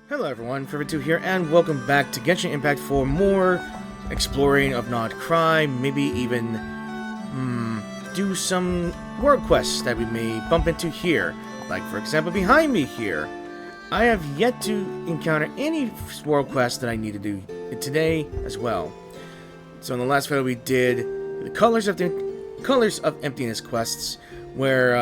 Hello everyone, Fervid here, and welcome back to Genshin Impact for more exploring of Nod Krai, maybe even do some world quests that we may bump into here. Like, for example, behind me here. I have yet to encounter any world quests that I need to do today as well. So in the last video we did the Colors of Emptiness quests, where,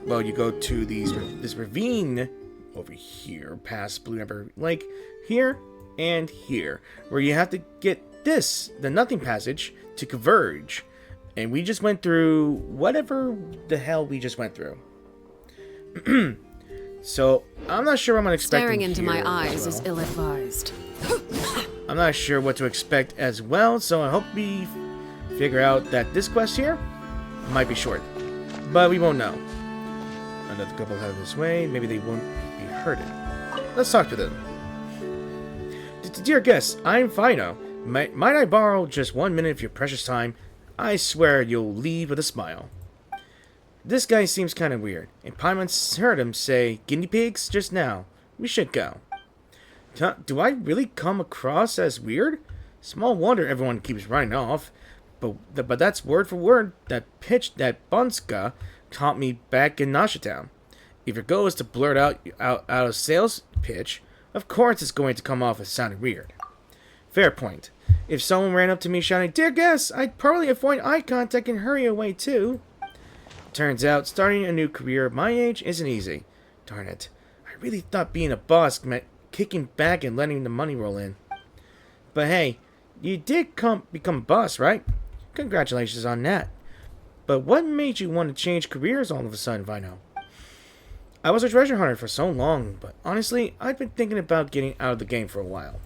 well, you go to this ravine over here, past Blue Ember Lake, here and here, where you have to get the Nothing Passage to converge. And we just went through whatever the hell we just went through. So, I'm not sure what I'm expecting. Staring into my eyes is ill-advised. I'm not sure what to expect as well, so I hope we figure out that this quest here might be short. But we won't know. Another couple headed this way, maybe they won't be hurted. Let's talk to them. Dear guests, I'm Fino. Might I borrow just 1 minute of your precious time? I swear you'll leave with a smile. This guy seems kind of weird, and Paimon heard him say guinea pigs just now. We should go. Do I really come across as weird? Small wonder everyone keeps running off. But that's word for word that pitch that Bunska taught me back in Nashitown. If your goal is to blurt out a sales pitch, of course it's going to come off as sounding weird. Fair point. If someone ran up to me shouting, "Dear guests," I'd probably avoid eye contact and hurry away too. Turns out, starting a new career at my age isn't easy. Darn it. I really thought being a boss meant kicking back and letting the money roll in. But hey, you did become a boss, right? Congratulations on that. But what made you want to change careers all of a sudden, Vino? I was a treasure hunter for so long, but honestly, I've been thinking about getting out of the game for a while.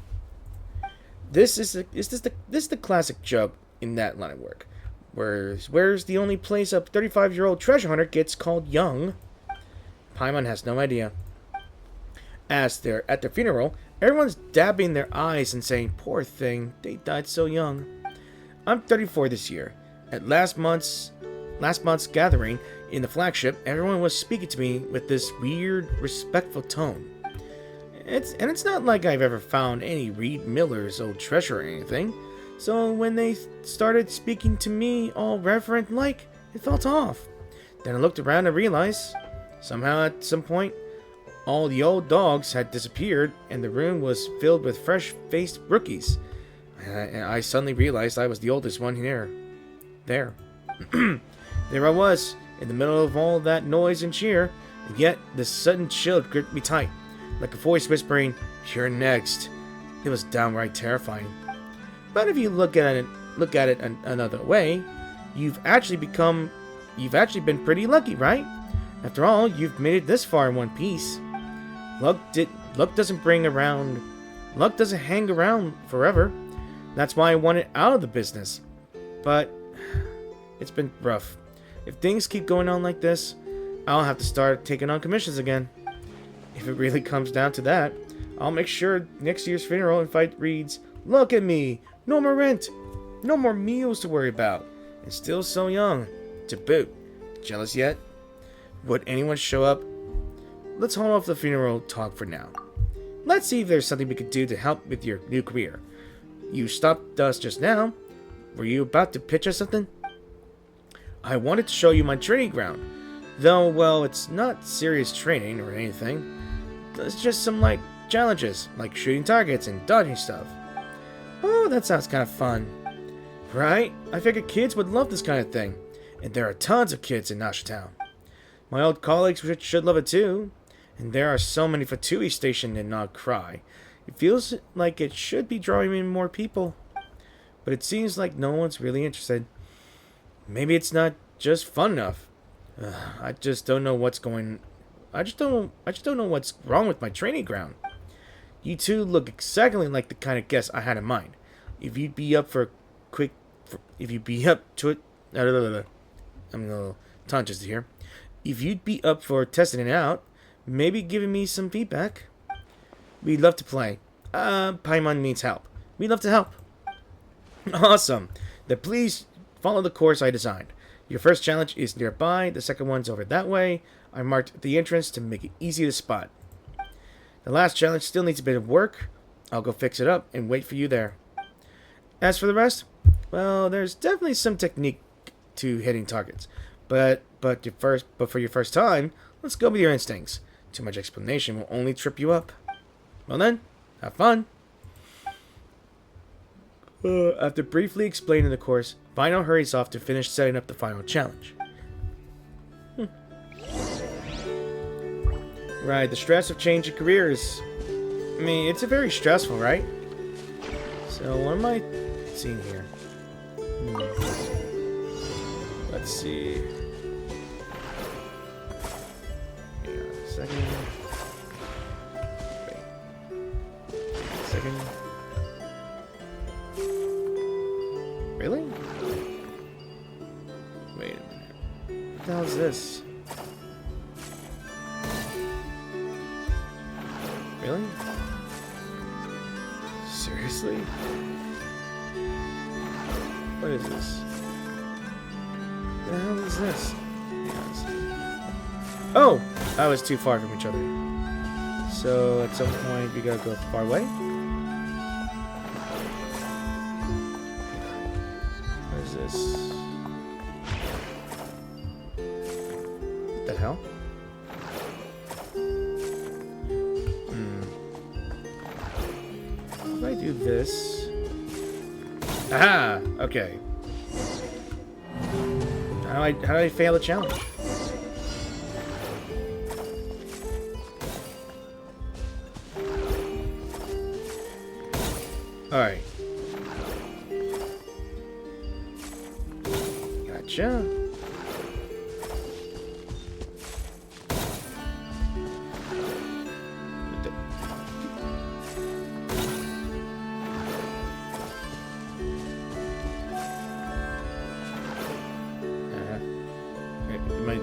This is the classic joke in that line of work. Where's the only place a 35-year-old treasure hunter gets called young? Paimon has no idea. As they're at their funeral, everyone's dabbing their eyes and saying, "Poor thing, they died so young." I'm 34 this year. At last month's gathering in the flagship, everyone was speaking to me with this weird, respectful tone. It's not like I've ever found any Reed Miller's old treasure or anything. So when they started speaking to me all reverent like, it felt off. Then I looked around and realized, somehow at some point, all the old dogs had disappeared and the room was filled with fresh-faced rookies. And I suddenly realized I was the oldest one here. There. There I was, in the middle of all that noise and cheer, and yet this sudden chill gripped me tight, like a voice whispering, "You're next." It was downright terrifying. But if you look at it another way, you've actually been pretty lucky, right? After all, you've made it this far in one piece. Luck doesn't hang around forever. That's why I wanted out of the business. But it's been rough. If things keep going on like this, I'll have to start taking on commissions again. If it really comes down to that, I'll make sure next year's funeral invite reads, "Look at me, no more rent, no more meals to worry about, and still so young, to boot. Jealous yet? Would anyone show up?" Let's hold off the funeral talk for now. Let's see if there's something we could do to help with your new career. You stopped us just now. Were you about to pitch us something? I wanted to show you my training ground. Though, well, it's not serious training or anything. It's just some light challenges, like shooting targets and dodging stuff. Oh, that sounds kind of fun. Right? I figured kids would love this kind of thing. And there are tons of kids in Nashitown. My old colleagues should love it too. And there are so many Fatui stationed in Nod Krai. It feels like it should be drawing in more people. But it seems like no one's really interested. Maybe it's not just fun enough. I just don't know what's going. I just don't know what's wrong with my training ground. You two look exactly like the kind of guest I had in mind. If you'd be up to it, I'm a little tongue twisted here. If you'd be up for testing it out, maybe giving me some feedback. We'd love to play. Paimon needs help. We'd love to help. Awesome. Then please follow the course I designed. Your first challenge is nearby. The second one's over that way. I marked the entrance to make it easy to spot. The last challenge still needs a bit of work. I'll go fix it up and wait for you there. As for the rest, well, there's definitely some technique to hitting targets. But for your first time, let's go with your instincts. Too much explanation will only trip you up. Well then, have fun. After briefly explaining the course, Vino hurries off to finish setting up the final challenge. Right, the stress of changing careers. I mean, it's very stressful, right? So, what am I seeing here? Let's see. Hang on a second. Wait. Second. Really? Wait a minute. What the hell is this? Really? Seriously? What is this? What the hell is this? Oh! I was too far from each other. So, at some point, we gotta go far away? What is this? What the hell? If I do this... Aha! Okay. How do I fail the challenge? Alright. Gotcha.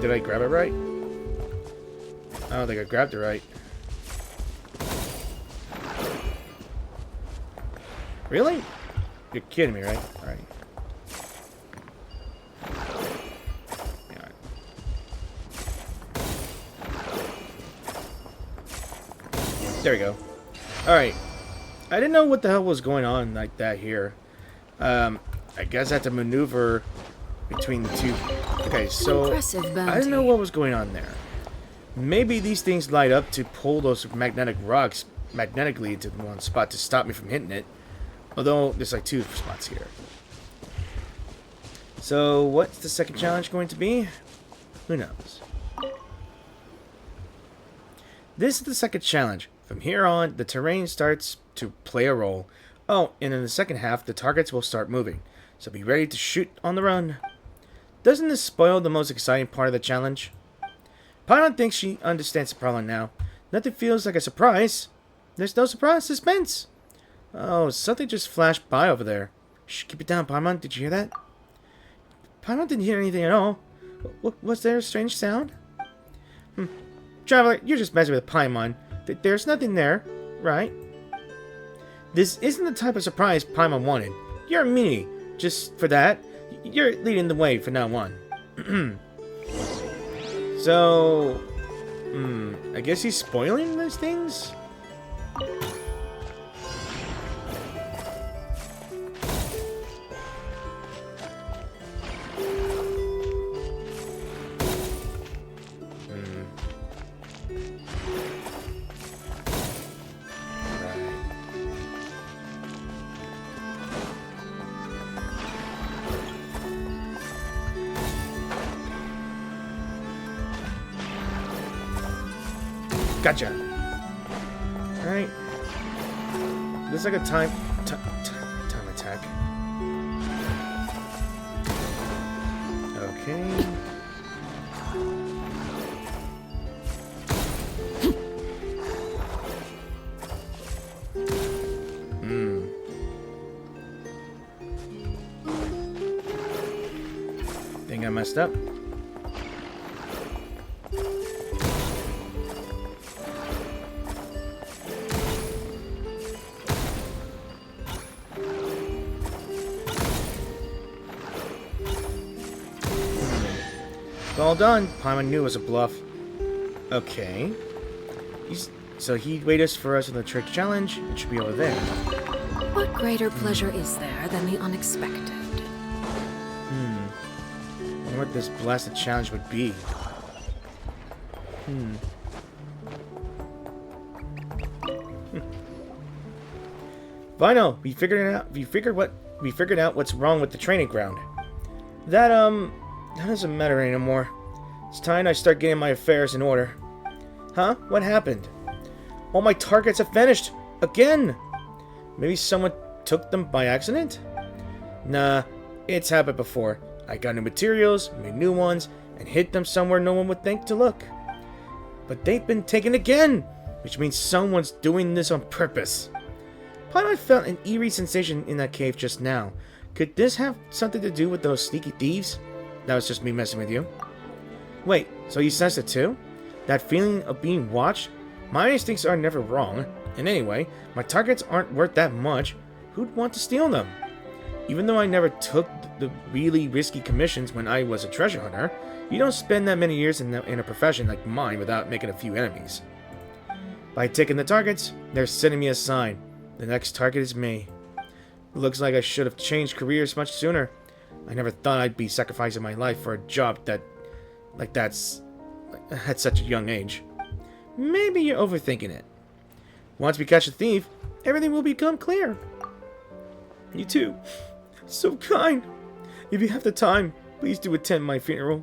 Did I grab it right? I don't think I grabbed it right. Really? You're kidding me, right? Alright. There we go. Alright. I didn't know what the hell was going on like that here. I guess I had to maneuver between the two. Okay, so I didn't know what was going on there. Maybe these things light up to pull those magnetic rocks magnetically into one spot to stop me from hitting it. Although there's like two spots here. So what's the second challenge going to be? Who knows? This is the second challenge. From here on, the terrain starts to play a role. Oh, and in the second half, the targets will start moving. So be ready to shoot on the run. Doesn't this spoil the most exciting part of the challenge? Paimon thinks she understands the problem now. Nothing feels like a surprise. There's no surprise, suspense. Oh, something just flashed by over there. Shh, keep it down, Paimon. Did you hear that? Paimon didn't hear anything at all. Was there a strange sound? Traveler, you're just messing with Paimon. There's nothing there, right? This isn't the type of surprise Paimon wanted. You're a meanie. Just for that, you're leading the way from now on. So, I guess he's spoiling those things? Gotcha. Alright. Looks like a time attack. Okay. Think I messed up. All done. Paimon knew it was a bluff. Okay. He's so he'd wait us for us in the trick challenge. It should be over there. What greater pleasure is there than the unexpected? I wonder what this blasted challenge would be. Vino, we figured it out. We figured out what's wrong with the training ground. That doesn't matter anymore. It's time I start getting my affairs in order. Huh? What happened? All my targets have vanished again. Maybe someone took them by accident? Nah, it's happened before. I got new materials, made new ones, and hid them somewhere no one would think to look. But they've been taken again, which means someone's doing this on purpose. Paimon felt an eerie sensation in that cave just now. Could this have something to do with those sneaky thieves? That was just me messing with you. Wait, so you sensed it too? That feeling of being watched? My instincts are never wrong. And anyway, my targets aren't worth that much. Who'd want to steal them? Even though I never took the really risky commissions when I was a treasure hunter, you don't spend that many years in a profession like mine without making a few enemies. By taking the targets, they're sending me a sign. The next target is me. It looks like I should have changed careers much sooner. I never thought I'd be sacrificing my life for a job that's at such a young age. Maybe you're overthinking it. Once we catch a thief, everything will become clear. You too. So kind. If you have the time, please do attend my funeral.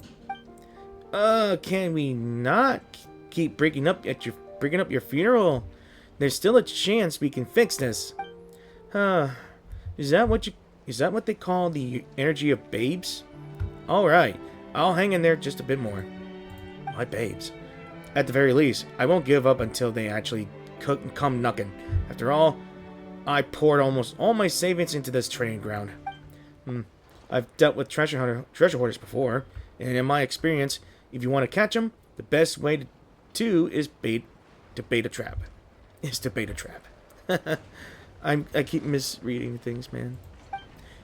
Can we not keep bringing up your funeral? There's still a chance we can fix this. Is that what they call the energy of babes? Alright, I'll hang in there just a bit more. My babes. At the very least, I won't give up until they actually come knocking. After all, I poured almost all my savings into this training ground. I've dealt with treasure hoarders before, and in my experience, if you want to catch them, the best way is to bait a trap. I keep misreading things, man.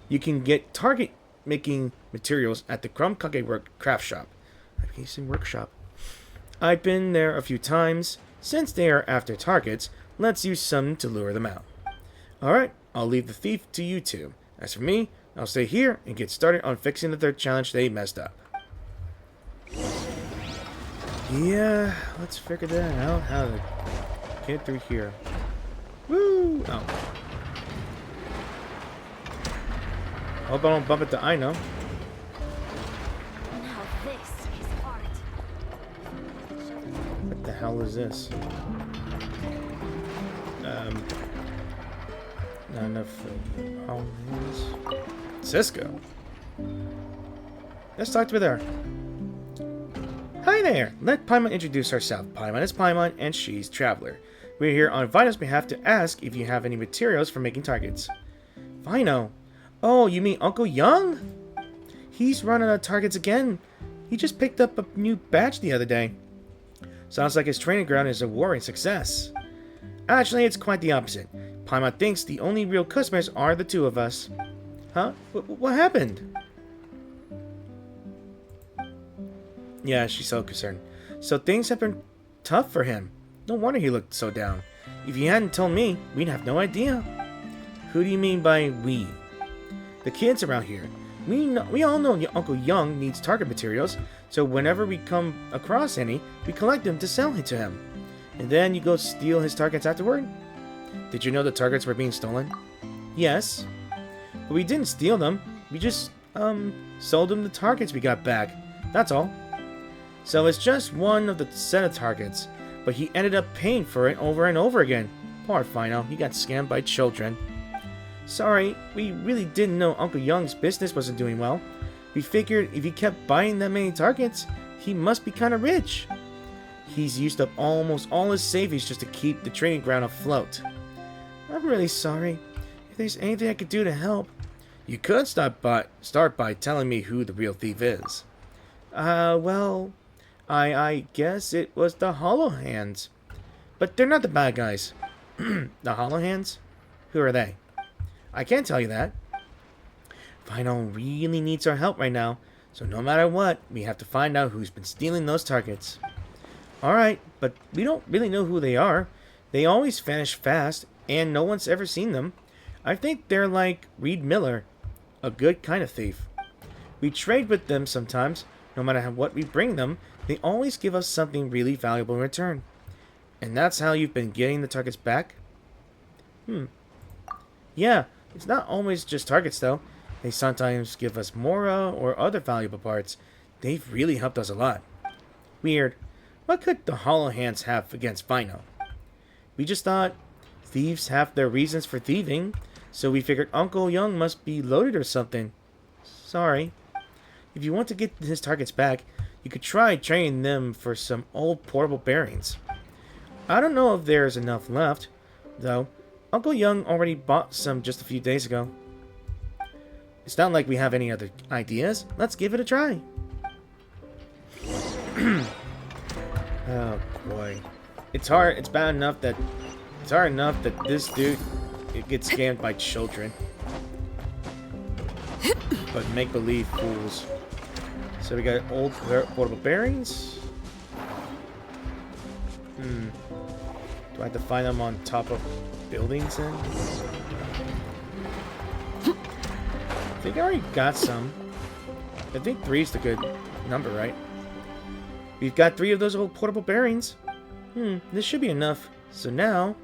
You can get target making materials at the Krumkake craft shop. I'm using workshop. I've been there a few times. Since they are after targets, let's use some to lure them out. Alright, I'll leave the thief to you two. As for me, I'll stay here and get started on fixing the third challenge they messed up. Yeah, let's figure that out. How to get through here. Woo! Oh. Hope I don't bump into Aino. Now this is art. What the hell is this? Not enough homes. Cisco. Let's talk to her. Hi there! Let Paimon introduce herself. Paimon is Paimon, and she's Traveler. We're here on Vino's behalf to ask if you have any materials for making targets. Vino? Oh, you mean Uncle Young? He's running out of targets again. He just picked up a new badge the other day. Sounds like his training ground is a roaring success. Actually, it's quite the opposite. Paimon thinks the only real customers are the two of us. Huh? What happened? Yeah, she's so concerned. So things have been tough for him. No wonder he looked so down. If you hadn't told me, we'd have no idea. Who do you mean by we? The kids around here. We all know Uncle Young needs target materials, so whenever we come across any, we collect them to sell it to him. And then you go steal his targets afterward? Did you know the targets were being stolen? Yes. But we didn't steal them. We just, sold him the targets we got back. That's all. So it's just one of the set of targets, but he ended up paying for it over and over again. Poor Fino, he got scammed by children. Sorry, we really didn't know Uncle Young's business wasn't doing well. We figured if he kept buying that many targets, he must be kind of rich. He's used up almost all his savings just to keep the training ground afloat. I'm really sorry. If there's anything I could do to help... You could start by telling me who the real thief is. Well... I guess it was the Hollow Hands. But they're not the bad guys. The Hollow Hands? Who are they? I can't tell you that. Vino really needs our help right now, so no matter what, we have to find out who's been stealing those targets. Alright, but we don't really know who they are. They always vanish fast, and no one's ever seen them. I think they're like Reed Miller, a good kind of thief. We trade with them sometimes. No matter what we bring them, they always give us something really valuable in return. And that's how you've been getting the targets back? Yeah, it's not always just targets though. They sometimes give us Mora or other valuable parts. They've really helped us a lot. Weird. What could the Hollow Hands have against Vino? We just thought thieves have their reasons for thieving, so we figured Uncle Young must be loaded or something. Sorry. If you want to get his targets back, you could try trading them for some old portable bearings. I don't know if there's enough left, though. Uncle Young already bought some just a few days ago. It's not like we have any other ideas. Let's give it a try. Oh boy. It's hard enough that this dude gets scammed by children. But make-believe fools. So we got old portable bearings. Do I have to find them on top of buildings then? I think I already got some. I think 3 is the good number, right? We've got 3 of those old portable bearings. This should be enough. So now,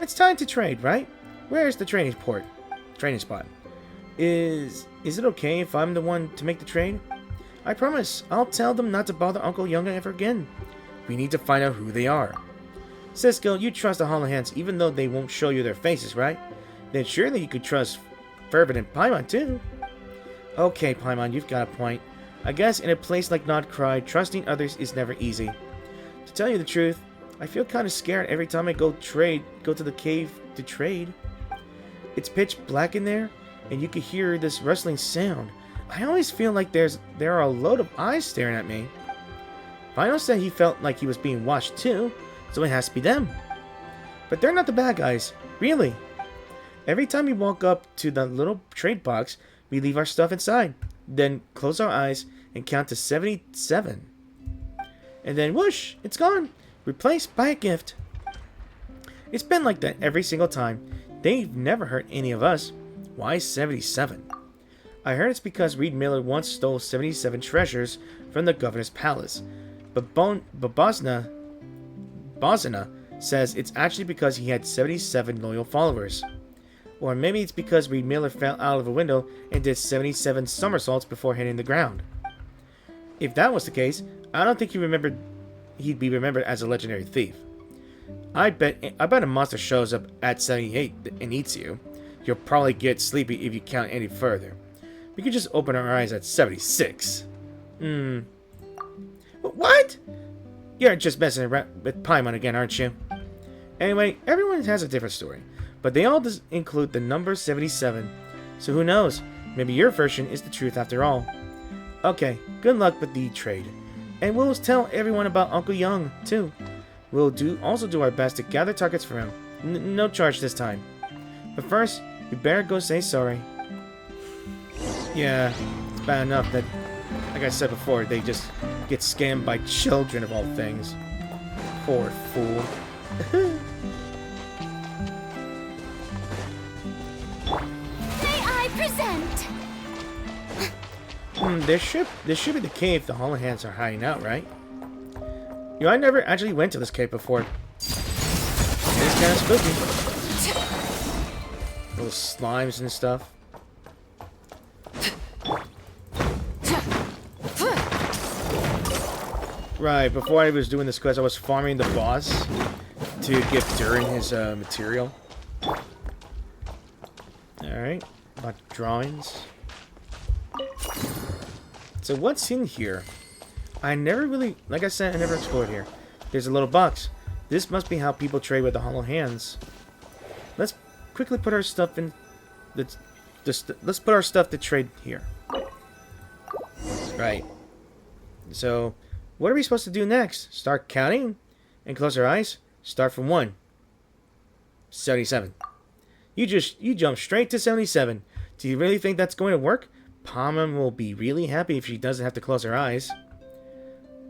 it's time to trade, right? Where's the training spot? Is it okay if I'm the one to make the trade? I promise, I'll tell them not to bother Uncle Young ever again. We need to find out who they are. Cisco, you trust the Hollow Hands even though they won't show you their faces, right? Then surely you could trust Fervid and Paimon too. Okay, Paimon, you've got a point. I guess in a place like Nod Krai, trusting others is never easy. To tell you the truth, I feel kind of scared every time I go to the cave to trade. It's pitch black in there, and you can hear this rustling sound. I always feel like there are a load of eyes staring at me. Vino said he felt like he was being watched too, so it has to be them. But they're not the bad guys, really. Every time we walk up to the little trade box, we leave our stuff inside, then close our eyes and count to 77. And then whoosh, it's gone, replaced by a gift. It's been like that every single time. They've never hurt any of us. Why 77? I heard it's because Reed Miller once stole 77 treasures from the governor's palace. But Bosna says it's actually because he had 77 loyal followers. Or maybe it's because Reed Miller fell out of a window and did 77 somersaults before hitting the ground. If that was the case, I don't think he'd be remembered as a legendary thief. I bet a monster shows up at 78 and eats you. You'll probably get sleepy if you count any further. We could just open our eyes at 76. What? You're just messing around with Paimon again, aren't you? Anyway, everyone has a different story, but they all include the number 77. So who knows? Maybe your version is the truth after all. Okay, good luck with the trade. And we'll tell everyone about Uncle Young, too. We'll also do our best to gather targets for him. No charge this time. But first, we better go say sorry. Yeah, it's bad enough that, like I said before, they just get scammed by children of all things. Poor fool. May I present? This should be the cave the Hollow Hands are hiding out, right? You know, I never actually went to this cave before. It's kind of spooky. Little slimes and stuff. Right, before I was doing this quest, I was farming the boss to get during his material. Alright, about drawings. So what's in here? I never really, like I said, I never explored here. There's a little box. This must be how people trade with the Hollow Hands. Let's quickly put our stuff in. Let's put our stuff to trade here. Right. So, what are we supposed to do next? Start counting and close our eyes. Start from 1. 77. You jump straight to 77. Do you really think that's going to work? Paimon will be really happy if she doesn't have to close her eyes.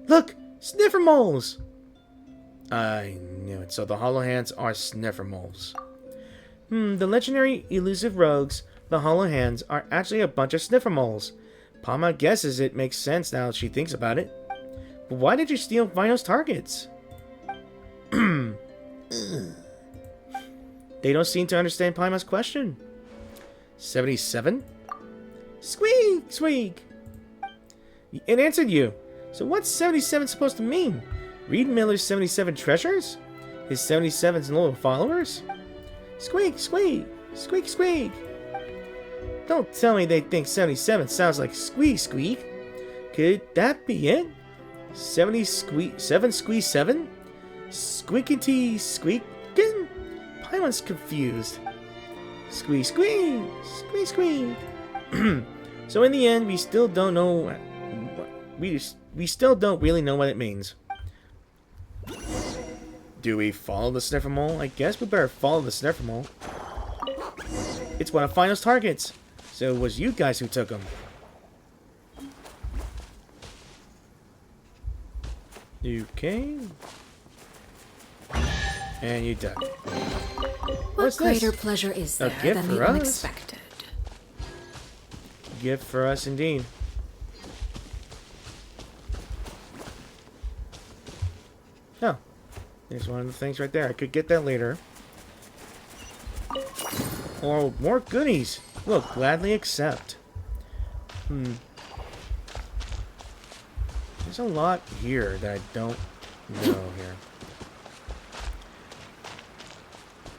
Look! Sniffer moles! I knew it. So the Hollow Hands are sniffer moles. The legendary elusive rogues, the Hollow Hands, are actually a bunch of sniffer moles. Palma guesses it makes sense now she thinks about it. But why did you steal Vino's targets? They don't seem to understand Palma's question. 77? Squeak! Squeak! It answered you. So what's 77 supposed to mean? Reed Miller's 77 treasures? His 77's little followers? Squeak! Squeak! Squeak! Squeak! Don't tell me they think 77 sounds like squeak squeak. Could that be it? 7 squeak 7? Squeakity squeakin'? Paimon's confused. Squeak squeak! Squeak squeak! So in the end, we still don't know. We still don't really know what it means. Do we follow the sniffer mole? I guess we better follow the sniffer mole. It's one of Fino's targets. So it was you guys who took him. Okay. And you died. What greater pleasure is there than the unexpected? Gift for us indeed. Oh. There's one of the things right there. I could get that later. Or more goodies. We'll gladly accept. There's a lot here that I don't know here.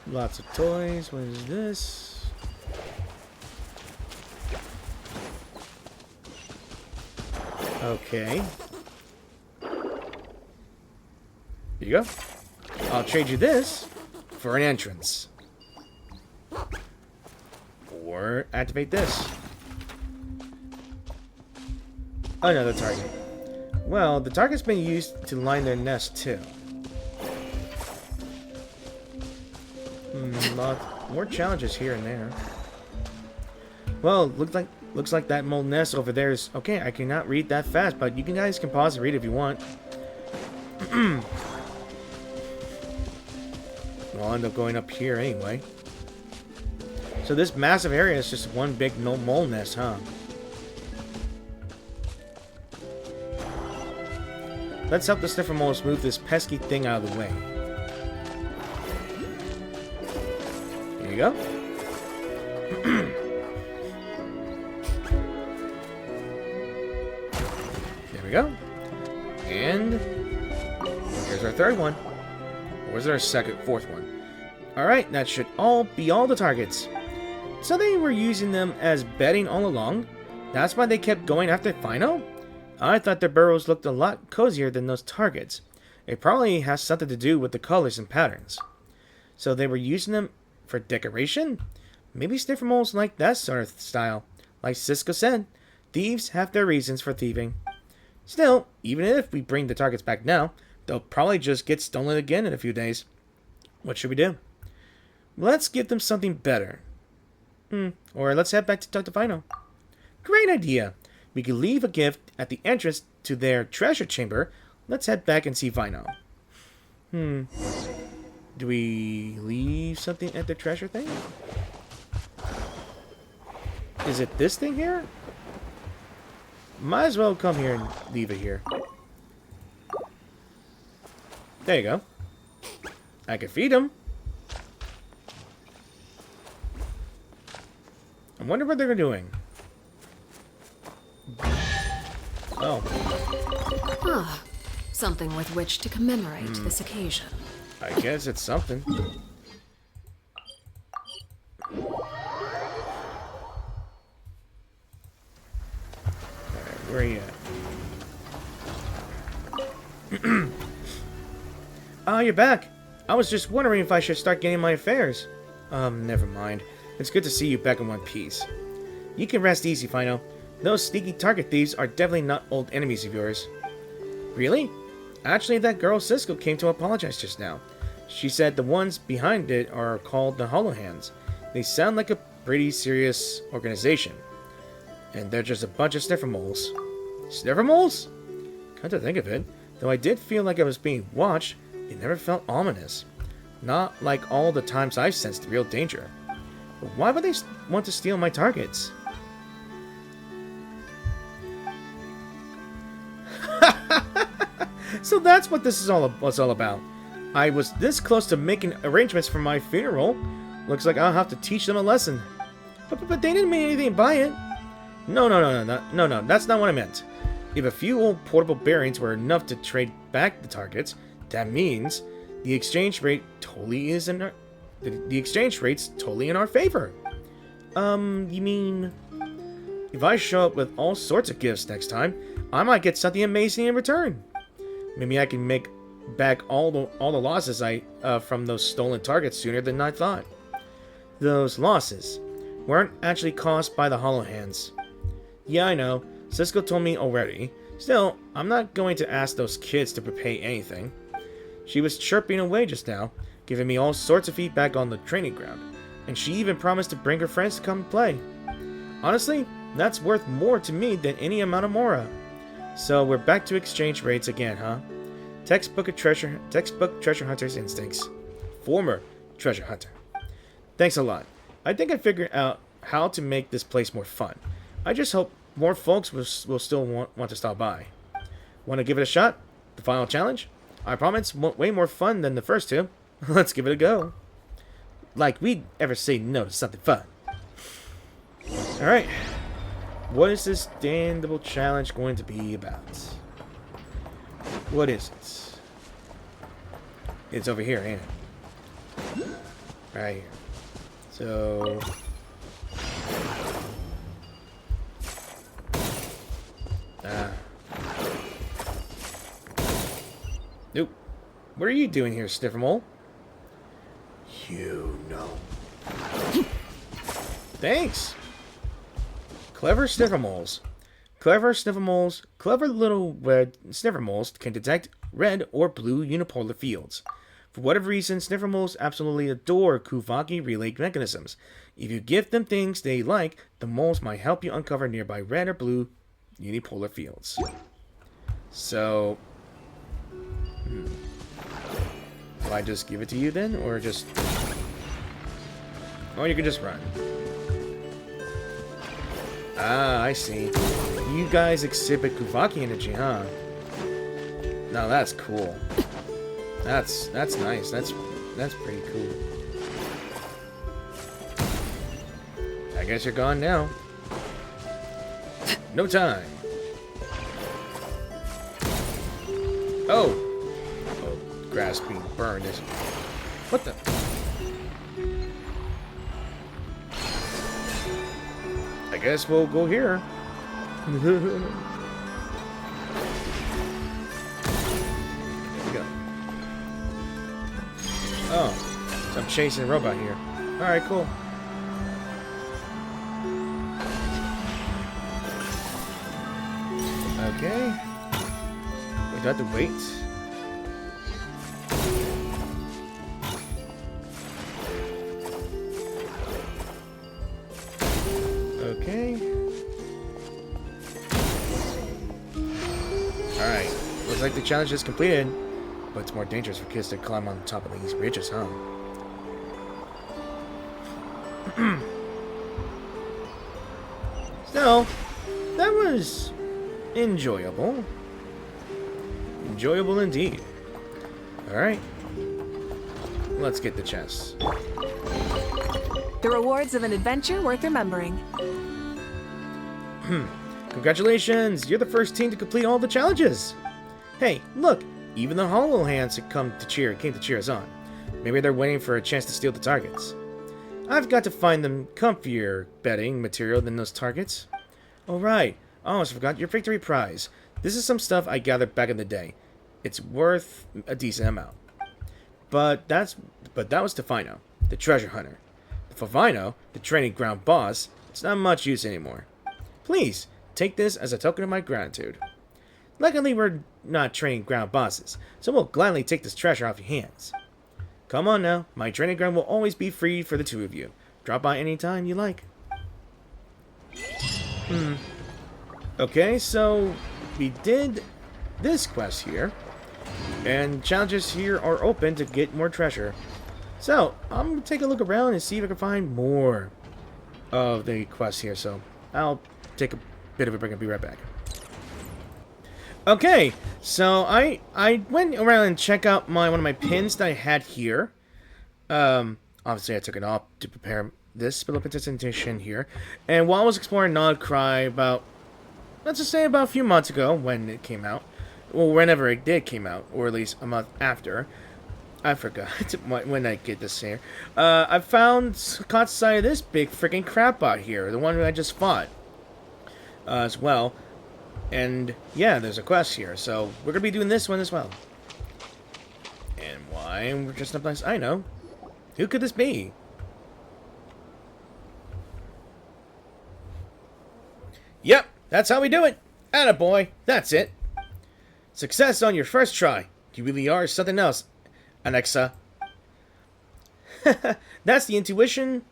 Lots of toys. What is this? Okay. Here you go. I'll trade you this for an entrance. Or activate this. Another target. Well, the target's been used to line their nest too. More challenges here and there. Well, looks like that mole nest over there is okay. I cannot read that fast, but you guys can pause and read if you want. I'll end up going up here anyway. So this massive area is just one big mole nest, huh? Let's help the sniffer moles move this pesky thing out of the way. Here you go. There we go. And here's our third one. Or was there a fourth one? Alright, that should all be all the targets. So they were using them as bedding all along? That's why they kept going after Fino? I thought their burrows looked a lot cozier than those targets. It probably has something to do with the colors and patterns. So they were using them for decoration? Maybe sniffer moles like that sort of style. Like Cisco said, thieves have their reasons for thieving. Still, even if we bring the targets back now, they'll probably just get stolen again in a few days. What should we do? Let's give them something better. Or let's head back to talk to Fino. Great idea. We could leave a gift at the entrance to their treasure chamber. Let's head back and see Fino. Do we leave something at the treasure thing? Is it this thing here? Might as well come here and leave it here. There you go. I can feed him. I wonder what they're doing. Oh. Ah, something with which to commemorate this occasion. I guess it's something. Alright, where are you at? Ah, you're back. I was just wondering if I should start getting my affairs. Never mind. It's good to see you back in one piece. You can rest easy, Fino. Those sneaky target thieves are definitely not old enemies of yours. Really? Actually, that girl Cisco came to apologize just now. She said the ones behind it are called the Hollow Hands. They sound like a pretty serious organization. And they're just a bunch of sniffer moles. Sniffer moles? Come to think of it, though I did feel like I was being watched, It never felt ominous. Not like all the times I've sensed real danger. But why would they want to steal my targets? So that's what this is what's all about. I was this close to making arrangements for my funeral. Looks like I'll have to teach them a lesson. But they didn't mean anything by it. No, that's not what I meant. If a few old portable bearings were enough to trade back the targets, that means the exchange rate totally is in our... The exchange rate's totally in our favor. You mean... If I show up with all sorts of gifts next time, I might get something amazing in return. Maybe I can make back all the losses from those stolen targets sooner than I thought. Those losses weren't actually caused by the Hollow Hands. Yeah, I know. Cisco told me already. Still, I'm not going to ask those kids to repay anything. She was chirping away just now, giving me all sorts of feedback on the training ground, and she even promised to bring her friends to come play. Honestly, that's worth more to me than any amount of Mora. So we're back to exchange rates again, huh? Textbook treasure hunter's instincts. Former treasure hunter. Thanks a lot. I think I figured out how to make this place more fun. I just hope more folks will still want to stop by. Want to give it a shot? The final challenge? I promise it's way more fun than the first two. Let's give it a go. Like we'd ever say no to something fun. Alright. What is this damnable challenge going to be about? What is it? It's over here, ain't it? Right here. So... Nope. What are you doing here, Sniffermole? You know. Thanks! Clever Sniffermoles. Clever little red Sniffermoles can detect red or blue unipolar fields. For whatever reason, Sniffermoles absolutely adore Kuvaki relay mechanisms. If you give them things they like, the moles might help you uncover nearby red or blue unipolar fields. So... Do I just give it to you then, or just... Oh, you can just run. Ah, I see. You guys exhibit Kuvaki energy, huh? Now that's cool. That's nice. That's pretty cool. I guess you're gone now. No time. Oh, grass being burned is... What the... I guess we'll go here. There we go. Oh, so I'm chasing a robot here. Alright, cool. Okay. We got to wait. Okay. Alright. Looks like the challenge is completed. But it's more dangerous for kids to climb on top of these ridges, huh? So, that was enjoyable. Enjoyable indeed. Alright. Let's get the chest. The rewards of an adventure worth remembering. Congratulations! You're the first team to complete all the challenges! Hey, look! Even the Hollow Hands had came to cheer us on. Maybe they're waiting for a chance to steal the targets. I've got to find them comfier bedding material than those targets. Oh right, I almost forgot your victory prize. This is some stuff I gathered back in the day. It's worth a decent amount. But that was Tefino, the treasure hunter. For Vino, the training ground boss, it's not much use anymore. Please, take this as a token of my gratitude. Luckily, we're not training ground bosses, so we'll gladly take this treasure off your hands. Come on now, my training ground will always be free for the two of you. Drop by anytime you like. Okay, so we did this quest here. And challenges here are open to get more treasure. So, I'm going to take a look around and see if I can find more of the quests here. So, I'll take a bit of a break and be right back. Okay, so I went around and checked out one of my pins that I had here. Obviously I took it off to prepare this little presentation here. And while I was exploring Nod Krai about, let's just say about a few months ago when it came out, well, whenever it did came out, or at least a month after, I forgot when I get this here. I caught sight of this big freaking crab bot here, the one that I just fought as well. And yeah, there's a quest here, so we're gonna be doing this one as well. And why we're just up nice? I know. Who could this be? Yep, that's how we do it. Attaboy, that's it. Success on your first try. You really are something else, Alexa. That's the Intuition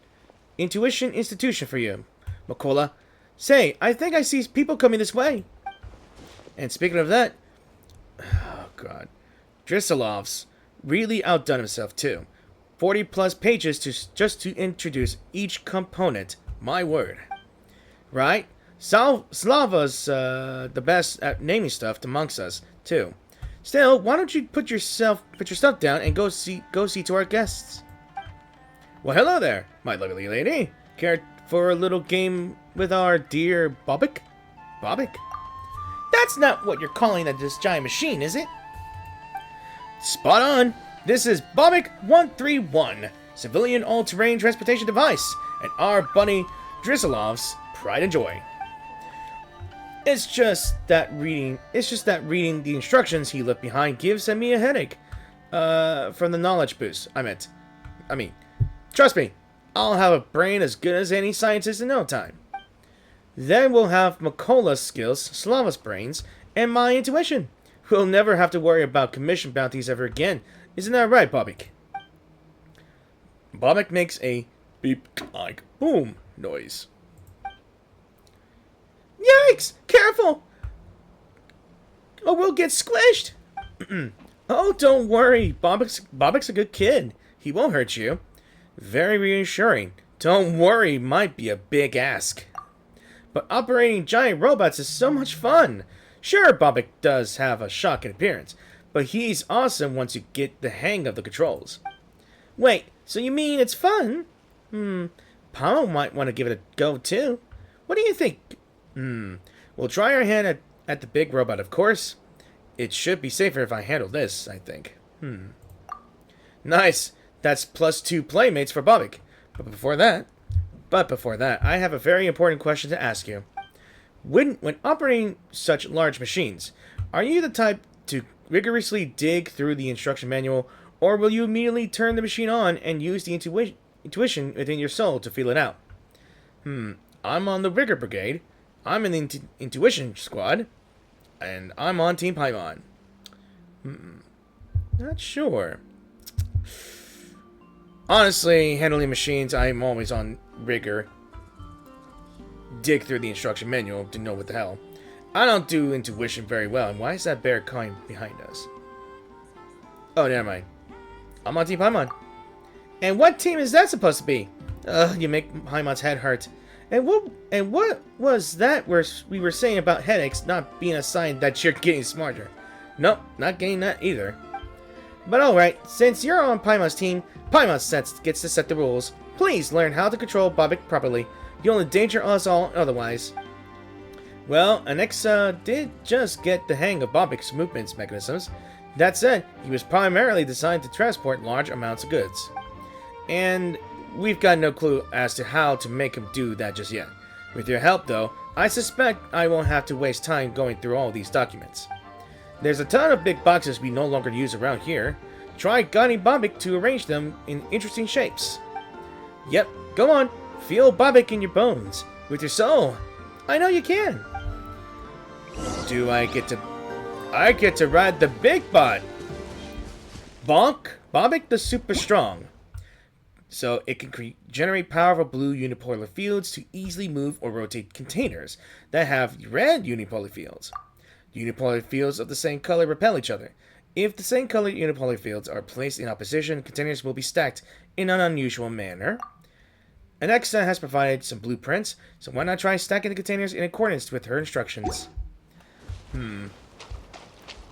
Institution for you, Makola. Say, I think I see people coming this way. And speaking of that, oh god, Drisilov's really outdone himself too. 40 plus pages just to introduce each component. My word. Right? Slava's the best at naming stuff amongst us too. Still, why don't you put your stuff down and go see to our guests? Well, hello there, my lovely lady. Care for a little game with our dear Bobik? Bobik? That's not what you're calling this giant machine, is it? Spot on. This is Bobik 131, civilian all-terrain transportation device, and our bunny Drisilov's pride and joy. It's just that reading the instructions he left behind gives me a headache. From the knowledge boost. I mean, trust me, I'll have a brain as good as any scientist in no time. Then we'll have Makola's skills, Slava's brains, and my intuition. We'll never have to worry about commission bounties ever again. Isn't that right, Bobik? Bobik makes a beep like boom noise. Yikes! Careful! Oh, we'll get squished! Oh, don't worry. Bobik's a good kid. He won't hurt you. Very reassuring. Don't worry might be a big ask. But operating giant robots is so much fun. Sure, Bobik does have a shocking appearance, but he's awesome once you get the hang of the controls. Wait, so you mean it's fun? Pomo might want to give it a go too. What do you think? We'll try our hand at the big robot, of course. It should be safer if I handle this, I think. Nice. That's +2 playmates for Bobik. But before that, I have a very important question to ask you. When operating such large machines, are you the type to rigorously dig through the instruction manual, or will you immediately turn the machine on and use the intuition within your soul to feel it out? I'm on the Rigor Brigade. I'm in the Intuition Squad. And I'm on Team Paimon. Not sure. Honestly, handling machines, I'm always on Rigor. Dig through the instruction manual to know what the hell. I don't do intuition very well, and why is that bear coming behind us? Oh, never mind. I'm on Team Paimon. And what team is that supposed to be? You make Paimon's head hurt. And what was that we were saying about headaches not being a sign that you're getting smarter? Nope, not getting that either. But alright, since you're on Paimon's team, Paimon gets to set the rules. Please learn how to control Bobik properly. You'll endanger us all otherwise. Well, Alexa did just get the hang of Bobik's movements mechanisms. That said, he was primarily designed to transport large amounts of goods. And we've got no clue as to how to make him do that just yet. With your help, though, I suspect I won't have to waste time going through all these documents. There's a ton of big boxes we no longer use around here. Try guiding Bobik to arrange them in interesting shapes. Yep, go on. Feel Bobik in your bones. With your soul. I know you can. Do I get to ride the big bot. Bonk. Bobik the super strong. So it can generate powerful blue unipolar fields to easily move or rotate containers that have red unipolar fields. Unipolar fields of the same color repel each other, If the same colored unipolar fields are placed in opposition, containers will be stacked in an unusual manner. Alexa has provided some blueprints, so why not try stacking the containers in accordance with her instructions?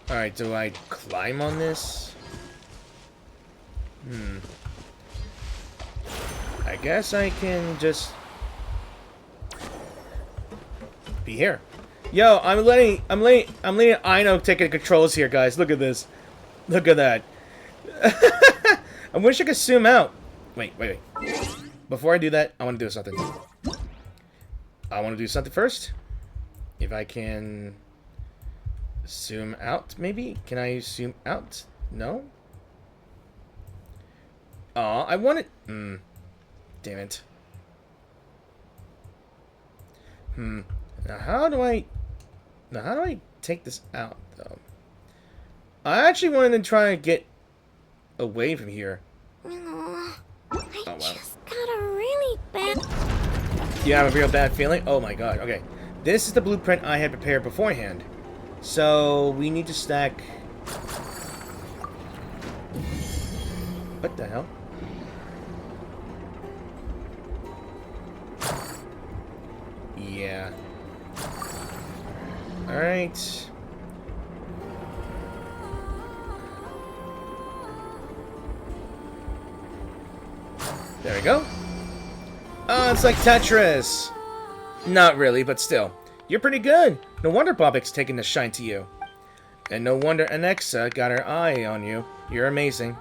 Alright, do I climb on this? I guess I can just be here. Yo, I'm letting Ino take the controls here, guys. Look at this. Look at that. I wish I could zoom out. Wait. Before I do that, I want to do something. I want to do something first. If I can zoom out, maybe? Can I zoom out? No? Aw, I want it. Damn it. Now how do I take this out, though? I actually wanted to try and get away from here. I well. just got a really bad... You have a real bad feeling? Oh my god, okay. This is the blueprint I had prepared beforehand. So, we need to stack... What the hell? Yeah. Alright. There we go. Oh, it's like Tetris. Not really, but still. You're pretty good. No wonder Bobik's taking the shine to you. And no wonder Alexa got her eye on you. You're amazing.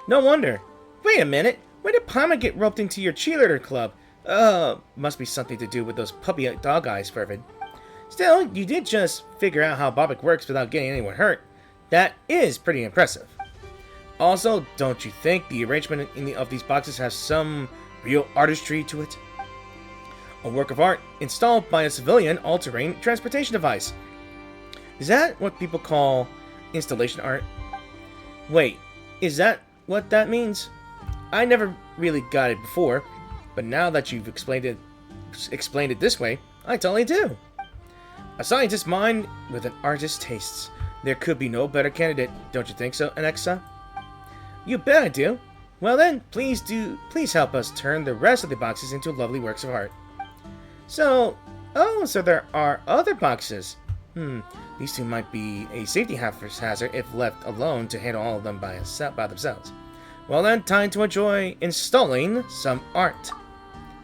No wonder. Wait a minute. When did Palma get roped into your cheerleader club? Must be something to do with those puppy dog eyes, Fervid. Still, you did just figure out how Bobik works without getting anyone hurt. That is pretty impressive. Also, don't you think the arrangement of these boxes has some real artistry to it? A work of art installed by a civilian all-terrain transportation device. Is that what people call installation art? Wait, is that what that means? I never really got it before, but now that you've explained it this way, I totally do. A scientist's mind with an artist's tastes. There could be no better candidate, don't you think so, Alexa? You bet I do. Well then, please help us turn the rest of the boxes into lovely works of art. So there are other boxes. These two might be a safety hazard if left alone to handle all of them by themselves. Well then, time to enjoy installing some art.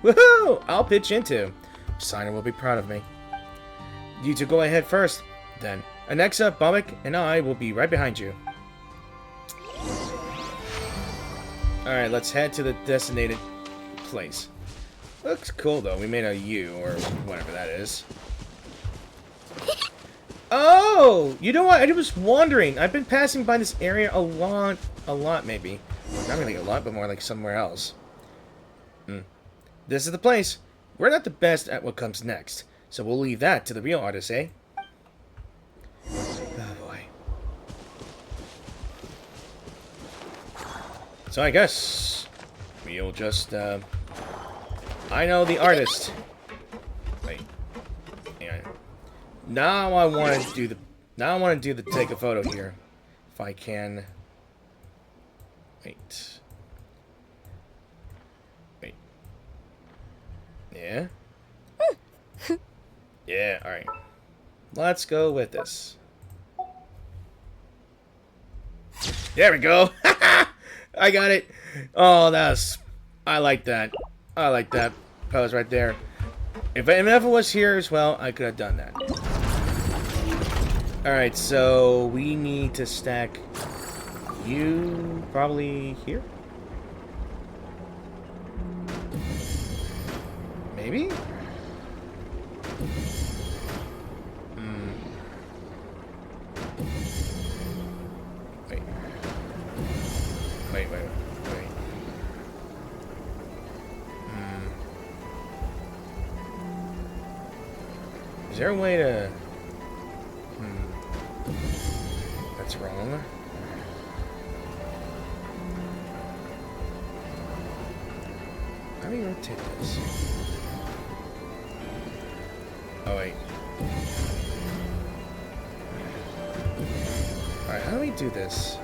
Woohoo! I'll pitch in too. Signer will be proud of me. You two go ahead first, then. Alexa, Bobik, and I will be right behind you. Alright, let's head to the designated place. Looks cool though. We made a U, or whatever that is. Oh! You know what? I was wondering. I've been passing by this area a lot maybe. Not really a lot, but more like somewhere else. This is the place. We're not the best at what comes next, so we'll leave that to the real artists, eh? Oh boy. So I guess we'll just, I know the artist. Wait. Hang on. Now I want to do the take a photo here. If I can. Wait. Yeah? Yeah, alright. Let's go with this. There we go! I got it! Oh, I like that. I like that pose right there. If it was here as well, I could have done that. Alright, so we need to stack you probably here? Maybe? Wait. Is there a way to... That's wrong. How do you rotate this? Oh, wait. Alright, how do we do this?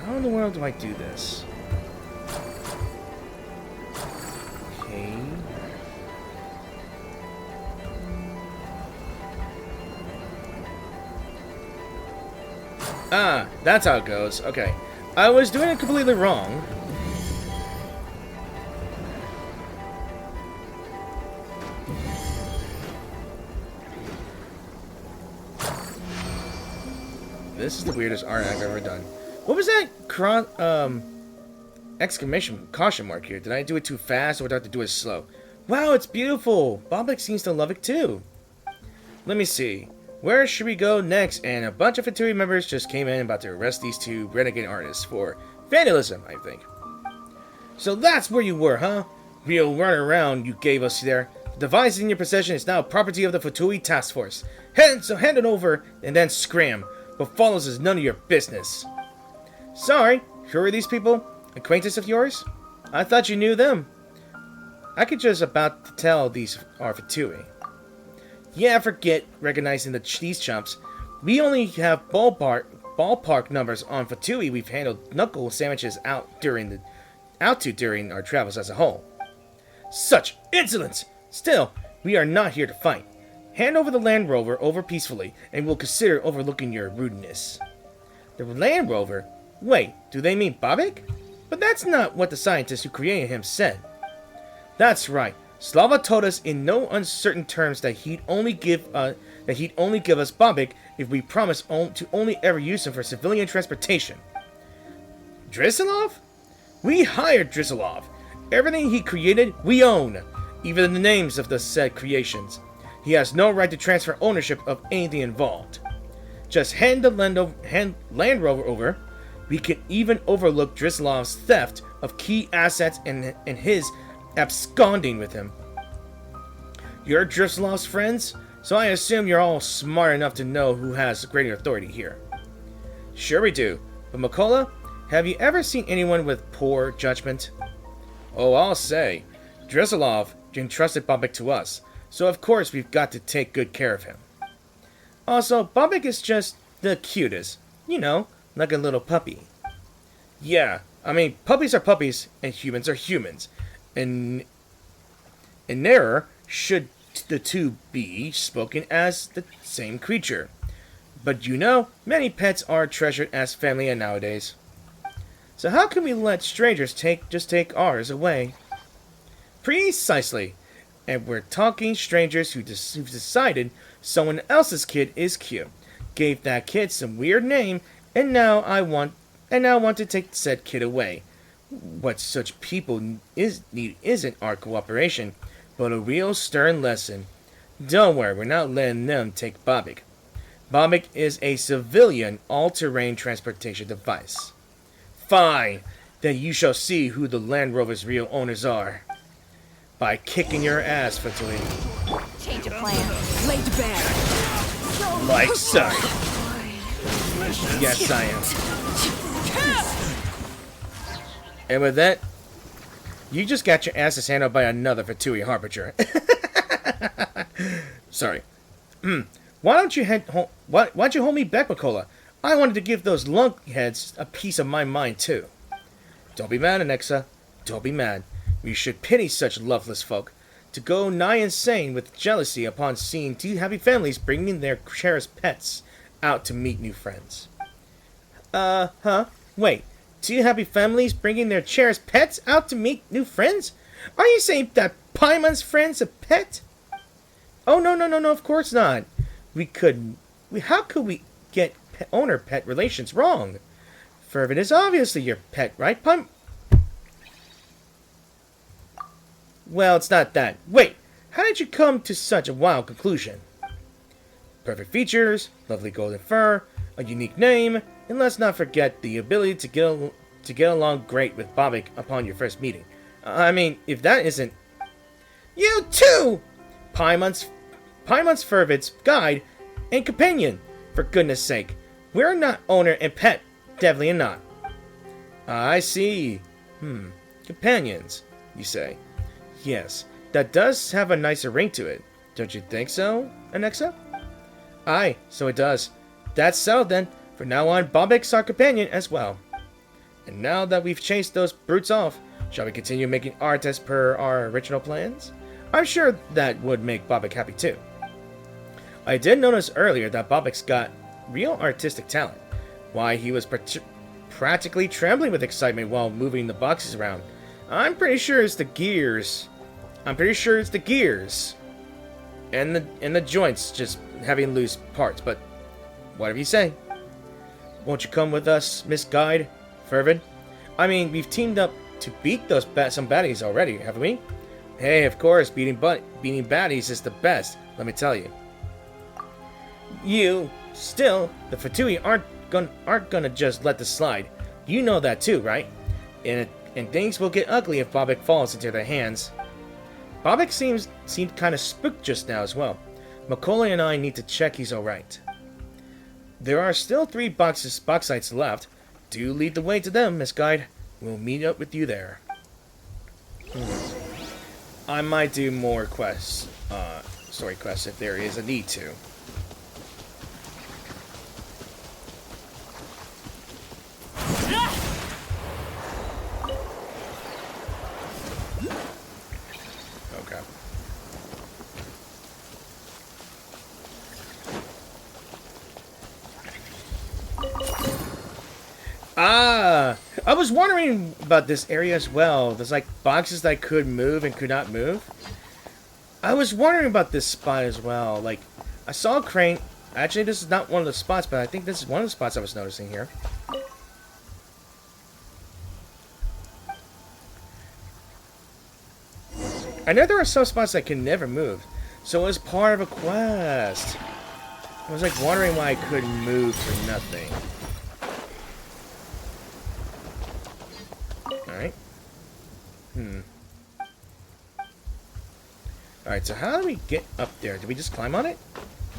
How in the world do I do this? Okay. Ah, that's how it goes. Okay. I was doing it completely wrong. This is the weirdest art I've ever done. What was that exclamation caution mark here? Did I do it too fast or did I have to do it slow? Wow, it's beautiful! Bobek seems to love it too. Let me see. Where should we go next? And a bunch of Fatui members just came in about to arrest these two renegade artists for vandalism, I think. So that's where you were, huh? Real run around you gave us there. The device in your possession is now property of the Fatui Task Force. So hand it over and then scram. What follows is none of your business. Sorry, who are these people? Acquaintance of yours? I thought you knew them. I could just about to tell these are Fatui. Yeah, forget recognizing these chumps. We only have ballpark numbers on Fatui we've handled knuckle sandwiches out during our travels as a whole. Such insolence! Still, we are not here to fight. Hand over the Land Rover over peacefully, and we'll consider overlooking your rudeness. The Land Rover? Wait, do they mean Bobek? But that's not what the scientist who created him said. That's right. Slava told us in no uncertain terms that he'd only give us Bobek if we promise to only ever use him for civilian transportation. Drizzlov? We hired Drizzlov. Everything he created, we own, even the names of the said creations. He has no right to transfer ownership of anything involved. Just hand the Land Rover over. We can even overlook Drizzlov's theft of key assets and his absconding with him. You're Drizzlov's friends, so I assume you're all smart enough to know who has greater authority here. Sure we do, but Makola, have you ever seen anyone with poor judgment? Oh, I'll say, Drizzlov entrusted Bobek to us, so of course we've got to take good care of him. Also, Bobek is just the cutest, you know, like a little puppy. Yeah, I mean, puppies are puppies, and humans are humans. And in error, should the two be spoken as the same creature. But you know, many pets are treasured as family nowadays. So how can we let strangers just take ours away? Precisely. And we're talking strangers who've decided someone else's kid is cute, gave that kid some weird name, and now want to take said kid away. What such people need isn't our cooperation, but a real stern lesson. Don't worry, we're not letting them take Bobek. Bobek is a civilian all-terrain transportation device. Fine, then you shall see who the Land Rover's real owners are. By kicking your ass, Fatui. Change of plan. Laid to bed. Like so. Yes, I am. And with that, you just got your asses handled by another Fatui Harbinger. Sorry. Why don't you hold me back, Makola? I wanted to give those lunkheads a piece of my mind too. Don't be mad, Anexa. Don't be mad. We should pity such loveless folk. To go nigh insane with jealousy upon seeing two happy families bringing their cherished pets out to meet new friends. Wait. Two happy families bringing their cherished pets out to meet new friends? Are you saying that Paimon's friend's a pet? Oh, no, of course not. How could we get owner-pet relations wrong? Fervid is obviously your pet, right, Paimon? Well, it's not that. Wait, how did you come to such a wild conclusion? Perfect features, lovely golden fur, a unique name, and let's not forget the ability to get along great with Bobek upon your first meeting. I mean, if that isn't... You too! Paimon's Fervid's guide and companion, for goodness sake. We're not owner and pet, definitely not. I see. Companions, you say. Yes, that does have a nicer ring to it. Don't you think so, Anexa? Aye, so it does. That's settled then. From now on, Bobek's our companion as well. And now that we've chased those brutes off, shall we continue making art as per our original plans? I'm sure that would make Bobek happy too. I did notice earlier that Bobek's got real artistic talent. Why, he was practically trembling with excitement while moving the boxes around. I'm pretty sure it's the gears. And the joints just having loose parts, but whatever you say. Won't you come with us, Miss Guide, Fervid? I mean, we've teamed up to beat those some baddies already, haven't we? Hey, of course, beating baddies is the best, let me tell you. Still, the Fatui aren't gonna just let this slide. You know that too, right? And things will get ugly if Bobek falls into their hands. Bobek seemed kind of spooked just now as well. Macaulay and I need to check he's alright. There are still 3 box sites left. Do lead the way to them, Miss Guide. We'll meet up with you there. I might do more quests, story quests if there is a need to. Okay. I was wondering about this area as well. There's like boxes that I could move and could not move. I was wondering about this spot as well. Like, I saw a crane. Actually, this is not one of the spots, but I think this is one of the spots I was noticing here. I know there are some spots that can never move, so it was part of a quest. I was like wondering why I couldn't move for nothing. Alright. Alright, so how do we get up there? Do we just climb on it?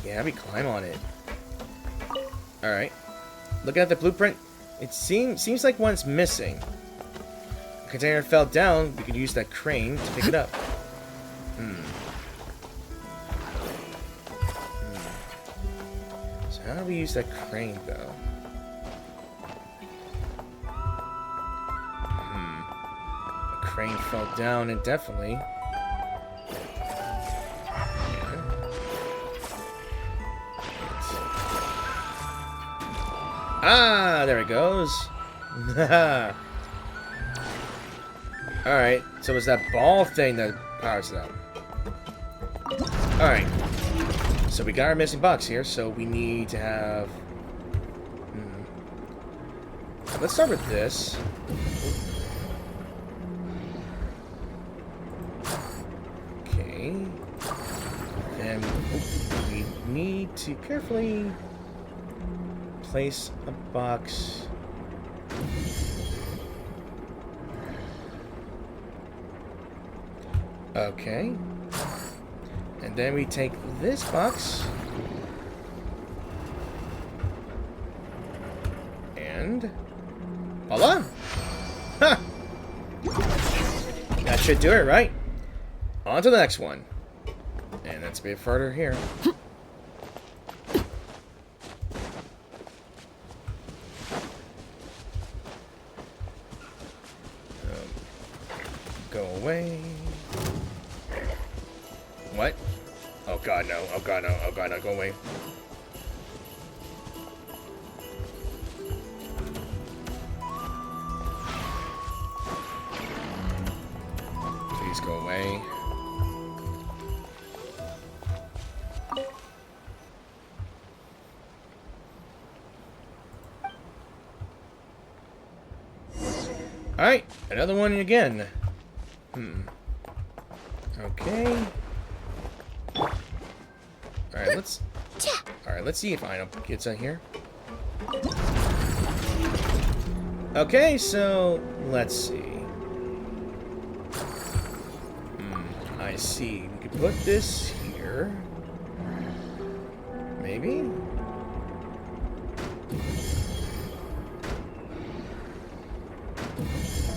Yeah, we climb on it. Alright. Looking at the blueprint, it seems like one's missing. The container fell down, we could use that crane to pick it up. So how do we use that crane, though? The crane fell down indefinitely. Ah, there it goes. Alright, so it's that ball thing that powers it up. Alright. So we got our missing box here, so we need to have... Let's start with this. Okay. And we need to carefully place a box. Okay. And then we take this box. And voila! Ha! That should do it, right? On to the next one. And that's a bit further here. Go away. What? Oh god, no. Oh god, no. Oh god, no. Go away. Please go away. Alright, another one again. Okay. Alright, let's see if Ino gets in here. Okay, so let's see. I see. We could put this here. Maybe?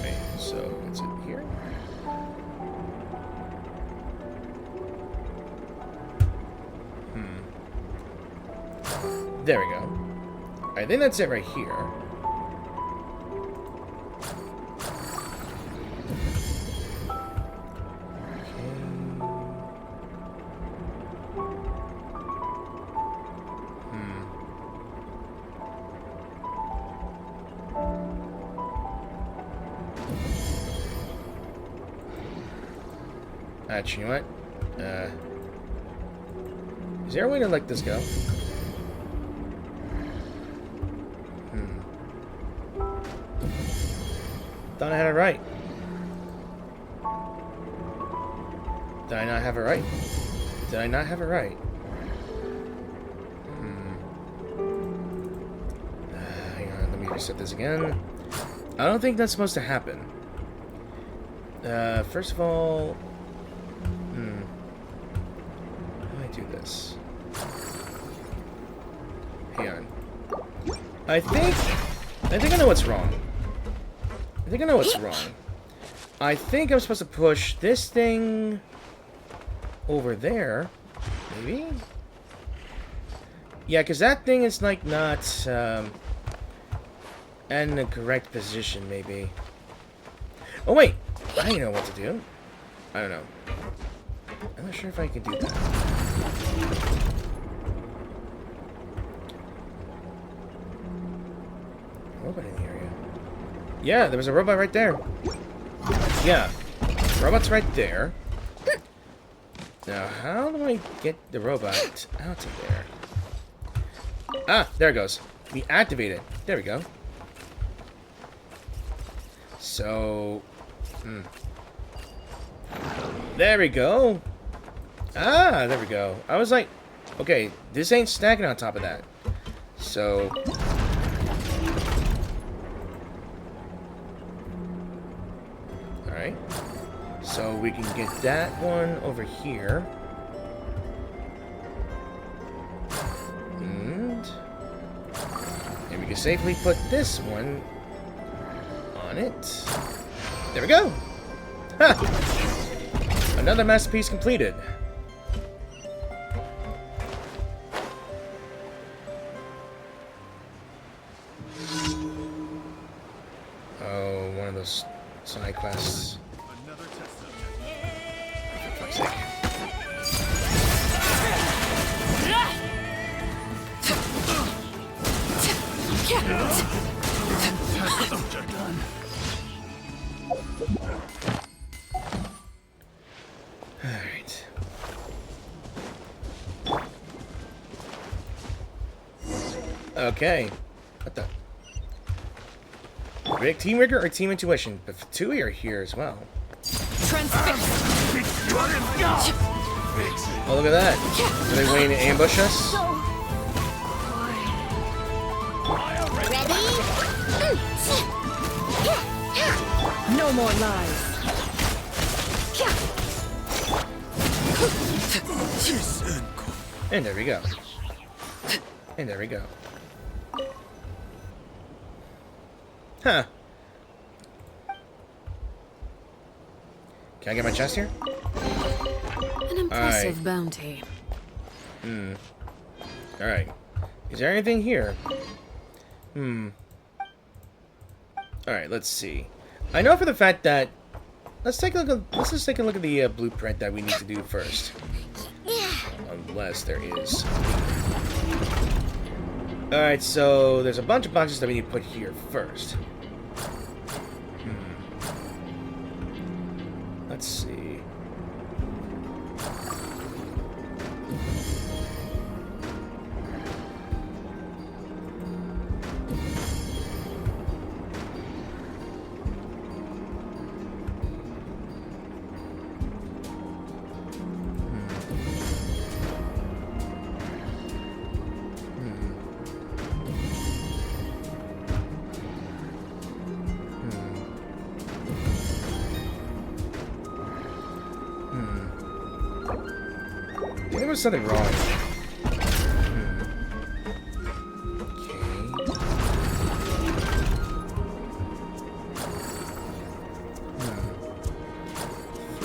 Okay, so it's in here. There we go. I think that's it right here. Actually, you know what? Is there a way to let this go? Thought I had it right. Did I not have it right? Did I not have it right? Hang on, let me reset this again. I don't think that's supposed to happen. First of all... How do I do this? Hang on. I think I know what's wrong. I think I know what's wrong. I think I'm supposed to push this thing over there. Maybe? Yeah, because that thing is, like, not in the correct position, maybe. Oh, wait! I know what to do. I don't know. I'm not sure if I can do that. Robot in the area. Yeah, there was a robot right there. Yeah. Robot's right there. Now, how do I get the robot out of there? Ah, there it goes. We activate it. There we go. So... There we go. Ah, there we go. I was like, okay, this ain't stacking on top of that. So... Alright. So we can get that one over here. And we can safely put this one on it. There we go! Ha! Another masterpiece completed. Oh, one of those side quests. Another test subject. For fuck's sake. Test subject done. Alright. Okay. What the? Team Rigor or Team Intuition? But two are here as well. Oh, look at that. Are they waiting to ambush us? No more lies. And there we go. And there we go. Huh. Can I get my chest here? An impressive bounty. Alright. Is there anything here? Alright, let's see. I know for the fact that... Let's just take a look at the blueprint that we need to do first. Unless there is. Alright, so there's a bunch of boxes that we need to put here first. Let's see. There was something wrong. I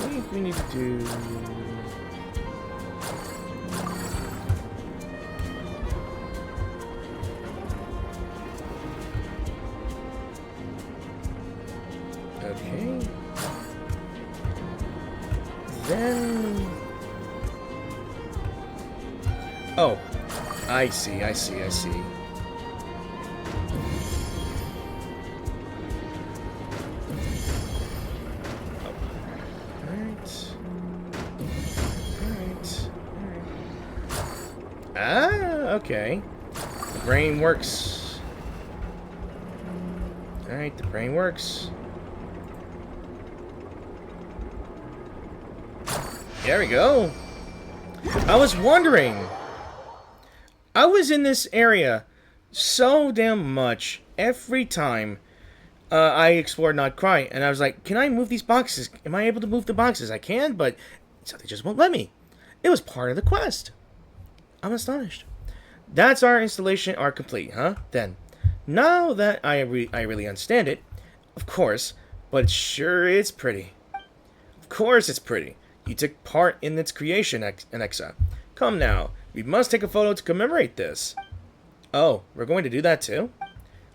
think we need to do... Okay. Then... Oh. I see. Ah, okay. The brain works. Alright, the brain works. There we go. I was wondering. I was in this area so damn much every time I explored Nod Krai, and I was like, can I move these boxes? Am I able to move the boxes? I can, but so they just won't let me. It was part of the quest. I'm astonished. That's our installation art complete, huh? Then, now that I really understand it, of course, but sure it's pretty. Of course it's pretty. You took part in its creation, Alexa. Come now, we must take a photo to commemorate this. Oh, we're going to do that too?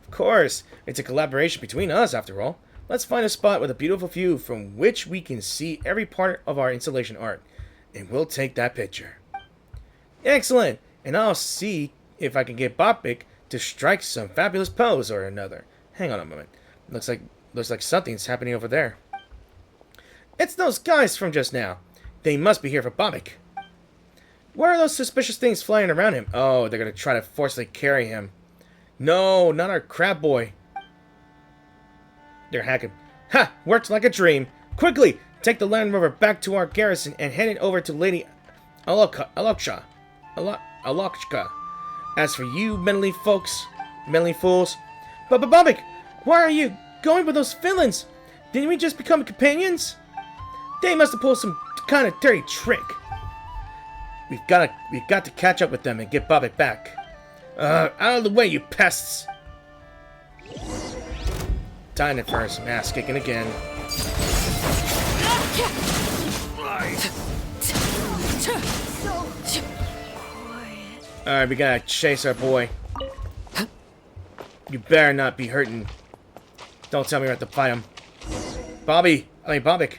Of course, it's a collaboration between us after all. Let's find a spot with a beautiful view from which we can see every part of our installation art, and we'll take that picture. Excellent! And I'll see if I can get Bopik to strike some fabulous pose or another. Hang on a moment. Looks like something's happening over there. It's those guys from just now. They must be here for Bopik. What are those suspicious things flying around him? Oh, they're gonna try to forcibly carry him. No, not our crab boy. They're hacking. Ha! Worked like a dream. Quickly, take the landrover back to our garrison and head it over to Lady Alokshka. As for you, meddling fools. Bobik, why are you going with those villains? Didn't we just become companions? They must have pulled some kind of dirty trick. We've got to catch up with them and get Bobik back. Out of the way, you pests! Time for some ass kicking again. Alright, we gotta chase our boy. You better not be hurting. Don't tell me we have to fight him. Bobik.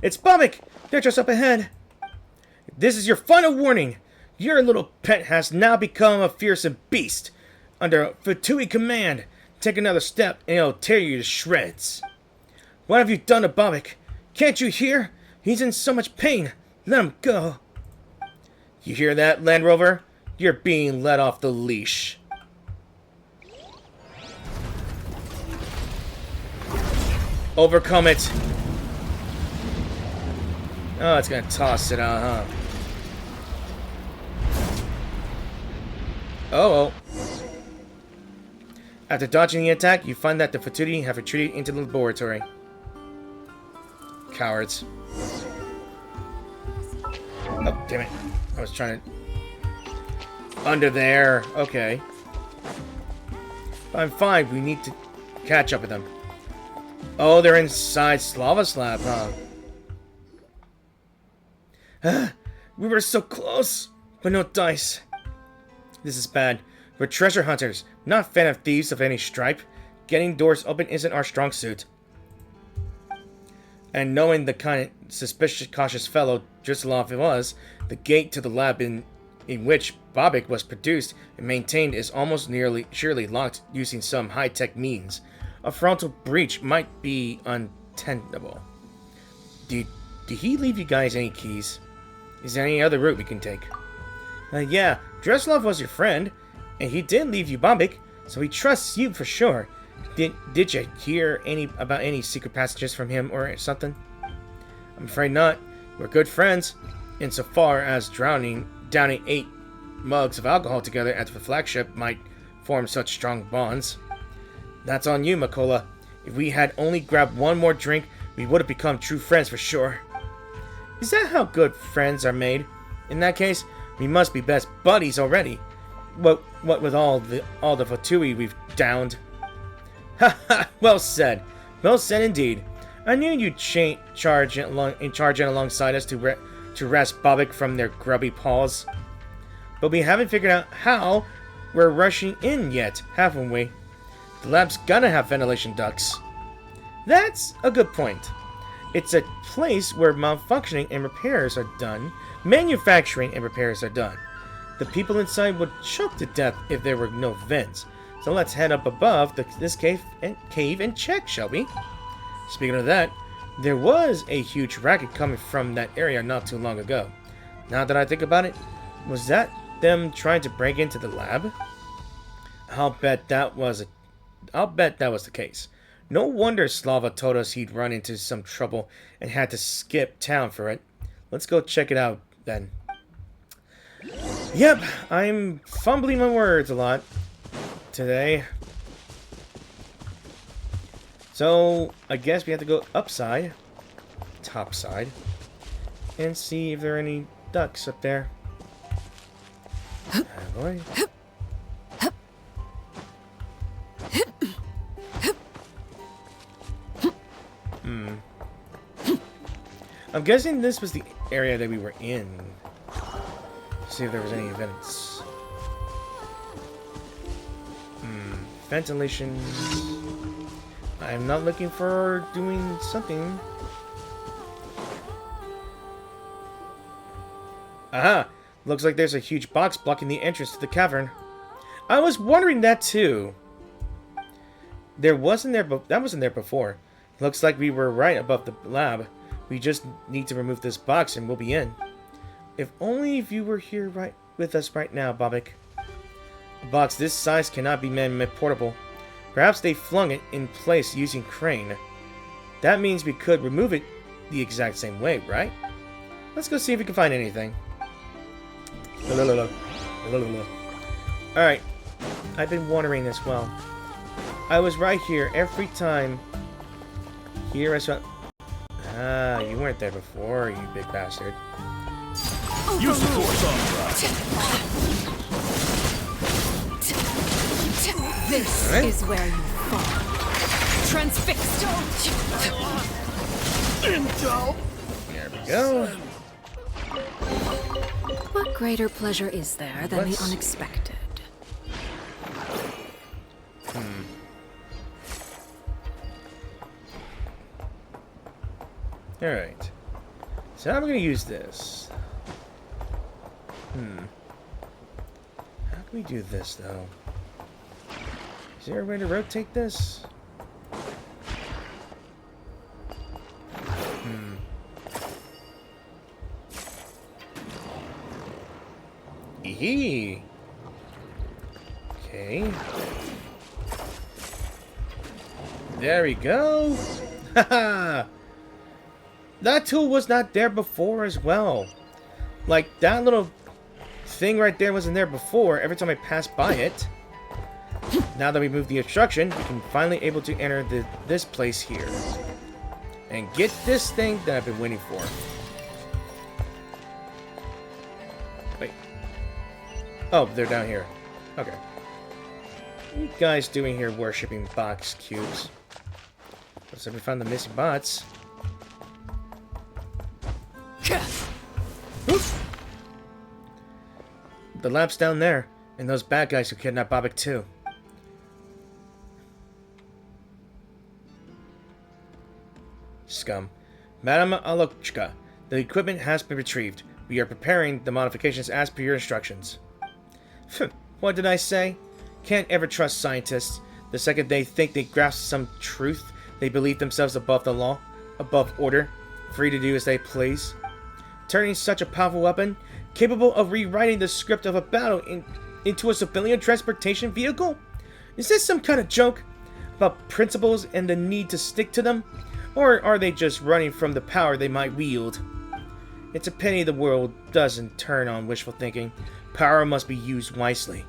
It's Bobik! They're just up ahead. This is your final warning. Your little pet has now become a fearsome beast. Under Fatui command, take another step and it'll tear you to shreds. What have you done to Bobik? Can't you hear? He's in so much pain. Let him go. You hear that, landrover? You're being let off the leash. Overcome it. Oh, it's gonna toss it out, huh? Oh. After dodging the attack, you find that the Fatui have retreated into the laboratory. Cowards. Oh, damn it. I was trying to... Under there. Okay. I'm fine. We need to catch up with them. Oh, they're inside Slava Slab, huh? We were so close, but no dice. This is bad. We're treasure hunters, not fan of thieves of any stripe. Getting doors open isn't our strong suit. And knowing the kind of suspicious, cautious fellow Drislov was, the gate to the lab in which Bobik was produced and maintained is almost surely locked using some high-tech means. A frontal breach might be untenable. Did he leave you guys any keys? Is there any other route we can take? Yeah, Drislov was your friend, and he did leave you Bobik, so he trusts you for sure. Did you hear about any secret passages from him or something? I'm afraid not. We're good friends, insofar as downing 8 mugs of alcohol together at the flagship might form such strong bonds. That's on you, Makola. If we had only grabbed one more drink, we would have become true friends for sure. Is that how good friends are made? In that case, we must be best buddies already. What with all the Fatui we've downed? Ha ha! Well said. Well said indeed. I knew you'd charge in alongside us to wrest Bobik from their grubby paws. But we haven't figured out how we're rushing in yet, haven't we? The lab's gotta have ventilation ducts. That's a good point. It's a place where malfunctioning and repairs are done, manufacturing and repairs are done. The people inside would choke to death if there were no vents. So let's head up above this cave and check, shall we? Speaking of that, there was a huge racket coming from that area not too long ago. Now that I think about it, was that them trying to break into the lab? I'll bet that was the case. No wonder Slava told us he'd run into some trouble and had to skip town for it. Let's go check it out then. Yep, I'm fumbling my words a lot today. So, I guess we have to go upside, topside, and see if there are any ducks up there. Oh boy. I'm guessing this was the area that we were in. See if there was any events. Ventilation. I'm not looking for doing something. Aha! Looks like there's a huge box blocking the entrance to the cavern. I was wondering that too. That wasn't there before. Looks like we were right above the lab. We just need to remove this box and we'll be in. If only if you were here right with us right now, Bobik. A box this size cannot be man-made portable. Perhaps they flung it in place using crane. That means we could remove it the exact same way, right? Let's go see if we can find anything. Alright. I've been wondering as well. I was right here every time. Here I saw... Ah, you weren't there before, you big bastard. Use the force on This is where you fall. Transfixed. Intel. There we go. What greater pleasure is there than Let's the unexpected? Alright. So how am I going to use this? How can we do this, though? Is there a way to rotate this? Eehee! Okay. There we go! Haha! That tool was not there before as well. Like, that little thing right there wasn't there before. Every time I passed by it. Now that we moved the obstruction, we can finally able to enter this place here. And get this thing that I've been waiting for. Wait. Oh, they're down here. Okay. What are you guys doing here worshipping box cubes? Looks like we found the missing bots. The lab's down there, and those bad guys who kidnapped Bobik too. Scum. Madam Alochka, the equipment has been retrieved. We are preparing the modifications as per your instructions. What did I say? Can't ever trust scientists. The second they think they grasp some truth, they believe themselves above the law, above order, free to do as they please. Turning such a powerful weapon, capable of rewriting the script of a battle into a civilian transportation vehicle? Is this some kind of joke about principles and the need to stick to them? Or are they just running from the power they might wield? It's a pity the world doesn't turn on wishful thinking. Power must be used wisely,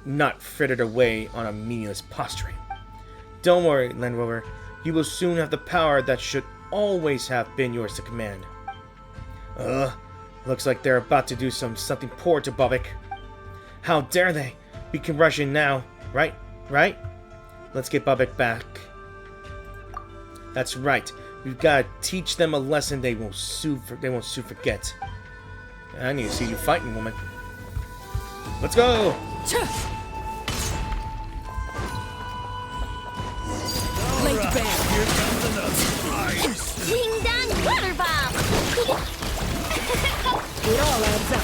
not frittered away on a meaningless posturing. Don't worry, landrover. You will soon have the power that should always have been yours to command. Looks like they're about to do something poor to Bobik. How dare they? We can rush in now, right? Right? Let's get Bobik back. That's right. We've got to teach them a lesson they won't soon forget. I need to see you fighting, woman. Let's go! Here comes the all adds up.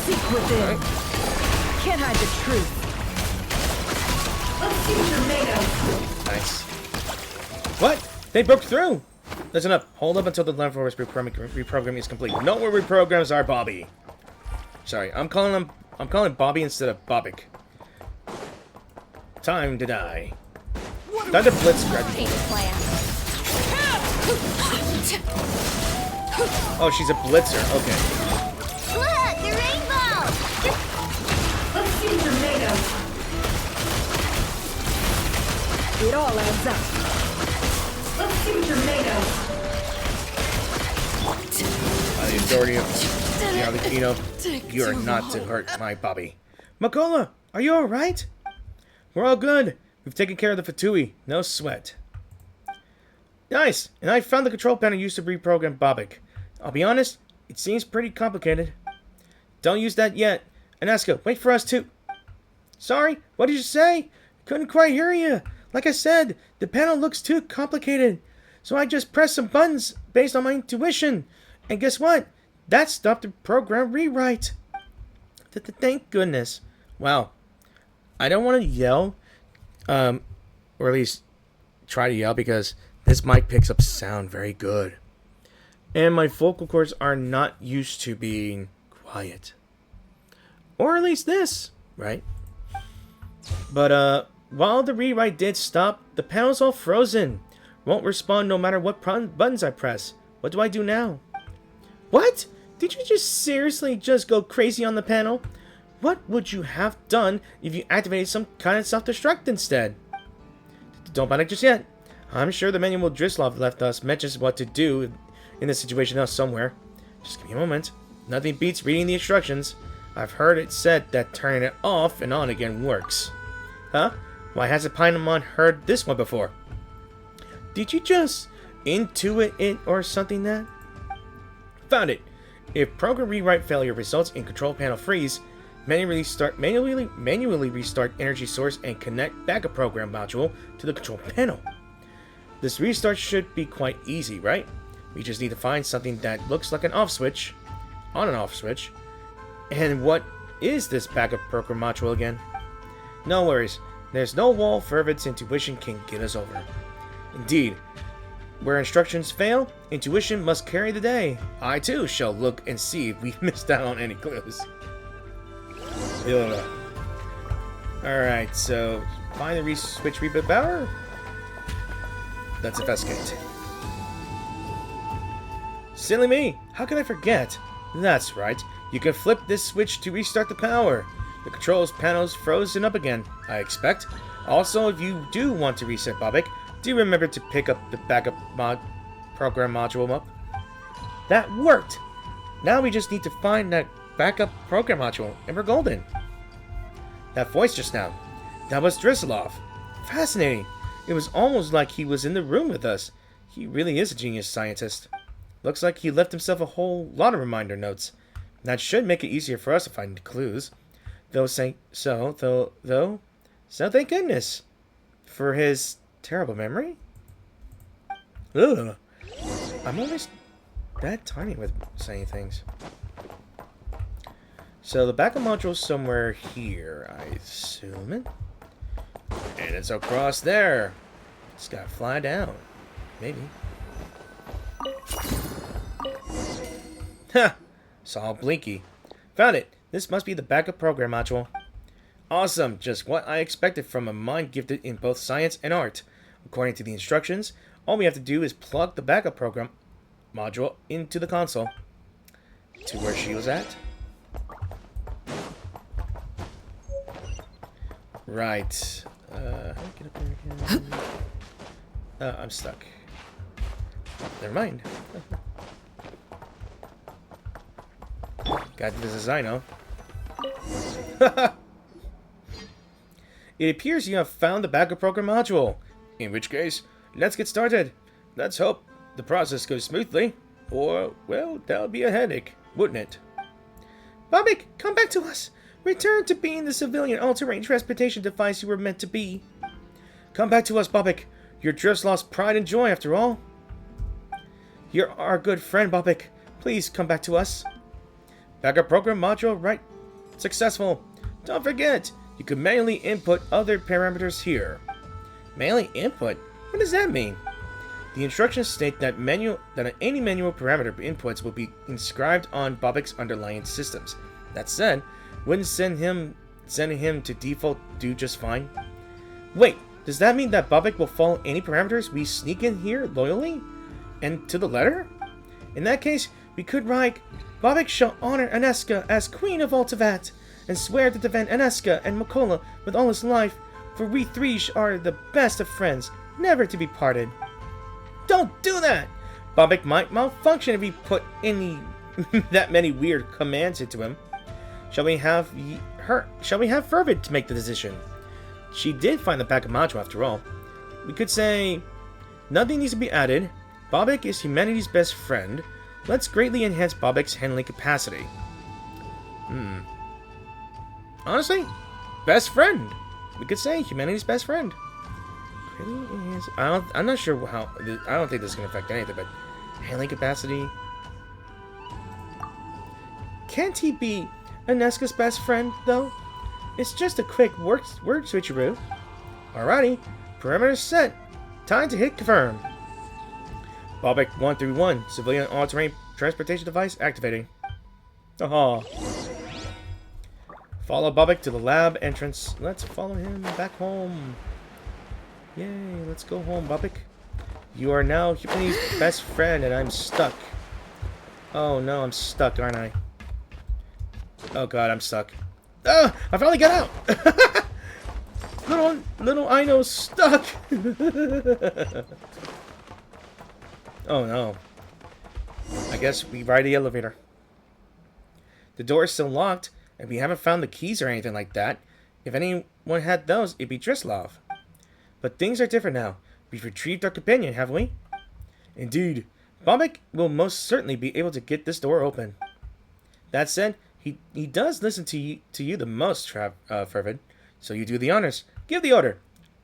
Seek within. Can't hide the truth. Let's see what you're made of. Nice. What? They broke through! Listen up. Hold up until the landrover's reprogramming is complete. No more reprograms are Bobby. Sorry, I'm calling Bobby instead of Bobic. Time to die. Time to blitz grab. Oh, she's a blitzer. Okay. Look, the rainbow! Let's see what you're made of. It all adds up. Let's see what you're made of. By the authority of you are not to hurt my Bobby. Makola, are you alright? We're all good. We've taken care of the Fatui. No sweat. Nice! And I found the control panel used to reprogram Bobic. I'll be honest, it seems pretty complicated. Don't use that yet. Anaska, wait for us too. Sorry, what did you say? Couldn't quite hear you. Like I said, the panel looks too complicated. So I just pressed some buttons based on my intuition. And guess what? That stopped the program rewrite. Thank goodness. Wow. I don't want to yell, or at least try to yell, because this mic picks up sound very good. And my vocal cords are not used to being quiet. Or at least this, right? But, while the rewrite did stop, the panel's all frozen. Won't respond no matter what buttons I press. What do I do now? What? Did you just seriously just go crazy on the panel? What would you have done if you activated some kind of self-destruct instead? Don't panic just yet. I'm sure the manual Drislov left us mentions what to do in this situation else somewhere. Just give me a moment. Nothing beats reading the instructions. I've heard it said that turning it off and on again works. Huh? Why hasn't Paimon heard this one before? Did you just intuit it or something that? Found it. If program rewrite failure results in control panel freeze, manually restart energy source and connect backup program module to the control panel. This restart should be quite easy, right? We just need to find something that looks like an off switch, on and off switch. And what is this backup program module again? No worries. There's no wall Fervid's intuition can get us over. Indeed, where instructions fail, intuition must carry the day. I too shall look and see if we missed out on any clues. Alright, so find the switch reboot power. Let's investigate. Silly me! How could I forget? That's right. You can flip this switch to restart the power. The controls panel's frozen up again, I expect. Also, if you do want to reset Bobic, do remember to pick up the backup program module up. That worked! Now we just need to find that backup program module, and we're golden. That voice just now. That was Drislov. Fascinating. It was almost like he was in the room with us. He really is a genius scientist. Looks like he left himself a whole lot of reminder notes. That should make it easier for us to find clues. So thank goodness for his terrible memory. Ugh. I'm always that tiny with saying things. So the backup module is somewhere here, I assume it. And it's across there. It's gotta fly down. Maybe. Ha! Saw Blinky. Found it. This must be the backup program module. Awesome. Just what I expected from a mind gifted in both science and art. According to the instructions, all we have to do is plug the backup program module into the console. To where she was at. Right. How do I get up there again? I'm stuck. Never mind. Gotta do this as I know. It appears you have found the backup program module. In which case, let's get started. Let's hope the process goes smoothly. Or, well, that would be a headache, wouldn't it? Bobic, come back to us! Return to being the civilian all-terrain transportation device you were meant to be. Come back to us, Bobic. You're just lost pride and joy, after all. You're our good friend, Bobic. Please come back to us. Backup program module right. Successful. Don't forget, you can manually input other parameters here. Manually input? What does that mean? The instructions state that any manual parameter inputs will be inscribed on Bobik's underlying systems. That said, wouldn't sending him to default do just fine? Wait, does that mean that Bobik will follow any parameters we sneak in here loyally? And to the letter? In that case, we could write, Bobik shall honor Aneska as Queen of Ultivat, and swear to defend Aneska and Makola with all his life, for we three are the best of friends, never to be parted. Don't do that! Bobik might malfunction if we put any that many weird commands into him. Shall we have Fervid to make the decision? She did find the backup module after all. We could say, nothing needs to be added. Bobik is humanity's best friend. Let's greatly enhance Bobik's handling capacity. Honestly, best friend. We could say humanity's best friend. I'm not sure how. I don't think this is going to affect anything, but handling capacity. Can't he be Aneska's best friend, though? It's just a quick word switcheroo. Alrighty, parameters set. Time to hit confirm. Bobik 131, civilian all-terrain transportation device activating. Aha. Follow Bobik to the lab entrance. Let's follow him back home. Yay, let's go home, Bobik. You are now humanity's best friend, and I'm stuck. Oh no, I'm stuck, aren't I? Oh god, I'm stuck. Ah! I finally got out! little Aino's stuck! Oh no. I guess we ride the elevator. The door is still locked, and we haven't found the keys or anything like that. If anyone had those, it'd be Drislov. But things are different now. We've retrieved our companion, haven't we? Indeed. Bobik will most certainly be able to get this door open. That said, he does listen to you the most, Fervid. So you do the honors. Give the order.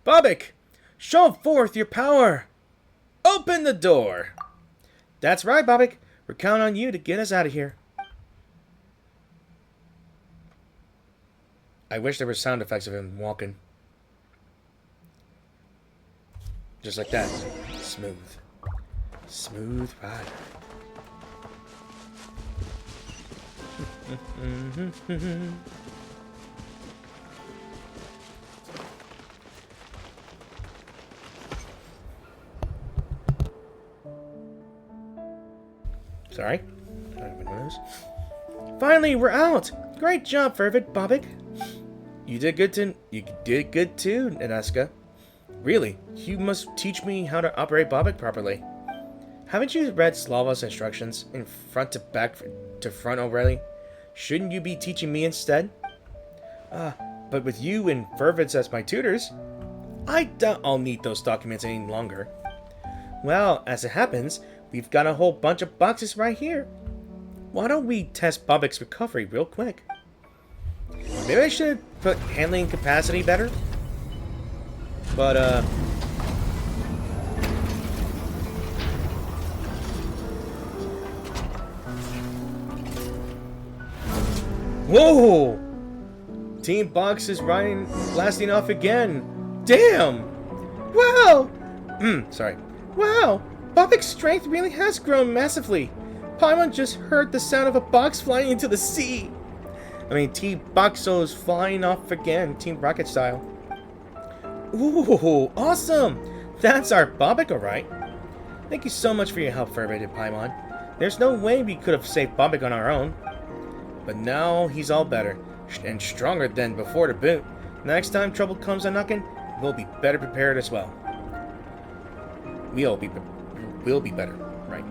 Bobik, show forth your power. Open the door. That's right, Bobik. We're counting on you to get us out of here. I wish there were sound effects of him walking. Just like that. Smooth. Smooth rider. Sorry. Finally, we're out! Great job, Fervid, Bobik. You did good too, Aneska. Really, you must teach me how to operate Bobik properly. Haven't you read Slava's instructions in front to back to front already? Shouldn't you be teaching me instead? But with you and Fervid as my tutors, I doubt I'll need those documents any longer. Well, as it happens, we've got a whole bunch of boxes right here. Why don't we test Bobik's recovery real quick? Maybe I should put handling capacity better? But, whoa! Team Box is blasting off again. Damn! Wow! Sorry. Wow! Bobik's strength really has grown massively. Paimon just heard the sound of a box flying into the sea. I mean, Team Boxo's flying off again, Team Rocket style. Ooh, awesome! That's our Bobik, alright. Thank you so much for your help, Fervid and Paimon. There's no way we could have saved Bobik on our own. But now he's all better, and stronger than before to boot. Next time trouble comes a knocking, we'll be better prepared as well. We'll be better, right?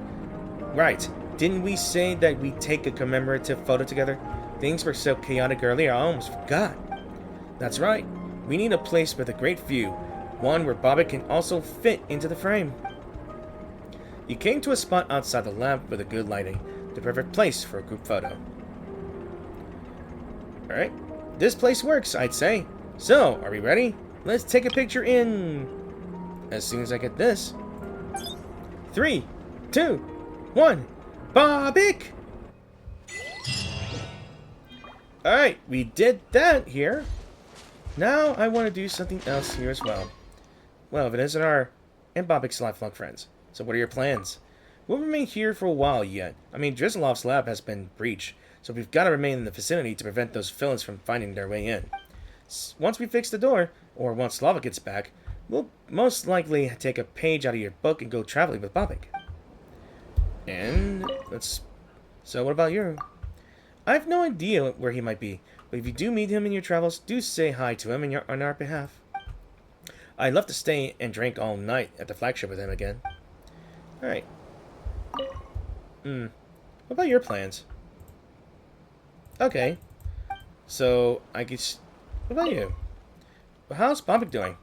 Right. Didn't we say that we'd take a commemorative photo together? Things were so chaotic earlier, I almost forgot. That's right. We need a place with a great view. One where Bobik can also fit into the frame. You came to a spot outside the lab with a good lighting. The perfect place for a group photo. Alright. This place works, I'd say. So, are we ready? Let's take a picture in... as soon as I get this. 3, 2, 1. Bobik! Alright, we did that here. Now I want to do something else here as well. Well, if it isn't our and Bobik's lifelong friends. So what are your plans? We'll remain here for a while yet. I mean, Drizzleoff's lab has been breached, so we've got to remain in the vicinity to prevent those villains from finding their way in. Once we fix the door, or once Lava gets back, we'll most likely take a page out of your book and go traveling with Bobik. And so what about you? I have no idea where he might be, but if you do meet him in your travels, do say hi to him on our behalf. I'd love to stay and drink all night at the flagship with him again. Alright. What about your plans? Okay. So, I guess... What about you? How's Bobik doing?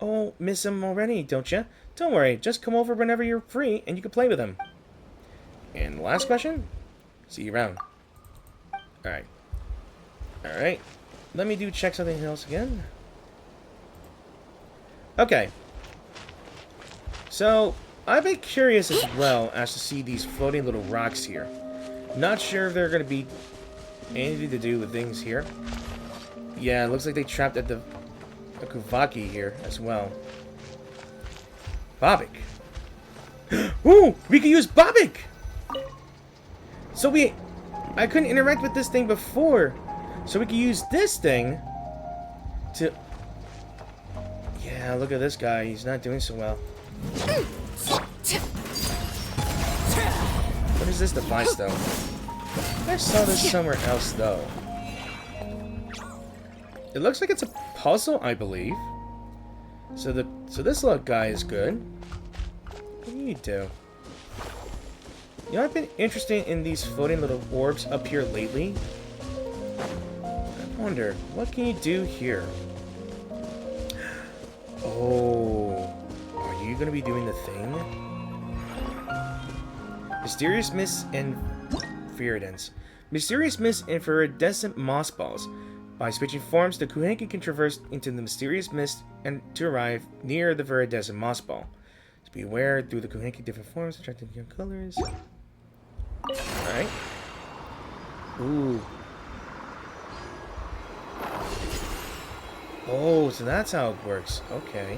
Oh, miss him already, don't you? Don't worry, just come over whenever you're free and you can play with him. And the last question? See you around. Alright. Alright. Let me check something else again. Okay. So, I've been curious as well as to see these floating little rocks here. Not sure if they're going to be anything to do with things here. Yeah, it looks like they trapped at the Kuvaki here as well. Bobik. Ooh! We can use Bobik! So I couldn't interact with this thing before. So we can use this thing to... Yeah, look at this guy. He's not doing so well. What is this device, though? I saw this somewhere else, though. It looks like it's a puzzle, I believe. So this little guy is good. What do you do? You know, I've been interested in these floating little orbs up here lately. I wonder, what can you do here? Oh, are you gonna be doing the thing? Mysterious Mists and Viridents. Mysterious Mists and Viridescent Moss Balls. By switching forms, the Kuhenki can traverse into the Mysterious Mist and to arrive near the Viridescent Moss Ball. To be aware, through the Kuhenki different forms, attracting young colors. Alright. Ooh. Oh, so that's how it works. Okay.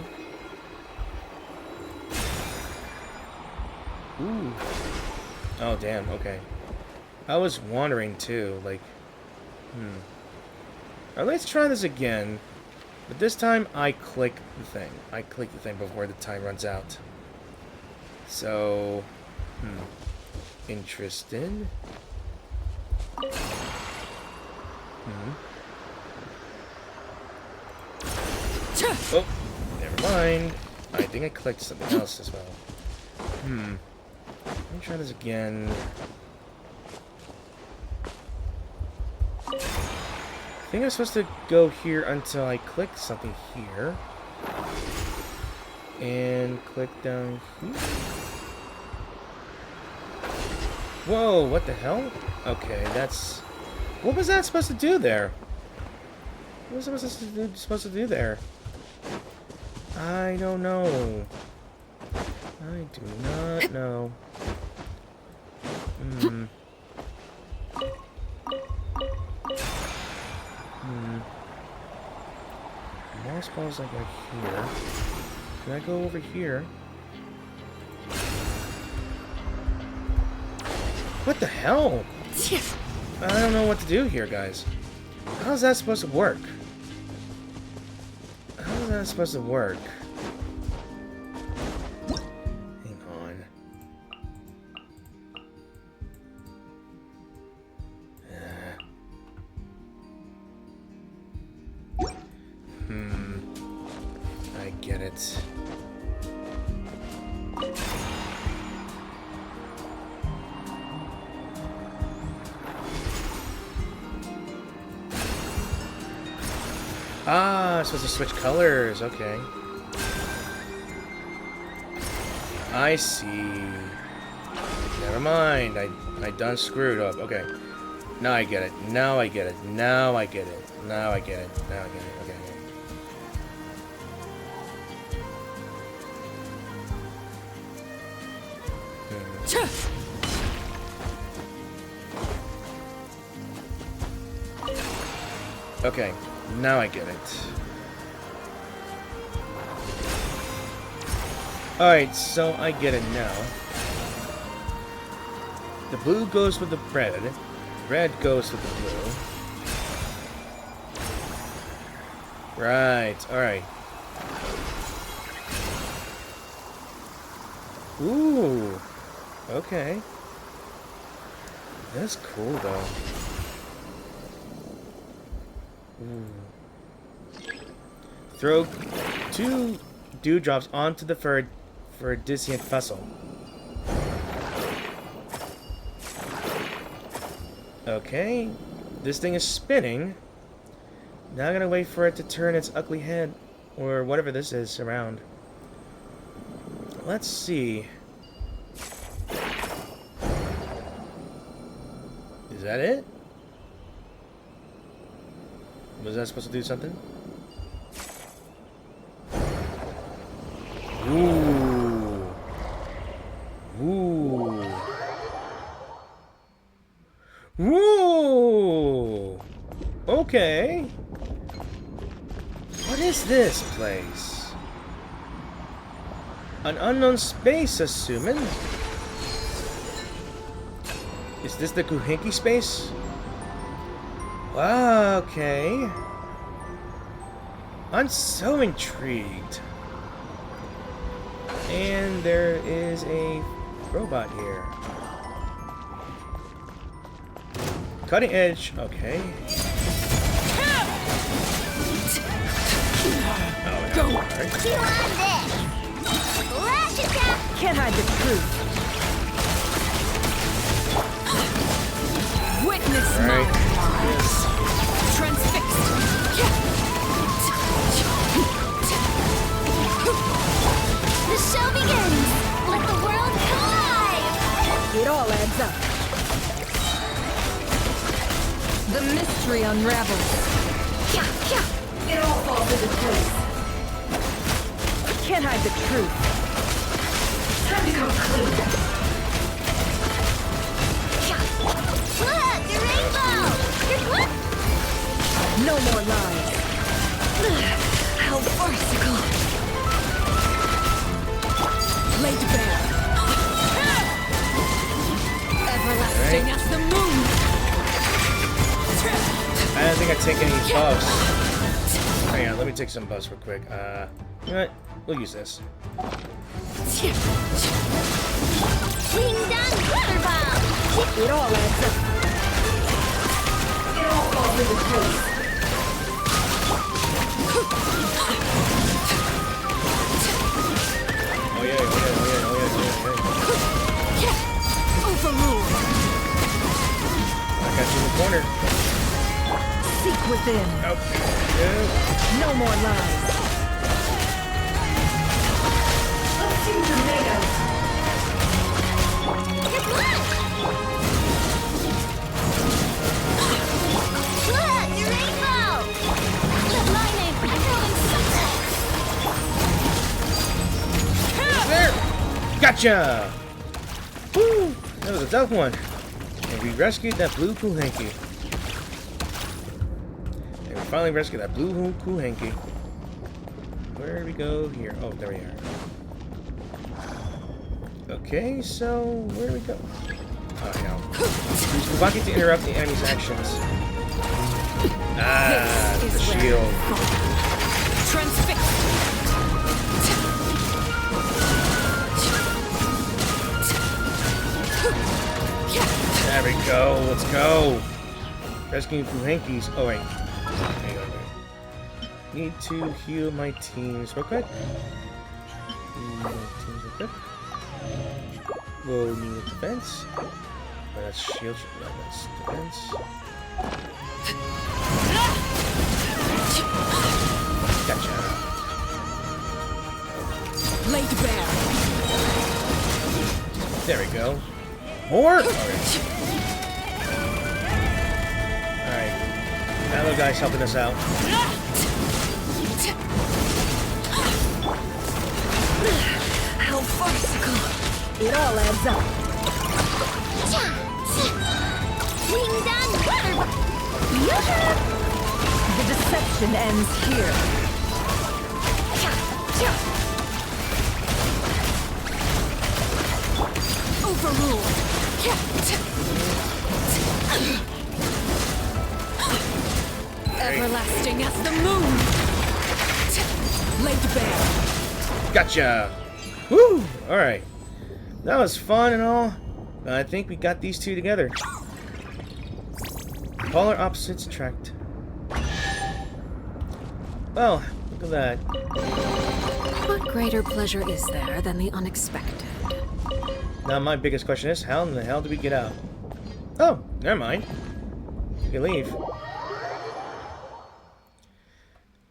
Ooh. Oh, damn. Okay. I was wondering, too. Like, Alright, let's try this again. But this time, I click the thing. I click the thing before the time runs out. So... Interested? Oh, never mind. I think I clicked something else as well. Let me try this again. I think I'm supposed to go here until I click something here. And click down here. Whoa, what the hell? Okay, that's... What was that supposed to do there? What was I supposed to do there? I don't know. I do not know. Moss ball's like right here. Can I go over here? What the hell? I don't know what to do here, guys. How's that supposed to work? How's that supposed to work? Hang on. I get it. Ah, I'm supposed to switch colors. Okay. I see. Never mind. I done screwed up. Okay. Now I get it. Now I get it. Now I get it. Now I get it. Now I get it. Okay. Okay, now I get it. Alright, so I get it now. The blue goes with the red. Red goes with the blue. Right, alright. Ooh. Okay. That's cool, though. Ooh. Throw 2 dewdrops onto the Fervidisian vessel. Okay. This thing is spinning. Now I'm gonna wait for it to turn its ugly head, or whatever this is, around. Let's see. Is that it? Was that supposed to do something? Ooh. Ooh. Ooh. Okay. What is this place? An unknown space, assuming. Is this the Kuhinki space? Okay. I'm so intrigued. And there is a robot here. Cutting edge. Okay. Oh, You want this? Lash attack! Can't hide the truth. Witness my Right. lies. Transfixed. The show begins! Let the world collide! It all adds up. The mystery unravels. It all falls into place. Can't hide the truth. Time to come clean. Look! The rainbow! No more lies. How farcical. Laid bare. Everlasting Right. as the moon. I don't think I take any buffs. Hang on, let me take some buffs real quick. You know what? We'll use this. Wing down water bomb! It all adds up. It all falls into place. Oh yeah, oh yeah, oh yeah, oh yeah, oh yeah. Overruled. I got you in the corner. Seek within. Okay. Yeah. No more lies. Let's see tomatoes. Good luck! Look! The rainbow! The lightning! I'm feeling something! There! Gotcha! Woo! That was a tough one. And we rescued that blue Kuhinki. And we finally rescued that blue Kuhinki. Where do we go here? Oh, there we are. Okay, so where do we go? Oh, no. Use Kubaki to interrupt the enemy's actions. Ah, This the is where shield. I fall. Transfixed. There we go. Let's go. Rescuing Kuhinkis. Oh, wait. Hang on. Need to heal my teams real quick. We'll need defense. Oh, that's shield. No, that's defense. Gotcha. Laid bare. There we go. More? Alright. Alright. That little guy's helping us out. How farcical. It all adds up. Wing down water bomb! The deception ends here. Overruled. Everlasting as the moon. Laid bare. Gotcha! Woo! Alright. That was fun and all, but I think we got these two together. Polar opposites tracked. Well, look at that. What greater pleasure is there than the unexpected? Now my biggest question is, how in the hell do we get out? Oh, never mind. We can leave.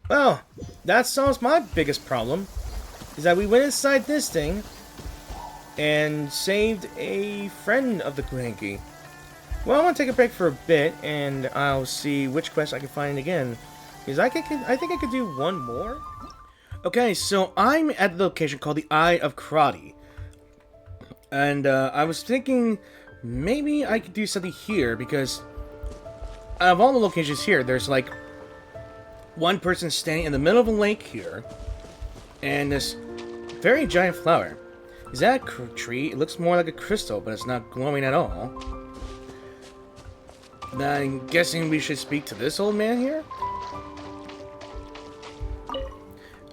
Well, that solves my biggest problem. Is that we went inside this thing and saved a friend of the Kuhenki. Well, I'm gonna take a break for a bit, and I'll see which quest I can find again. Because I think I could do one more. Okay, so I'm at the location called the Eye of Karate. And I was thinking maybe I could do something here, because out of all the locations here, there's like one person standing in the middle of a lake here, and this very giant flower. Is that a tree? It looks more like a crystal, but it's not glowing at all. Now, I'm guessing we should speak to this old man here?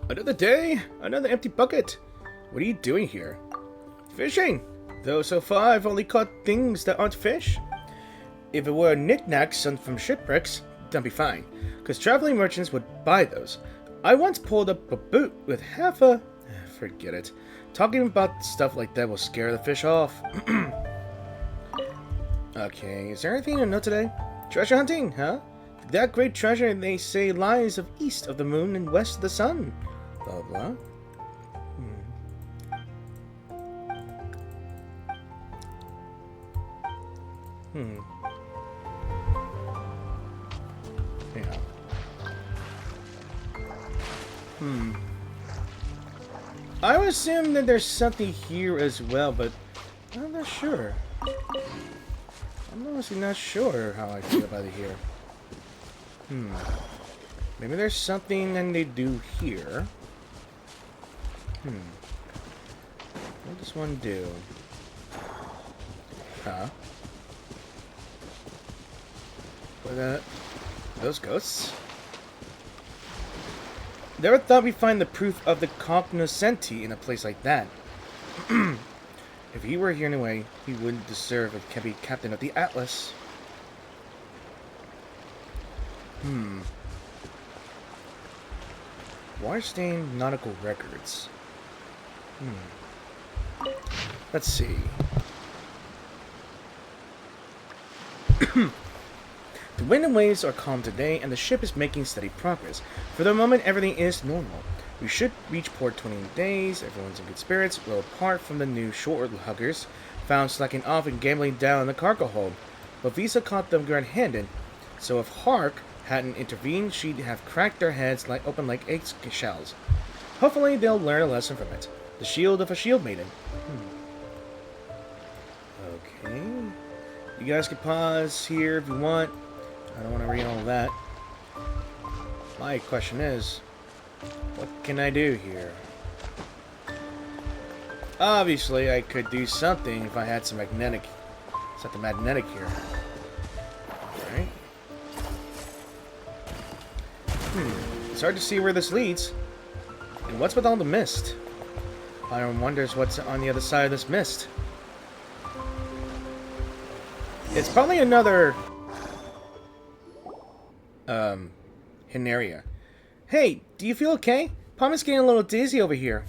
Another day, another empty bucket. What are you doing here? Fishing! Though so far I've only caught things that aren't fish. If it were knickknacks from shipwrecks, that'd be fine, because traveling merchants would buy those. I once pulled up a boot with half a... Forget it. Talking about stuff like that will scare the fish off. Okay, is there anything to know today? Treasure hunting, huh? That great treasure, they say, lies of east of the moon and west of the sun. Blah, blah. Yeah. I would assume that there's something here as well, but I'm not sure. I'm honestly not sure how I feel about it here. Maybe there's something that they do here. What does one do? Huh? What are those ghosts? Never thought we'd find the proof of the cognoscenti in a place like that. If he were here anyway, he wouldn't deserve to be captain of the Atlas. Waterstained nautical records. Let's see. The wind and waves are calm today, and the ship is making steady progress. For the moment, everything is normal. We should reach port 20 days. Everyone's in good spirits. Well, apart from the new shore huggers, found slacking off and gambling down in the cargo hold. But Visa caught them red-handed, so if Hark hadn't intervened, she'd have cracked their heads open like egg shells. Hopefully, they'll learn a lesson from it. The shield of a shield maiden. Okay. You guys can pause here if you want. I don't want to read all that. My question is, what can I do here? Obviously, I could do something if I had some magnetic here. Alright. It's hard to see where this leads. And what's with all the mist? Byron wonders what's on the other side of this mist. It's probably another... hidden area. Hey, do you feel okay? Paimon's getting a little dizzy over here.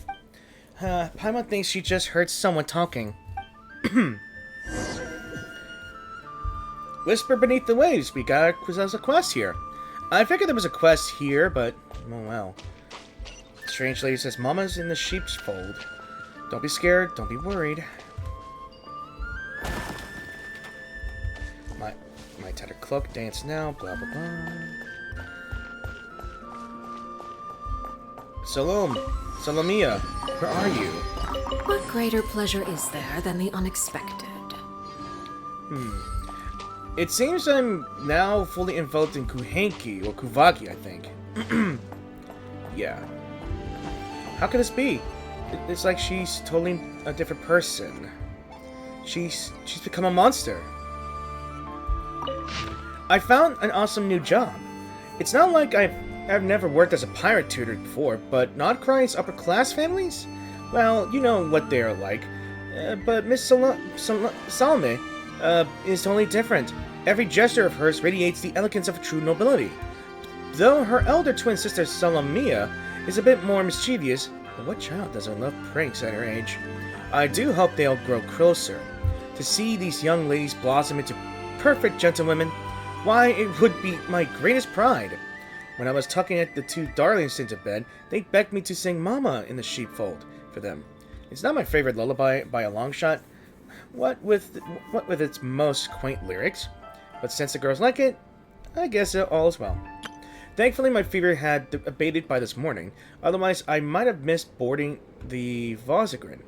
Paimon thinks she just heard someone talking. Whisper beneath the waves. We got a quest here. I figured there was a quest here, but oh well. Strange lady says Mama's in the sheep's fold. Don't be scared. Don't be worried. My tattered cloak dance now. Blah blah blah. Salomia, where are you? What greater pleasure is there than the unexpected? It seems I'm now fully involved in Kuhenki, or Kuvaki, I think. Yeah. How could this be? It's like she's totally a different person. She's become a monster. I found an awesome new job. It's not like I've never worked as a pirate tutor before, but Nod Krai's upper class families? Well, you know what they are like. But Miss Salome is totally different. Every gesture of hers radiates the elegance of true nobility. Though her elder twin sister Salomia is a bit more mischievous, but what child doesn't love pranks at her age? I do hope they'll grow closer. To see these young ladies blossom into perfect gentlewomen, why, it would be my greatest pride. When I was tucking at the two darlings into bed, they begged me to sing Mama in the sheepfold for them. It's not my favorite lullaby by a long shot, what with its most quaint lyrics, but since the girls like it, I guess all is well. Thankfully, my fever had abated by this morning, otherwise I might have missed boarding the Vosagrin.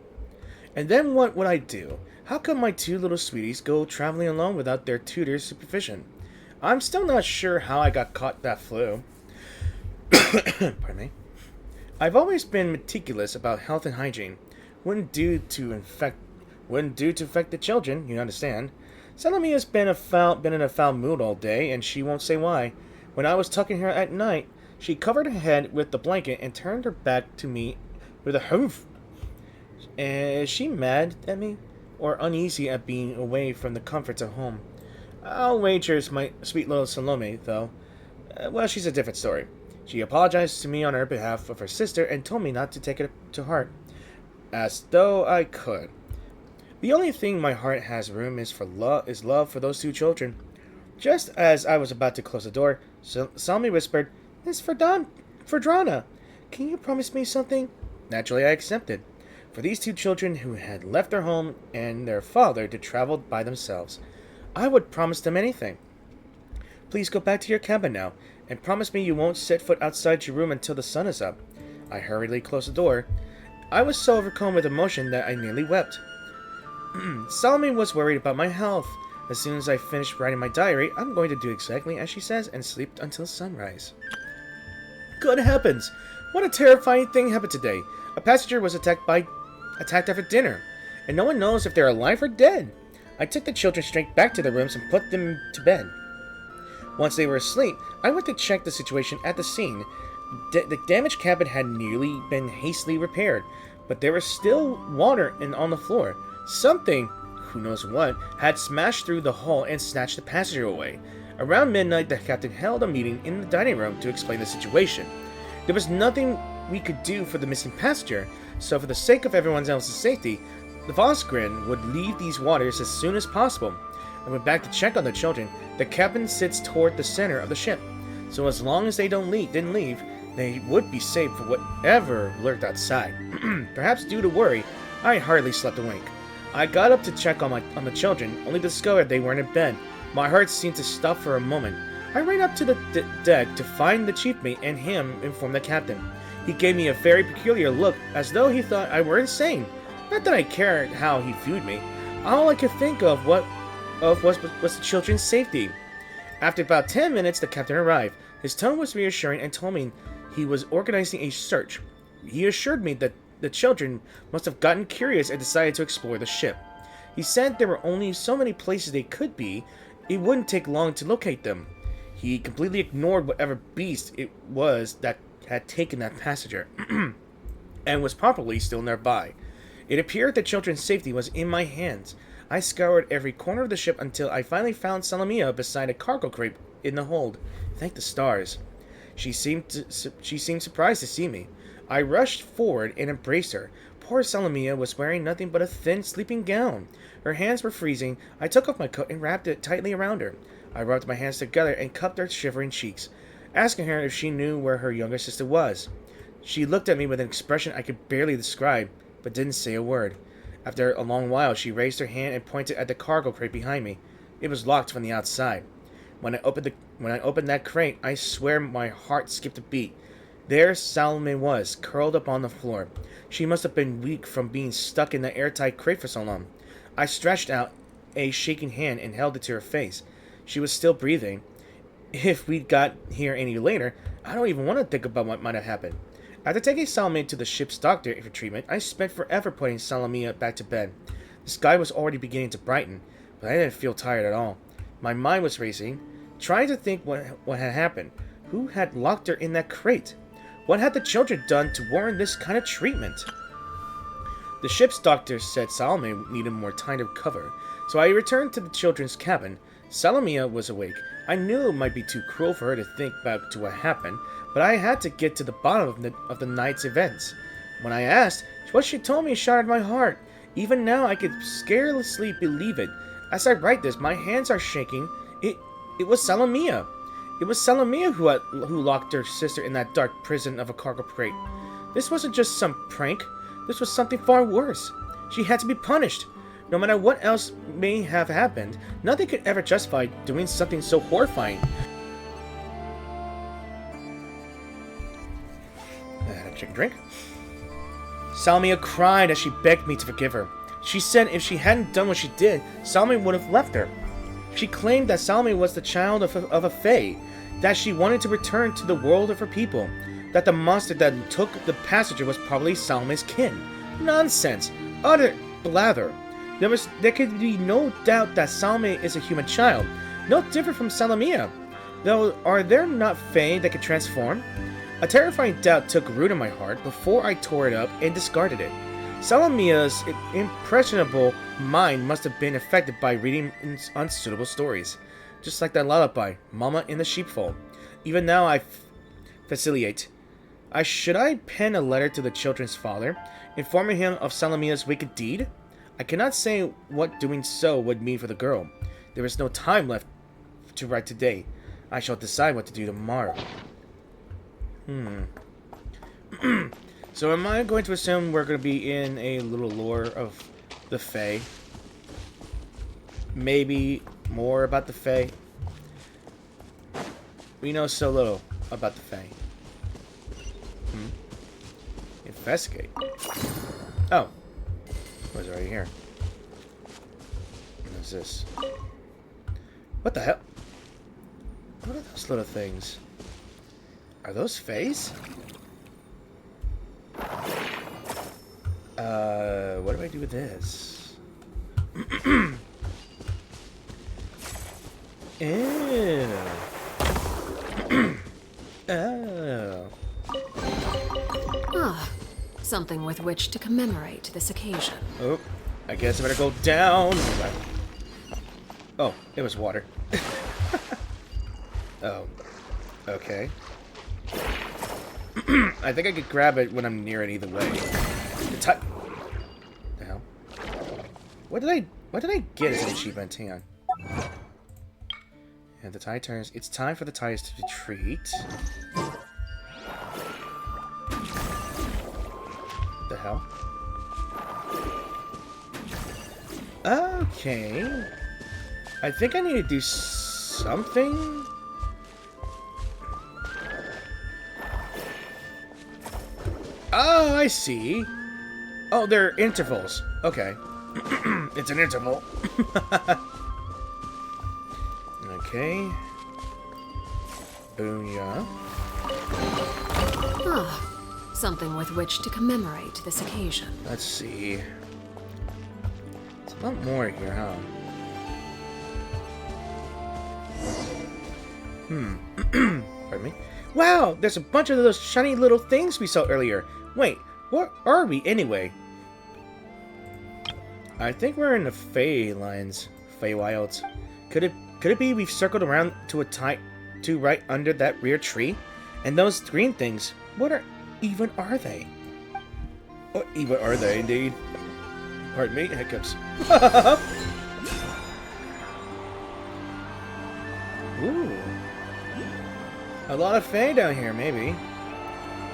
And then what would I do? How come my two little sweeties go traveling alone without their tutor's supervision? I'm still not sure how I got caught that flu. Pardon me. I've always been meticulous about health and hygiene. Wouldn't do to infect the children, you understand. Salomia's been in a foul mood all day, and she won't say why. When I was tucking her at night, she covered her head with the blanket and turned her back to me with a hoof. Is she mad at me? Or uneasy at being away from the comforts of home? I'll wager it's my sweet little Salome, though. Well, she's a different story. She apologized to me on her behalf of her sister and told me not to take it to heart. As though I could. The only thing my heart has room is love for those two children. Just as I was about to close the door, Salome whispered, "Miss Ferdrana, can you promise me something?" Naturally, I accepted. For these two children who had left their home and their father to travel by themselves, I would promise them anything. Please go back to your cabin now, and promise me you won't set foot outside your room until the sun is up. I hurriedly closed the door. I was so overcome with emotion that I nearly wept. Salome was worried about my health. As soon as I finished writing my diary, I'm going to do exactly as she says and sleep until sunrise. Good heavens! What a terrifying thing happened today. A passenger was attacked after dinner, and no one knows if they're alive or dead. I took the children straight back to their rooms and put them to bed. Once they were asleep, I went to check the situation at the scene. The damaged cabin had nearly been hastily repaired, but there was still water on the floor. Something, who knows what, had smashed through the hull and snatched the passenger away. Around midnight, the captain held a meeting in the dining room to explain the situation. There was nothing we could do for the missing passenger, so for the sake of everyone else's safety, the Vosgrin would leave these waters as soon as possible. I went back to check on the children. The cabin sits toward the center of the ship, so as long as they didn't leave, they would be safe for whatever lurked outside. Perhaps due to worry, I hardly slept a wink. I got up to check on the children, only to discover they weren't in bed. My heart seemed to stop for a moment. I ran up to the deck to find the chief mate and him inform the captain. He gave me a very peculiar look, as though he thought I were insane. Not that I cared how he viewed me. All I could think of was the children's safety. After about 10 minutes, the captain arrived. His tone was reassuring and told me he was organizing a search. He assured me that the children must have gotten curious and decided to explore the ship. He said there were only so many places they could be. It wouldn't take long to locate them. He completely ignored whatever beast it was that had taken that passenger, and was probably still nearby. It appeared the children's safety was in my hands. I scoured every corner of the ship until I finally found Salomia beside a cargo crate in the hold. Thank the stars. She seemed surprised to see me. I rushed forward and embraced her. Poor Salomia was wearing nothing but a thin sleeping gown. Her hands were freezing. I took off my coat and wrapped it tightly around her. I rubbed my hands together and cupped her shivering cheeks, asking her if she knew where her younger sister was. She looked at me with an expression I could barely describe, but didn't say a word. After a long while, she raised her hand and pointed at the cargo crate behind me. It was locked from the outside. When I opened that crate, I swear my heart skipped a beat. There Salome was, curled up on the floor. She must have been weak from being stuck in the airtight crate for so long. I stretched out a shaking hand and held it to her face. she was still breathing. If we got here any later, I don't even want to think about what might have happened. After taking Salome to the ship's doctor for treatment, I spent forever putting Salome back to bed. The sky was already beginning to brighten, but I didn't feel tired at all. My mind was racing, trying to think what had happened. Who had locked her in that crate? What had the children done to warrant this kind of treatment? The ship's doctor said Salome needed more time to recover, so I returned to the children's cabin. Salome was awake. I knew it might be too cruel for her to think back to what happened, but I had to get to the bottom of the night's events. When I asked, what she told me shattered my heart. Even now, I could scarcely believe it. As I write this, my hands are shaking. It was Salome. It was Salome who locked her sister in that dark prison of a cargo crate. This wasn't just some prank. This was something far worse. She had to be punished. No matter what else may have happened, nothing could ever justify doing something so horrifying. I had a chicken drink. Salome cried as she begged me to forgive her. She said if she hadn't done what she did, Salome would have left her. She claimed that Salome was the child of a fae, that she wanted to return to the world of her people, that the monster that took the passenger was probably Salome's kin. Nonsense! Utter blather! There could be no doubt that Salome is a human child, no different from Salome. Though, are there not fae that could transform? A terrifying doubt took root in my heart before I tore it up and discarded it. Salome's impressionable mind must have been affected by reading unsuitable stories. Just like that lullaby, Mama in the Sheepfold. Even now I vacillate. Should I pen a letter to the children's father, informing him of Salome's wicked deed? I cannot say what doing so would mean for the girl. There is no time left to write today. I shall decide what to do tomorrow. So am I going to assume we're going to be in a little lore of the Fae? Maybe more about the Fae? We know so little about the Fae. Investigate. Oh. It was already here. What is this? What the hell? What are those little things? Are those Faes? What do I do with this? Ew. Oh. Ah, something with which to commemorate this occasion. Oh, I guess I better go down. Oh, it was water. Oh, okay. I think I could grab it when I'm near it either way. The hell? What did I get as an achievement? Hang on. And the tide turns. It's time for the tides to retreat. The hell? Okay. I think I need to do something. Oh, I see. Oh, they're intervals. Okay. It's an interval. Okay. Booyah. Ah, something with which to commemorate this occasion. Let's see. There's a lot more here, huh? Pardon me. Wow, there's a bunch of those shiny little things we saw earlier. Wait, where are we anyway? I think we're in the Feywilds. Could it be we've circled around to right under that rear tree? And those green things, what even are they? What even are they, indeed? Pardon me, hiccups. Ooh. A lot of Fae down here, maybe.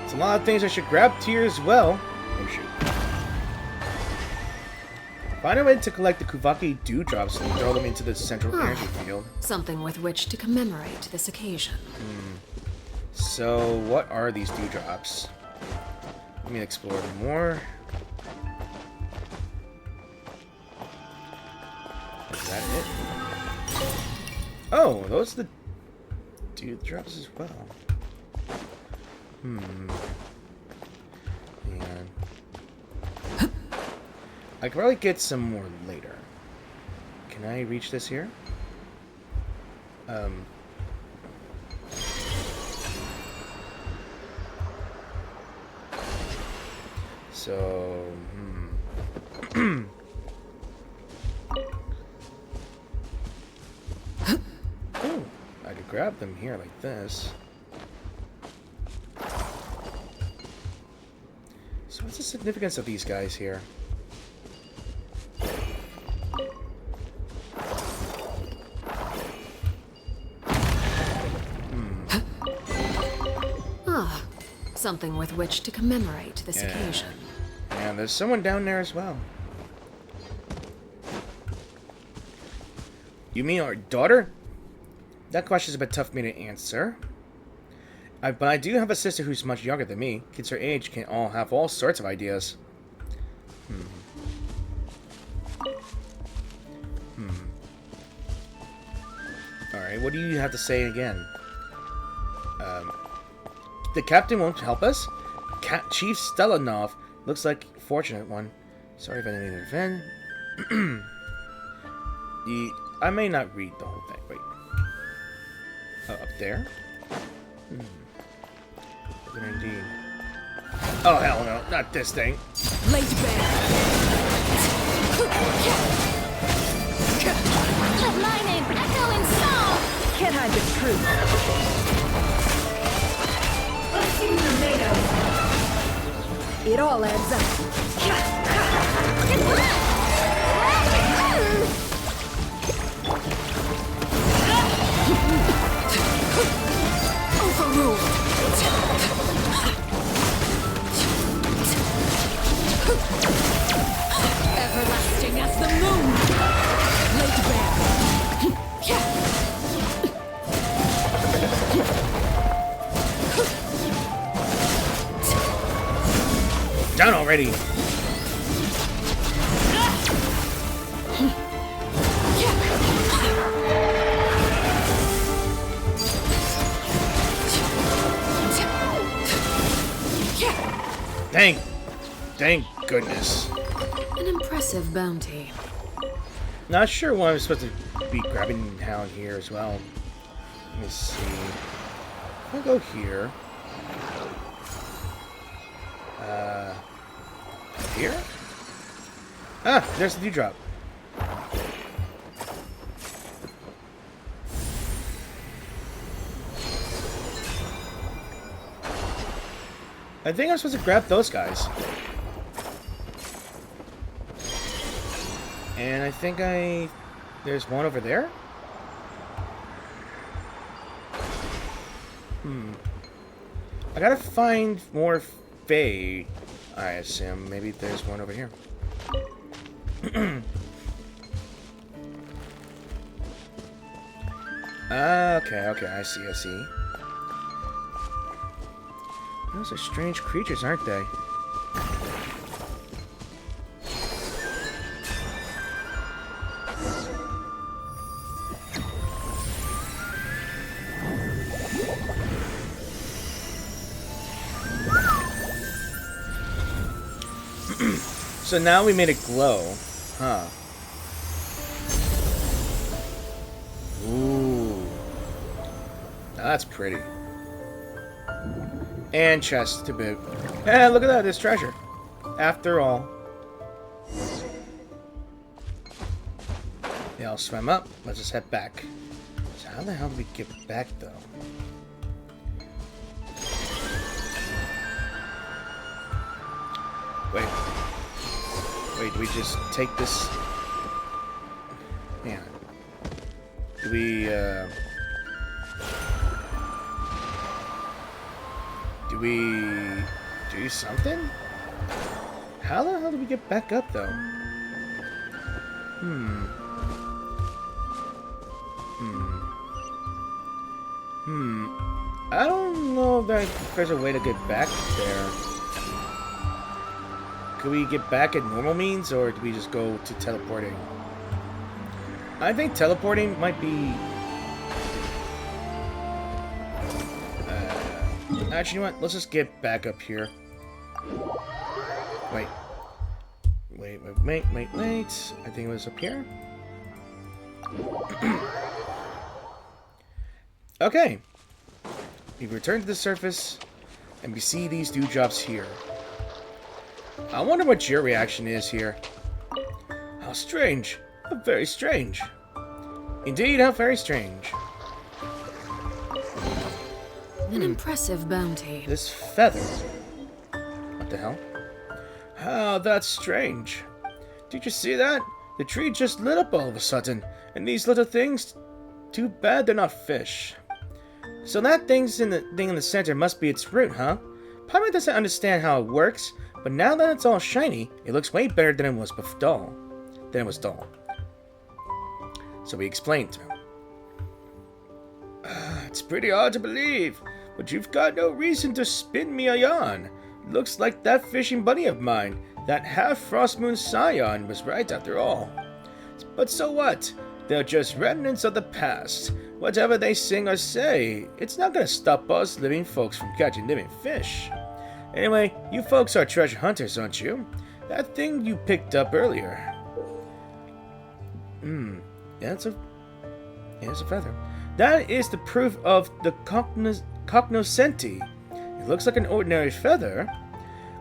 It's a lot of things I should grab here as well. Oh, shoot. Find a way to collect the Kuvaki dewdrops and throw them into the central energy field. Something with which to commemorate this occasion. So, what are these dewdrops? Let me explore them more. Is that it? Oh, those are the dude drops as well. Yeah. I could probably get some more later. Can I reach this here? So, oh, I could grab them here like this. So what's the significance of these guys here? Something with which to commemorate this Yeah. occasion. And there's someone down there as well. You mean our daughter? That question's a bit tough for me to answer. But I do have a sister who's much younger than me. Kids her age can all have all sorts of ideas. Alright, what do you have to say again? The captain won't help us? Chief Stelanov looks like a fortunate one. Sorry if I didn't offend. I may not read the whole thing. Wait. Up there? Indeed. Oh, hell no. Not this thing. Laid bare. Let my name echo in song! Can't hide the truth. Let's see what you're made of. It all adds up. Overruled. Everlasting as the moon. Laid bare. Down already. Thank goodness. An impressive bounty. Not sure what I'm supposed to be grabbing down here as well. Let me see. If I go here. Here? Ah, there's the dewdrop. I think I'm supposed to grab those guys. And I think there's one over there? I gotta find more Fae, I assume. Maybe there's one over here. Okay, I see. Those are strange creatures, aren't they? So now we made it glow, huh? Ooh. Now that's pretty. And chest to boot. And look at that, there's treasure. After all. Yeah, I'll swim up. Let's just head back. So how the hell do we get back, though? Wait, do we just take this? Yeah. Do we, do we do something? How the hell do we get back up, though? I don't know if there's a way to get back there. Could we get back at normal means, or do we just go to teleporting? I think teleporting might be Actually, you know what? Let's just get back up here. Wait. Wait. I think it was up here. Okay. We return to the surface, and we see these dewdrops here. I wonder what your reaction is here. How strange. How very strange. Indeed, how very strange. An impressive bounty. This feather. What the hell? How that's strange. Did you see that? The tree just lit up all of a sudden. And these little things, too bad they're not fish. So that thing in the center must be its root, huh? Paimon doesn't understand how it works, but now that it's all shiny, it looks way better than it was dull. So we explained to him. It's pretty hard to believe, but you've got no reason to spin me a yarn. Looks like that fishing buddy of mine, that half-frost moon scion, was right after all. But so what? They're just remnants of the past. Whatever they sing or say, it's not gonna stop us living folks from catching living fish. Anyway, you folks are treasure hunters, aren't you? That thing you picked up earlier. Yeah, it's a feather. That is the proof of the cognoscenti. It looks like an ordinary feather.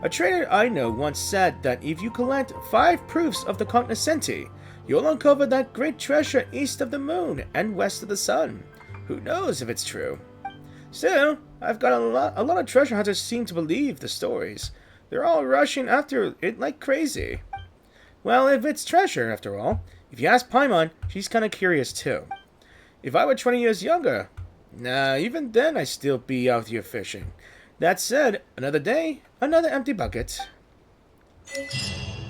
A trader I know once said that if you collect 5 proofs of the cognoscenti, you'll uncover that great treasure east of the moon and west of the sun. Who knows if it's true? Still, I've got a lot of treasure hunters seem to believe the stories. They're all rushing after it like crazy. Well, if it's treasure, after all, if you ask Paimon, she's kinda curious too. If I were 20 years younger, nah, even then I'd still be out here fishing. That said, another day, another empty bucket.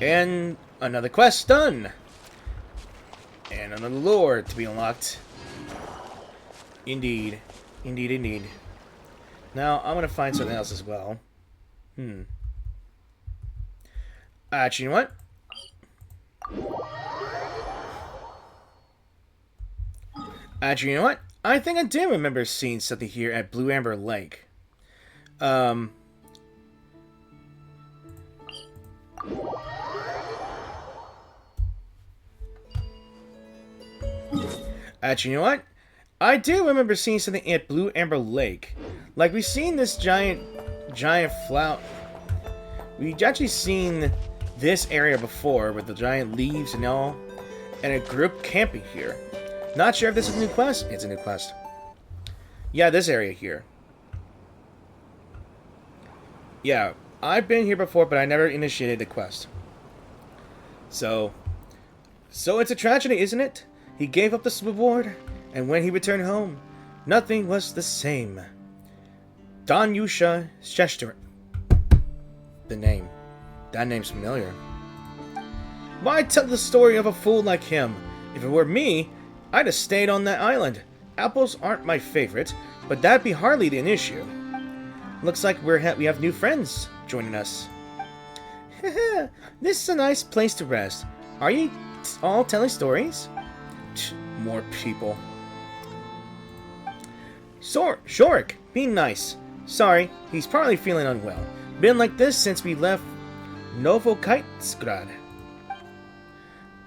And another quest done. And another lure to be unlocked. Indeed. Indeed. Now, I'm gonna find something else as well. Actually, you know what? I think I do remember seeing something here at Blue Amber Lake. Actually, you know what? I do remember seeing something at Blue Amber Lake. Like, we've seen this giant flower. We've actually seen this area before with the giant leaves and all. And a group camping here. Not sure if this is a new quest. It's a new quest. Yeah, this area here. Yeah, I've been here before, but I never initiated the quest. So it's a tragedy, isn't it? He gave up the reward, and when he returned home, nothing was the same. Danyusha Sheshter. The name. That name's familiar. Why tell the story of a fool like him? If it were me, I'd have stayed on that island. Apples aren't my favorite, but that'd be hardly an issue. Looks like we have new friends joining us. This is a nice place to rest. Are you all telling stories? More people. Shorik, be nice. Sorry, he's partly feeling unwell. Been like this since we left Novokitegrad.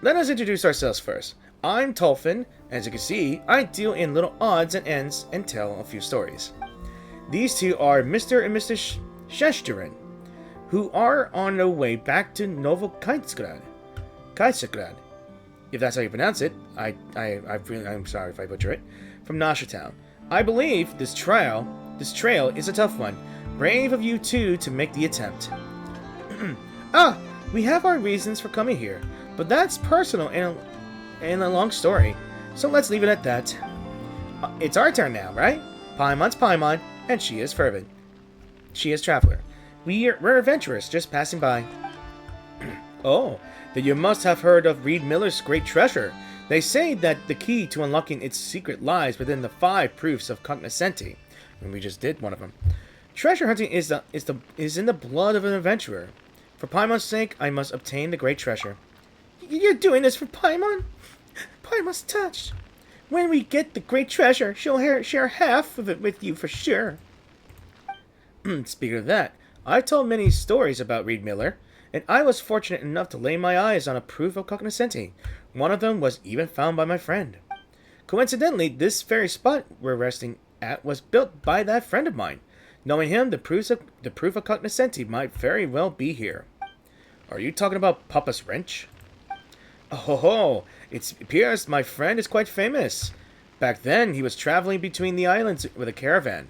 Let us introduce ourselves first. I'm Tolfin. As you can see, I deal in little odds and ends and tell a few stories. These two are Mr. and Mr. Sheshturin, who are on their way back to Novokitegrad. If that's how you pronounce it, I'm sorry if I butcher it, from Nasha Town. I believe this trail is a tough one. Brave of you two to make the attempt. We have our reasons for coming here, but that's personal and a long story, so let's leave it at that. It's our turn now, right? Paimon's Paimon, and she is Fervid. She is Traveler. We're adventurers, just passing by. Oh, then you must have heard of Reed Miller's great treasure. They say that the key to unlocking its secret lies within the 5 proofs of cognoscenti, and we just did one of them. Treasure hunting is in the blood of an adventurer. For Paimon's sake, I must obtain the great treasure. You're doing this for Paimon? Paimon's touched. When we get the great treasure, she'll share half of it with you for sure. Speaking of that, I've told many stories about Reed Miller, and I was fortunate enough to lay my eyes on a proof of cognoscenti. One of them was even found by my friend. Coincidentally, this very spot we're resting at was built by that friend of mine. Knowing him, the proof of cognoscenti might very well be here. Are you talking about Papa's wrench? Oh, it appears my friend is quite famous. Back then, he was traveling between the islands with a caravan.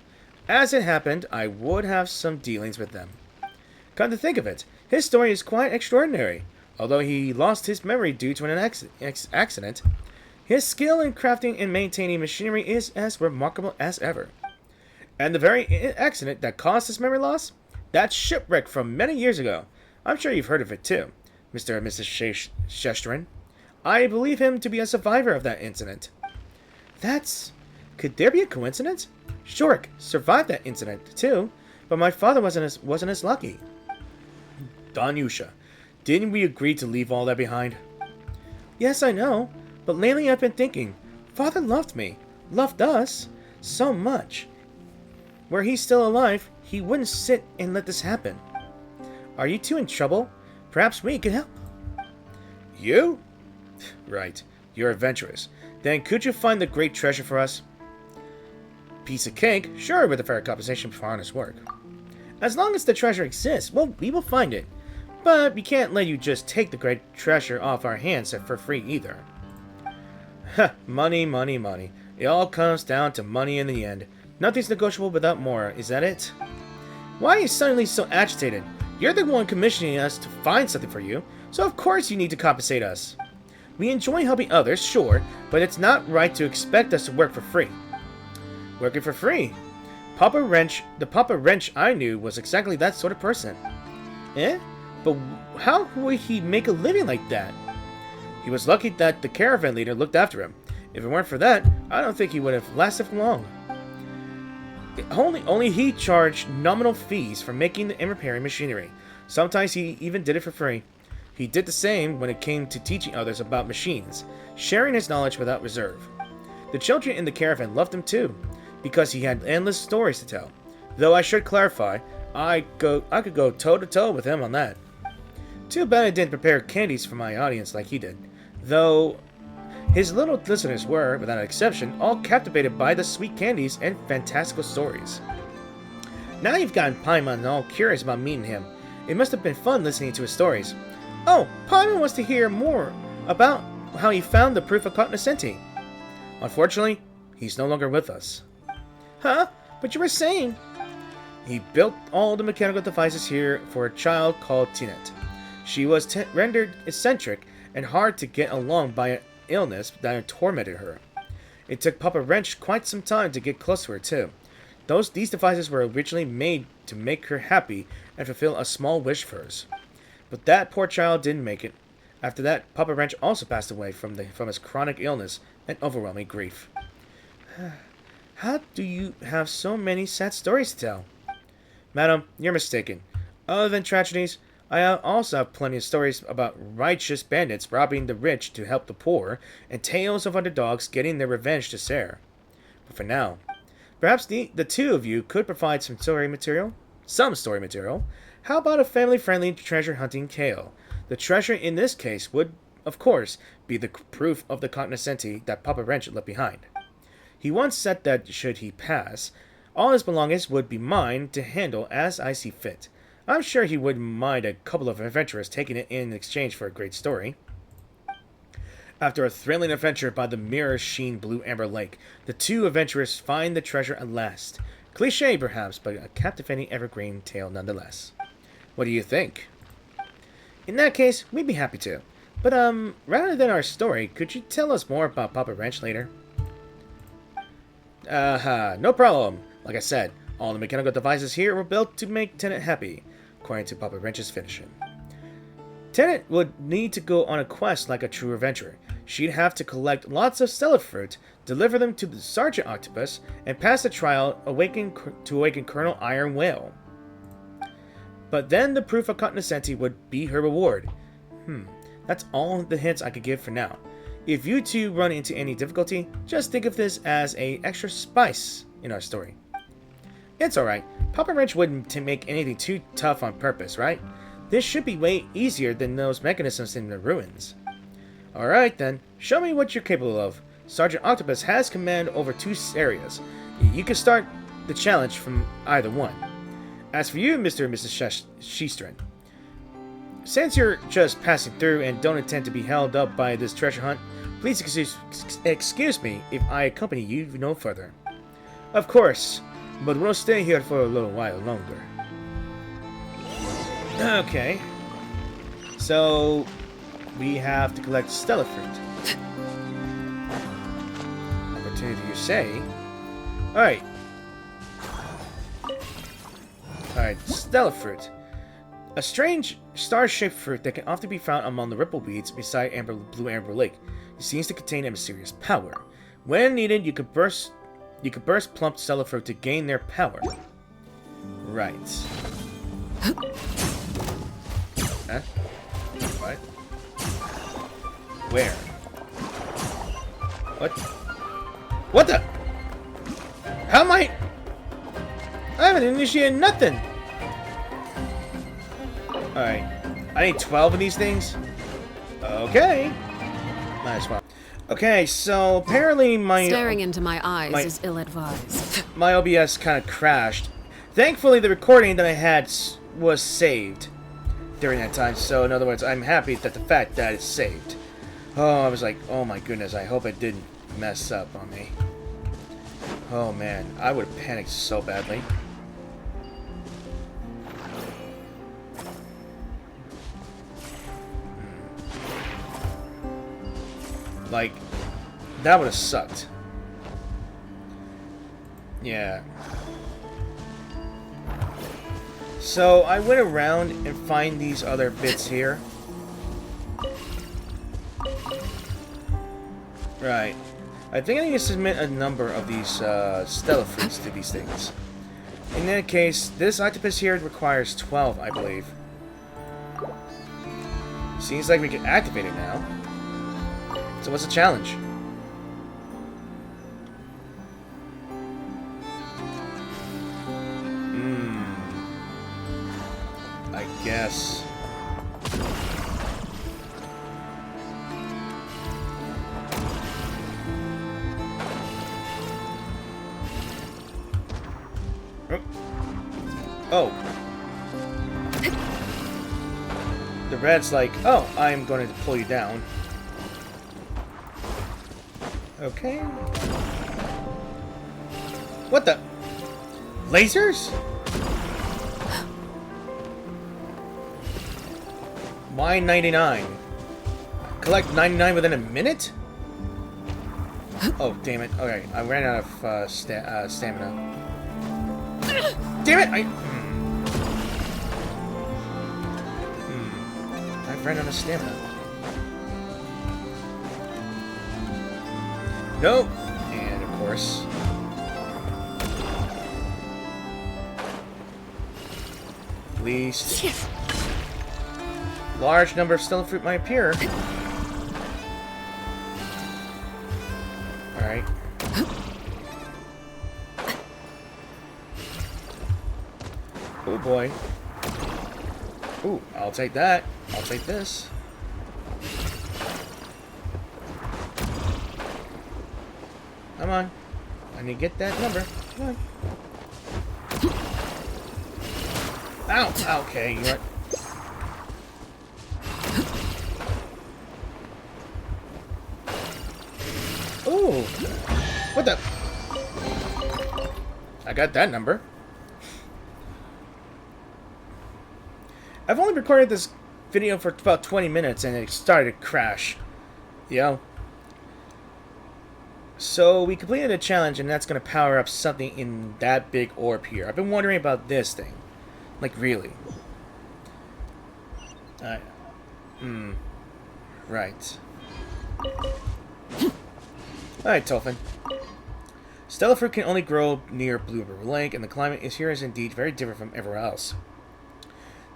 As it happened, I would have some dealings with them. Come to think of it, his story is quite extraordinary. Although he lost his memory due to an accident, his skill in crafting and maintaining machinery is as remarkable as ever. And the very accident that caused his memory loss? That shipwreck from many years ago. I'm sure you've heard of it too, Mr. and Mrs. Shestrin. I believe him to be a survivor of that incident. Could there be a coincidence? Shorik survived that incident too, but my father wasn't as lucky. Danyusha, didn't we agree to leave all that behind? Yes, I know, but lately I've been thinking, Father loved me, loved us, so much. Were he still alive, he wouldn't sit and let this happen. Are you two in trouble? Perhaps we could help. You? Right, you're adventurous. Then could you find the great treasure for us? Piece of cake, sure, with a fair compensation for honest work. As long as the treasure exists, well, we will find it. But we can't let you just take the great treasure off our hands for free either. Money, money, money. It all comes down to money in the end. Nothing's negotiable without more, is that it? Why are you suddenly so agitated? You're the one commissioning us to find something for you, so of course you need to compensate us. We enjoy helping others, sure, but it's not right to expect us to work for free. Working for free? The Papa Wrench I knew was exactly that sort of person. Eh? But how would he make a living like that? He was lucky that the caravan leader looked after him. If it weren't for that, I don't think he would have lasted long. Only he charged nominal fees for making and repairing machinery. Sometimes he even did it for free. He did the same when it came to teaching others about machines, sharing his knowledge without reserve. The children in the caravan loved him too, because he had endless stories to tell. Though I should clarify, I could go toe-to-toe with him on that. Too bad I didn't prepare candies for my audience like he did. Though his little listeners were, without exception, all captivated by the sweet candies and fantastical stories. Now you've gotten Paimon all curious about meeting him. It must have been fun listening to his stories. Oh, Paimon wants to hear more about how he found the proof of cognoscenti. Unfortunately, he's no longer with us. Huh? But you were saying... He built all the mechanical devices here for a child called Tinet. She was rendered eccentric and hard to get along by an illness that tormented her. It took Papa Wrench quite some time to get close to her too. These devices were originally made to make her happy and fulfill a small wish of hers. But that poor child didn't make it. After that, Papa Wrench also passed away from his chronic illness and overwhelming grief. How do you have so many sad stories to tell? Madam, you're mistaken. Other than tragedies, I also have plenty of stories about righteous bandits robbing the rich to help the poor, and tales of underdogs getting their revenge to share. But for now, perhaps the two of you could provide some story material? How about a family-friendly treasure-hunting tale? The treasure in this case would, of course, be the proof of the cognoscenti that Papa Wrench left behind. He once said that, should he pass, all his belongings would be mine to handle as I see fit. I'm sure he wouldn't mind a couple of adventurers taking it in exchange for a great story. After a thrilling adventure by the mirror-sheen blue amber lake, the two adventurers find the treasure at last. Cliché, perhaps, but a captivating evergreen tale nonetheless. What do you think? In that case, we'd be happy to. But, rather than our story, could you tell us more about Papa Wrench later? No problem. Like I said, all the mechanical devices here were built to make Tenet happy, according to Papa Wrench's finishing. Tenet would need to go on a quest like a true adventurer. She'd have to collect lots of stellar fruit, deliver them to the Sergeant Octopus, and pass the trial to awaken Colonel Iron Whale. But then the proof of cognoscenti would be her reward. That's all the hints I could give for now. If you two run into any difficulty, just think of this as an extra spice in our story. It's alright. Papa Wrench wouldn't make anything too tough on purpose, right? This should be way easier than those mechanisms in the ruins. Alright then, show me what you're capable of. Sergeant Octopus has command over 2 areas. You can start the challenge from either one. As for you, Mr. and Mrs. Sheestrin, since you're just passing through and don't intend to be held up by this treasure hunt, please excuse me if I accompany you no further. Of course, but we'll stay here for a little while longer. Okay. So, we have to collect Stella Fruit. Opportunity, you say? Alright. Alright, Stella Fruit. A strange star-shaped fruit that can often be found among the ripple weeds beside Blue Amber Lake. It seems to contain a mysterious power. When needed, you could burst plump Stella Fruit to gain their power. Right. Huh? What? Where? What? What the? How am I? I haven't initiated nothing! Alright. I need 12 of these things? Okay. Might as well. Okay, so apparently my... Staring into my eyes is ill-advised. My OBS kind of crashed. Thankfully, the recording that I had was saved during that time. So, in other words, I'm happy that the fact that it's saved. Oh, I was like, oh my goodness, I hope it didn't mess up on me. Oh man, I would have panicked so badly. Like, that would have sucked. Yeah. So, I went around and find these other bits here. Right. I think I need to submit a number of these Stella Fruits to these things. In that case, this octopus here requires 12, I believe. Seems like we can activate it now. So what's the challenge? I guess. Oh. The red's like, oh, I'm going to pull you down. Okay. What the? Lasers? Why 99? Collect 99 within a minute? Oh, damn it. Okay, I ran out of stamina. Damn it! I ran out of stamina. Nope. And of course. At least large number of Stella Fruit might appear. Alright. Oh boy. Ooh, I'll take that. I'll take this. Come on. I need to get that number. Come on. Ow! Okay, you know what? Ooh! What the? I got that number. I've only recorded this video for about 20 minutes and it started to crash. You know? So we completed a challenge and that's going to power up something in that big orb here. I've been wondering about this thing. Like, really. Right. Alright, Tolfin. Stella Fruit can only grow near Blue River Lake, and the climate here is indeed very different from everywhere else.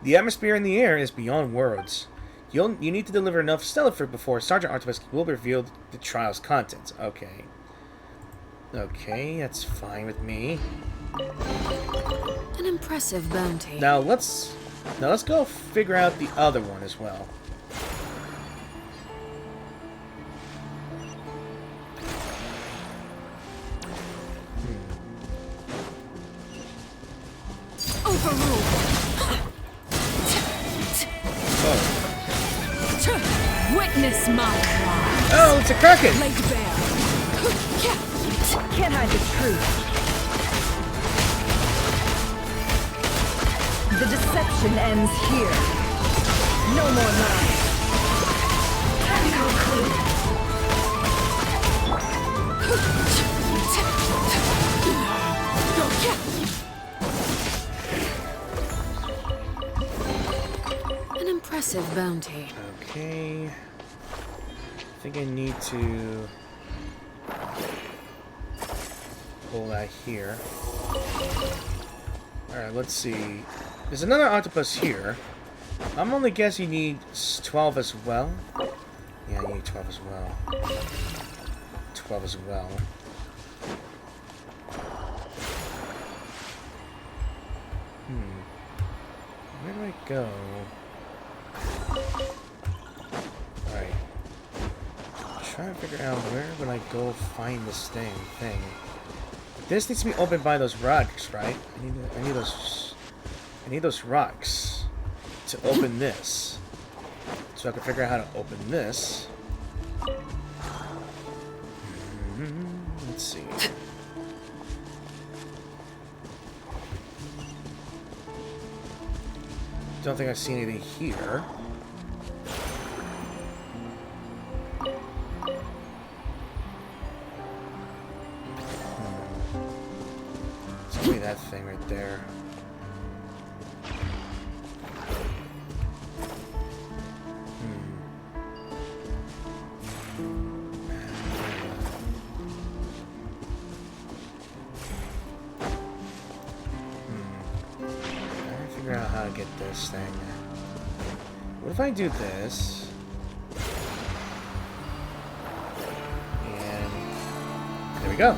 The atmosphere in the air is beyond words. You need to deliver enough Stella Fruit before Sergeant Octopus will reveal the trial's contents. Okay. Okay, that's fine with me. An impressive bounty. Now let's go figure out the other one as well. Overruled. Oh, Witness my wrath. oh, it's a kraken. Laid bare. Can't hide the truth. The deception ends here. No more lies. Time to conclude. An impressive bounty. Okay. I think I need to pull that here. Alright, let's see. There's another octopus here. I'm only guessing you need 12 as well. Yeah, you need 12 as well. 12 as well. Where do I go? Alright. Trying to figure out where would I go find this thing. This needs to be opened by those rocks, right? I need those rocks to open this. So I can figure out how to open this. Let's see. Don't think I see anything here. It's gonna be that thing right there. Figure out how to get this thing. What if I do this? And there we go.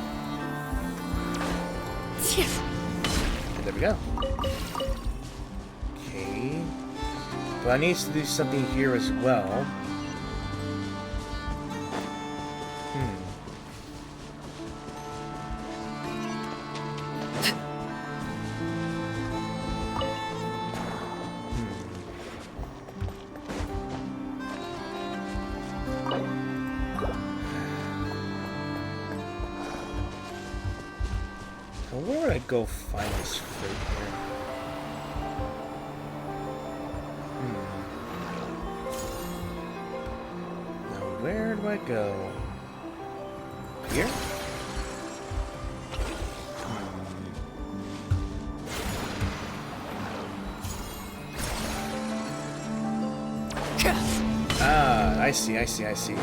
And there we go. Okay. But I need to do something here as well. Where would I go find this fruit here? Now where do I go? Here? Ah, I see. I see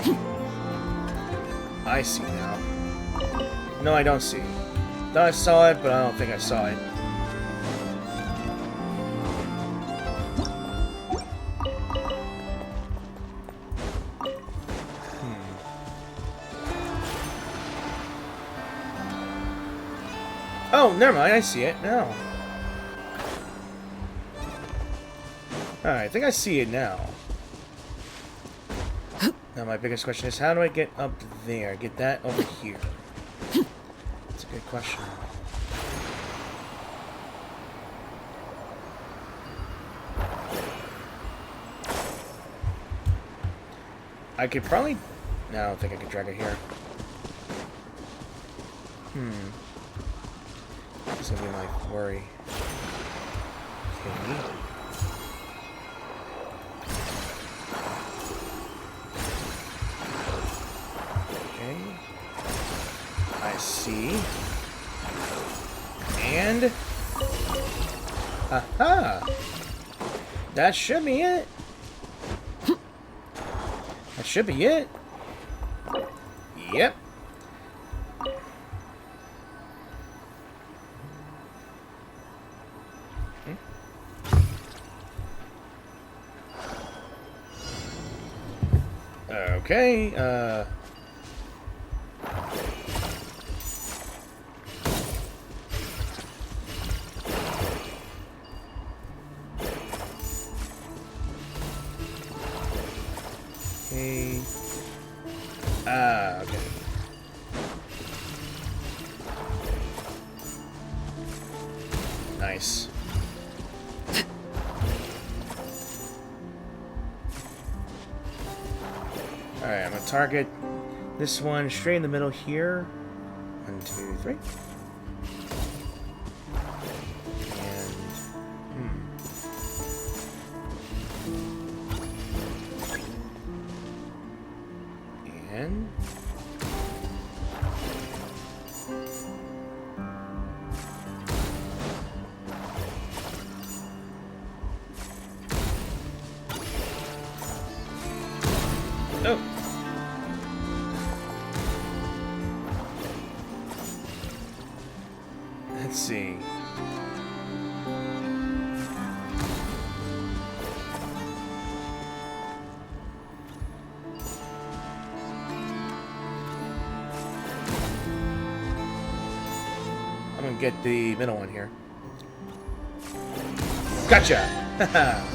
now. No, I don't see. Thought I saw it, but I don't think I saw it. Oh, never mind. I see it now. Alright, I think I see it now. Now my biggest question is, how do I get up there? Get that over here. That's a good question. I could probably... No, I don't think I could drag it here. That's gonna be my worry. Okay. Okay. I see. And... Aha! That should be it. That should be it. Yep. Okay, Okay. Ah, okay. Nice. Alright, I'm gonna target this one straight in the middle here. 1, 2, 3. And oh. Let's see. I'm gonna get the middle one here. Gotcha! Haha!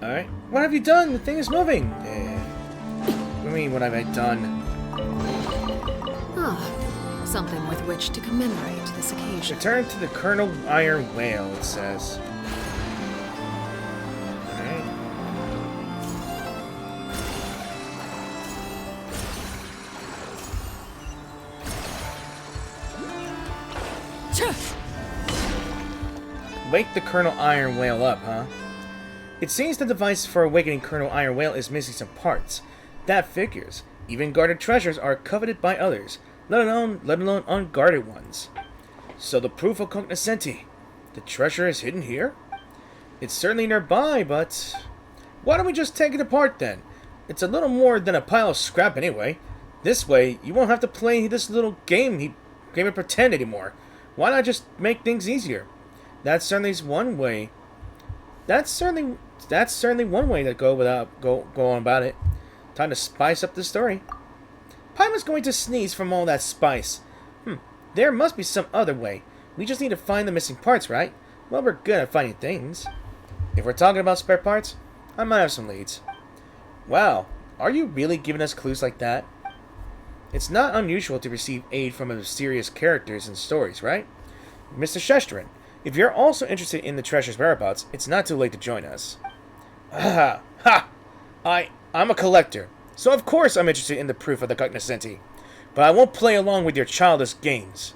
Alright. What have you done? The thing is moving! What do you mean, what have I done? Ah, something with which to commemorate this occasion. Return to the Colonel Iron Whale, it says. Alright. Wake the Colonel Iron Whale up, huh? It seems the device for awakening Colonel Iron Whale is missing some parts. That figures. Even guarded treasures are coveted by others, let alone unguarded ones. So the proof of cognoscenti. The treasure is hidden here? It's certainly nearby, but why don't we just take it apart then? It's a little more than a pile of scrap anyway. This way, you won't have to play this little game of pretend anymore. Why not just make things easier? That's certainly one way. That's certainly one way to go on about it. Time to spice up the story. Paima's going to sneeze from all that spice. There must be some other way. We just need to find the missing parts, right? Well, we're good at finding things. If we're talking about spare parts, I might have some leads. Wow, are you really giving us clues like that? It's not unusual to receive aid from mysterious characters in stories, right? Mr. Shestrin, if you're also interested in the treasure's whereabouts, it's not too late to join us. Ha! I'm a collector, so of course I'm interested in the proof of the cognoscenti. But I won't play along with your childish games.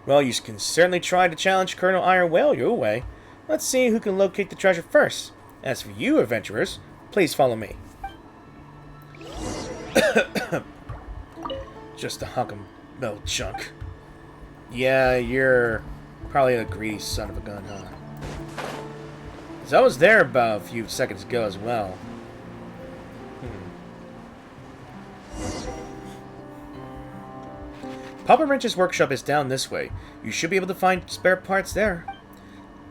Well, you can certainly try to challenge Colonel Iron Whale your way. Let's see who can locate the treasure first. As for you, adventurers, please follow me. Just a hunk of metal junk. Yeah, you're probably a greedy son of a gun, huh? 'Cause I was there about a few seconds ago as well. Papa Wrench's workshop is down this way. You should be able to find spare parts there.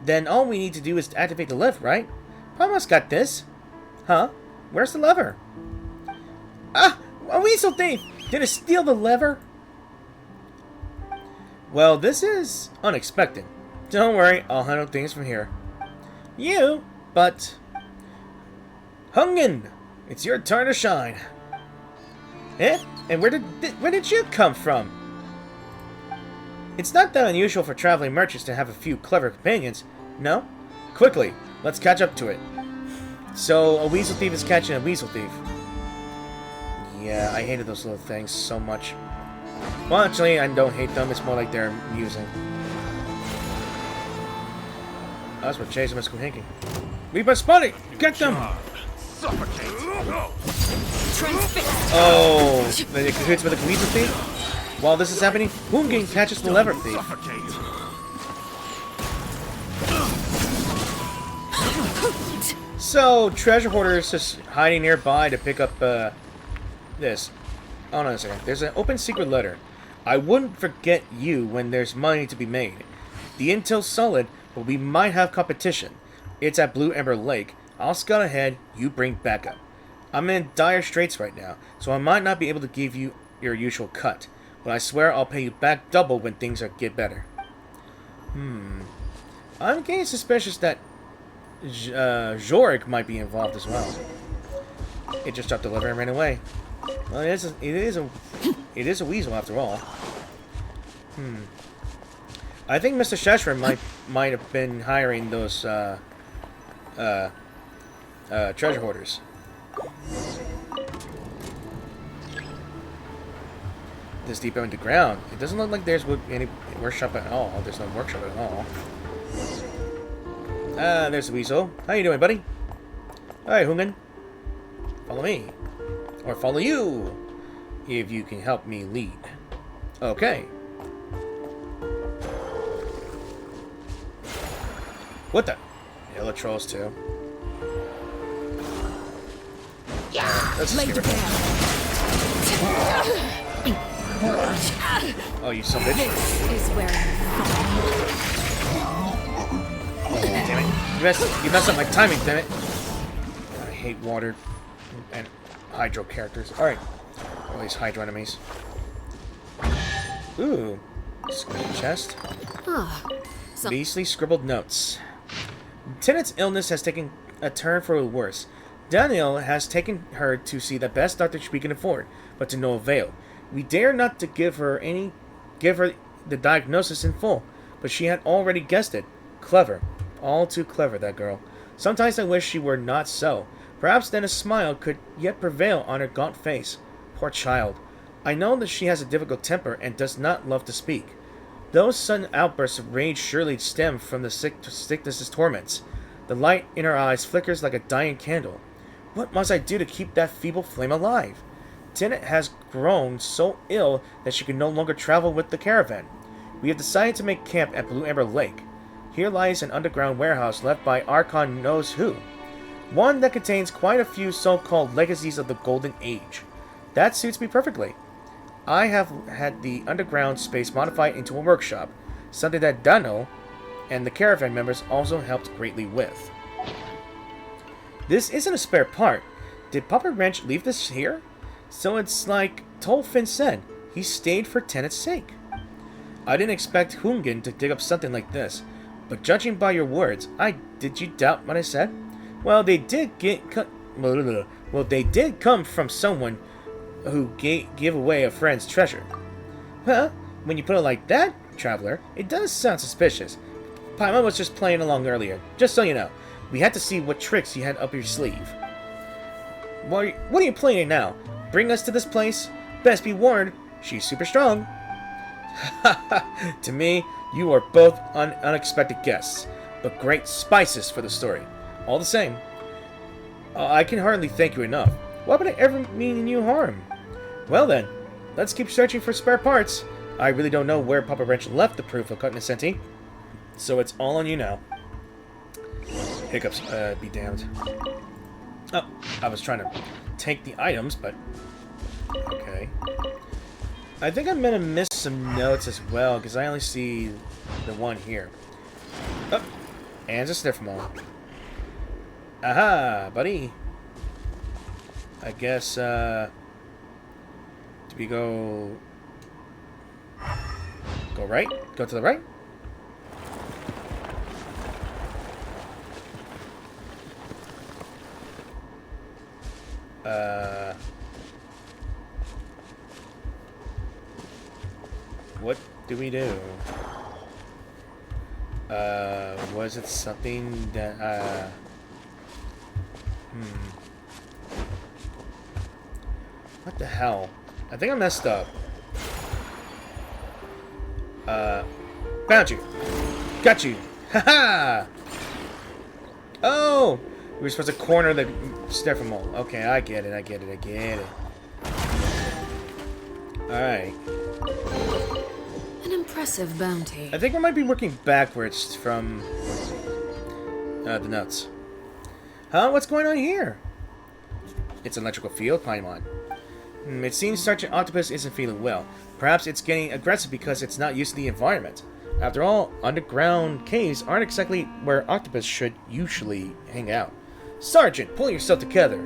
Then all we need to do is to activate the lift, right? Papa's got this. Huh? Where's the lever? Ah! A weasel thief! Did it steal the lever? Well, this is unexpected. Don't worry, I'll handle things from here. You? But... Hungen! It's your turn to shine. Eh? And where did you come from? It's not that unusual for traveling merchants to have a few clever companions, no? Quickly, let's catch up to it. So, a weasel thief is catching a weasel thief. Yeah, I hated those little things so much. Well, actually, I don't hate them, it's more like they're amusing. That's what chasing us hinking. We've been spotted! Get them! Suffocate! Oh, it cahoots with a weasel thief? While this is happening, Hungen catches the lever thief. So, treasure hoarder is just hiding nearby to pick up, this. Oh, no, a second. There's an open secret letter. I wouldn't forget you when there's money to be made. The intel's solid, but we might have competition. It's at Blue Ember Lake. I'll scout ahead, you bring backup. I'm in dire straits right now, so I might not be able to give you your usual cut. But I swear I'll pay you back double when things get better. I'm getting suspicious that Jorik might be involved as well. It just dropped the lever and ran away. Well, it is a weasel after all. I think Mr. Sheshram might have been hiring those treasure hoarders. This deep underground, it doesn't look like there's any workshop at all. There's no workshop at all. There's the weasel. How you doing, buddy? Alright, Hungan. Follow me. Or follow you, if you can help me lead. Okay. What the? Yellow trolls too. Let's just get rid Oh, you son of a bitch. This is where Damn it. You messed up my timing, damn it. I hate water and hydro characters. Alright. All these hydro enemies. Ooh. Chest. Beastly scribbled notes. Lieutenant's illness has taken a turn for the worse. Daniel has taken her to see the best doctor she can afford, but to no avail. We dare not to give her the diagnosis in full, but she had already guessed it. Clever. All too clever, that girl. Sometimes I wish she were not so. Perhaps then a smile could yet prevail on her gaunt face. Poor child. I know that she has a difficult temper and does not love to speak. Those sudden outbursts of rage surely stem from the sickness's torments. The light in her eyes flickers like a dying candle. What must I do to keep that feeble flame alive? Tennant has grown so ill that she can no longer travel with the caravan. We have decided to make camp at Blue Ember Lake. Here lies an underground warehouse left by Archon knows who. One that contains quite a few so-called legacies of the Golden Age. That suits me perfectly. I have had the underground space modified into a workshop, something that Dano and the caravan members also helped greatly with. This isn't a spare part. Did Papa Wrench leave this here? So it's like Tolfin said, he stayed for Tennant's sake. I didn't expect Hungan to dig up something like this, but judging by your words, did you doubt what I said? Well, they did come from someone who gave away a friend's treasure. Well, when you put it like that, traveler, it does sound suspicious. Paimon was just playing along earlier, just so you know. We had to see what tricks you had up your sleeve. What are you planning now? Bring us to this place? Best be warned, she's super strong. To me, you are both unexpected guests, but great spices for the story. All the same, I can hardly thank you enough. Why would I ever mean you harm? Well then, let's keep searching for spare parts. I really don't know where Papa Wrench left the proof of Cognoscenti, so it's all on you now. Hiccups, be damned. Oh, I was trying to take the items, but... Okay. I think I'm gonna miss some notes as well, because I only see the one here. Oh, and a sniff mole. Aha, buddy. I guess, do we go right? Go to the right? What do we do? Was it something that, What the hell? I think I messed up. Found you! Got you! Haha! Oh! We were supposed to corner the sniffer mole. Okay, I get it. Alright. An impressive bounty. I think we might be working backwards from the notes. Huh? What's going on here? It's an electrical field, Paimon. It seems Sergeant Octopus isn't feeling well. Perhaps it's getting aggressive because it's not used to the environment. After all, underground caves aren't exactly where octopus should usually hang out. Sergeant, pull yourself together.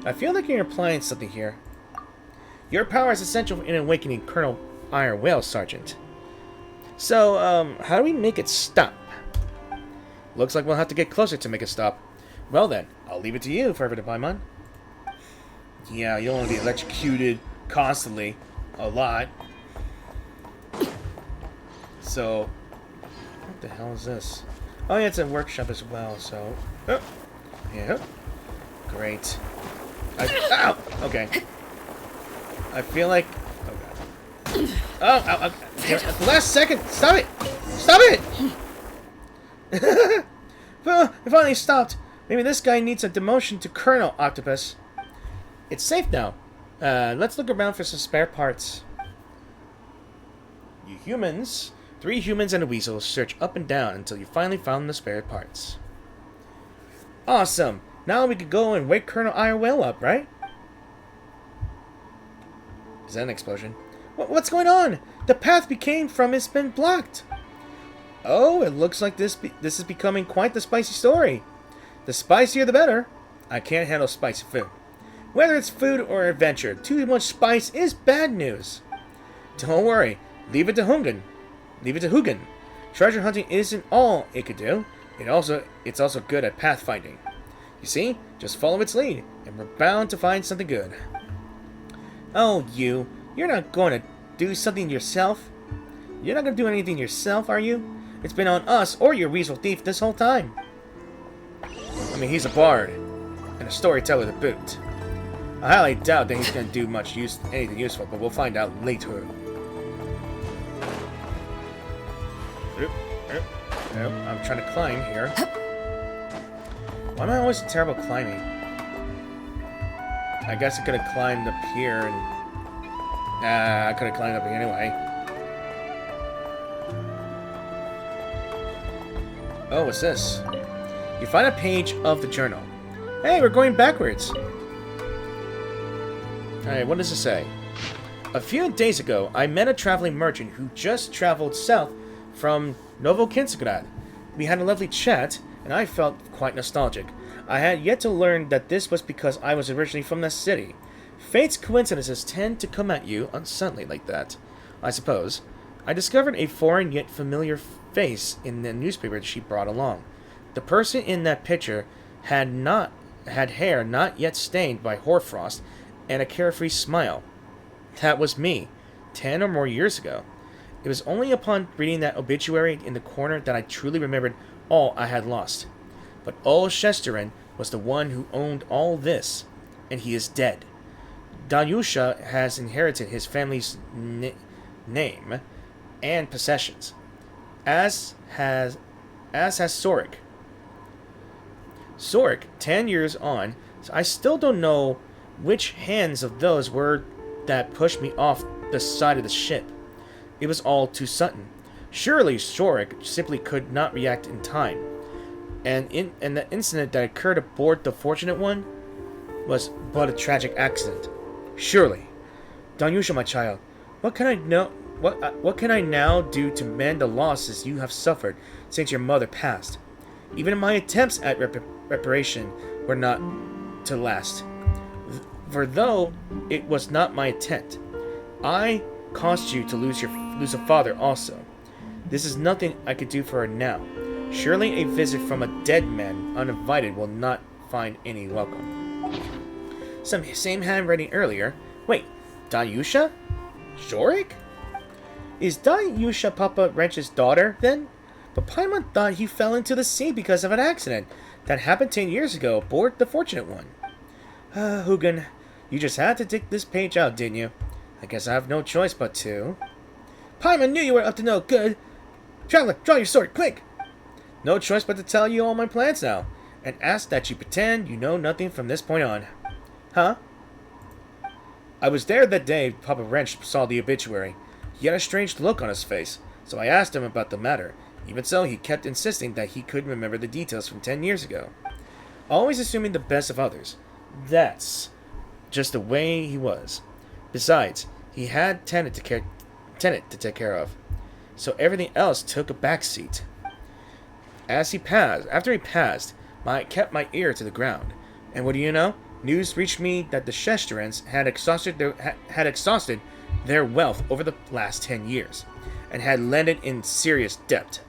I feel like you're implying something here. Your power is essential in awakening Colonel Iron Whale, Sergeant. So, how do we make it stop? Looks like we'll have to get closer to make it stop. Well then, I'll leave it to you, Fervid and Paimon. Yeah, you don't want to be electrocuted constantly. A lot. So, what the hell is this? Oh yeah, it's a workshop as well, so... Oh. Yeah. Great. Ow! Okay. I feel like... Oh god. Oh, ow, ow. At the last second! Stop it! Stop it! It finally stopped. Maybe this guy needs a demotion to Colonel Octopus. It's safe now. Let's look around for some spare parts. You humans... 3 humans and a weasel search up and down until you finally found the spare parts. Awesome! Now we could go and wake Colonel Iron Whale up, right? Is that an explosion? What's going on? The path we came from has been blocked. Oh, it looks like this is becoming quite the spicy story. The spicier the better. I can't handle spicy food. Whether it's food or adventure, too much spice is bad news. Don't worry, leave it to Hugin. Leave it to Hugin. Treasure hunting isn't all it could do. It's also good at pathfinding. You see, just follow its lead, and we're bound to find something good. Oh, you're not going to do something yourself? You're not going to do anything yourself, are you? It's been on us or your weasel thief this whole time. I mean, he's a bard, and a storyteller to boot. I highly doubt that he's going to do anything useful, but we'll find out later. I'm trying to climb here. Why am I always terrible at climbing? I guess I could have climbed up here and... I could have climbed up here anyway. Oh, what's this? You find a page of the journal. Hey, we're going backwards. Alright, what does it say? A few days ago, I met a traveling merchant who just traveled south from Novokinskgrad. We had a lovely chat, and I felt quite nostalgic. I had yet to learn that this was because I was originally from that city. Fate's coincidences tend to come at you suddenly like that, I suppose. I discovered a foreign yet familiar face in the newspaper she brought along. The person in that picture had hair not yet stained by hoarfrost and a carefree smile. That was me, 10 or more years ago. It was only upon reading that obituary in the corner that I truly remembered all I had lost. But old Shesterin was the one who owned all this, and he is dead. Danyusha has inherited his family's name and possessions, as has Sorik. Sorik, 10 years on, I still don't know which hands of those were that pushed me off the side of the ship. It was all too sudden. Surely Sorik simply could not react in time. And the incident that occurred aboard the Fortunate One was but a tragic accident. Surely. Danyusha, my child, what can I now do to mend the losses you have suffered since your mother passed? Even my attempts at reparation were not to last. For though it was not my intent, I caused you to lose a father also. This is nothing I could do for her now. Surely a visit from a dead man uninvited will not find any welcome. Same handwriting earlier. Wait, Danyusha? Zorik? Is Danyusha Papa Wrench's daughter, then? But Paimon thought he fell into the sea because of an accident that happened 10 years ago aboard the Fortunate One. Hugin, you just had to dig this page out, didn't you? I guess I have no choice but to. Paimon knew you were up to no good. Traveler, draw your sword, quick! No choice but to tell you all my plans now, and ask that you pretend you know nothing from this point on. Huh? I was there that day Papa Wrench saw the obituary. He had a strange look on his face, so I asked him about the matter. Even so, he kept insisting that he couldn't remember the details from 10 years ago. Always assuming the best of others. That's just the way he was. Besides, he had tended tenant to take care of. So everything else took a backseat. After he passed, I kept my ear to the ground. And what do you know? News reached me that the Shesterans had exhausted their wealth over the last 10 years, and had landed in serious debt.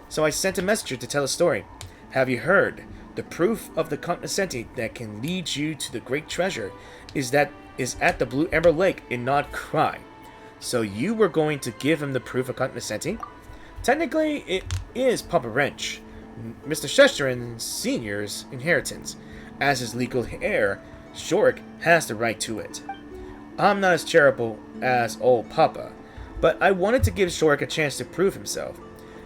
So I sent a messenger to tell a story. Have you heard? The proof of the cognoscenti that can lead you to the great treasure is at the Blue Ember Lake in Nod Krai. So you were going to give him the proof of cognoscenti? Technically, it is Papa Wrench, Mr. Shestrin Sr.'s inheritance. As his legal heir, Shorik has the right to it. I'm not as charitable as old Papa, but I wanted to give Shorik a chance to prove himself,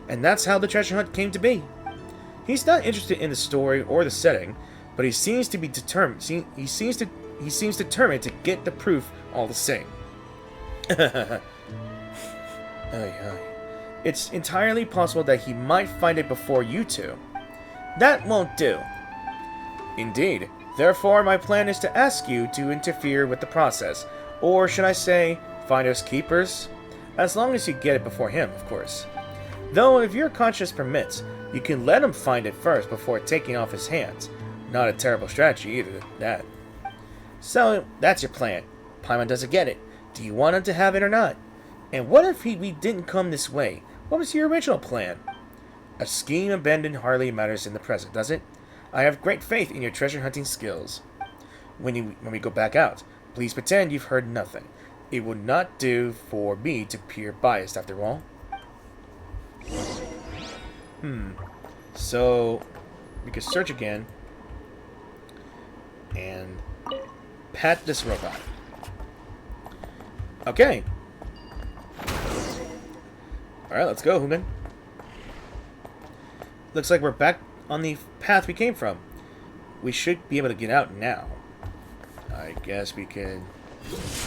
and that's how the treasure hunt came to be. He's not interested in the story or the setting, but he seems to be determined. He seems determined to get the proof all the same. It's entirely possible that he might find it before you two. That won't do. Indeed. Therefore, my plan is to ask you to interfere with the process, or should I say, finders keepers? As long as you get it before him, of course. Though, if your conscience permits, you can let him find it first before taking off his hands. Not a terrible strategy either, that. So, that's your plan. Paimon doesn't get it. Do you want him to have it or not? And what if we didn't come this way? What was your original plan? A scheme abandoned hardly matters in the present, does it? I have great faith in your treasure hunting skills. When we go back out, please pretend you've heard nothing. It would not do for me to appear biased, after all. So, we can search again. And pat this robot. Okay. Alright, let's go, Human. Looks like we're back on the path we came from. We should be able to get out now. I guess we can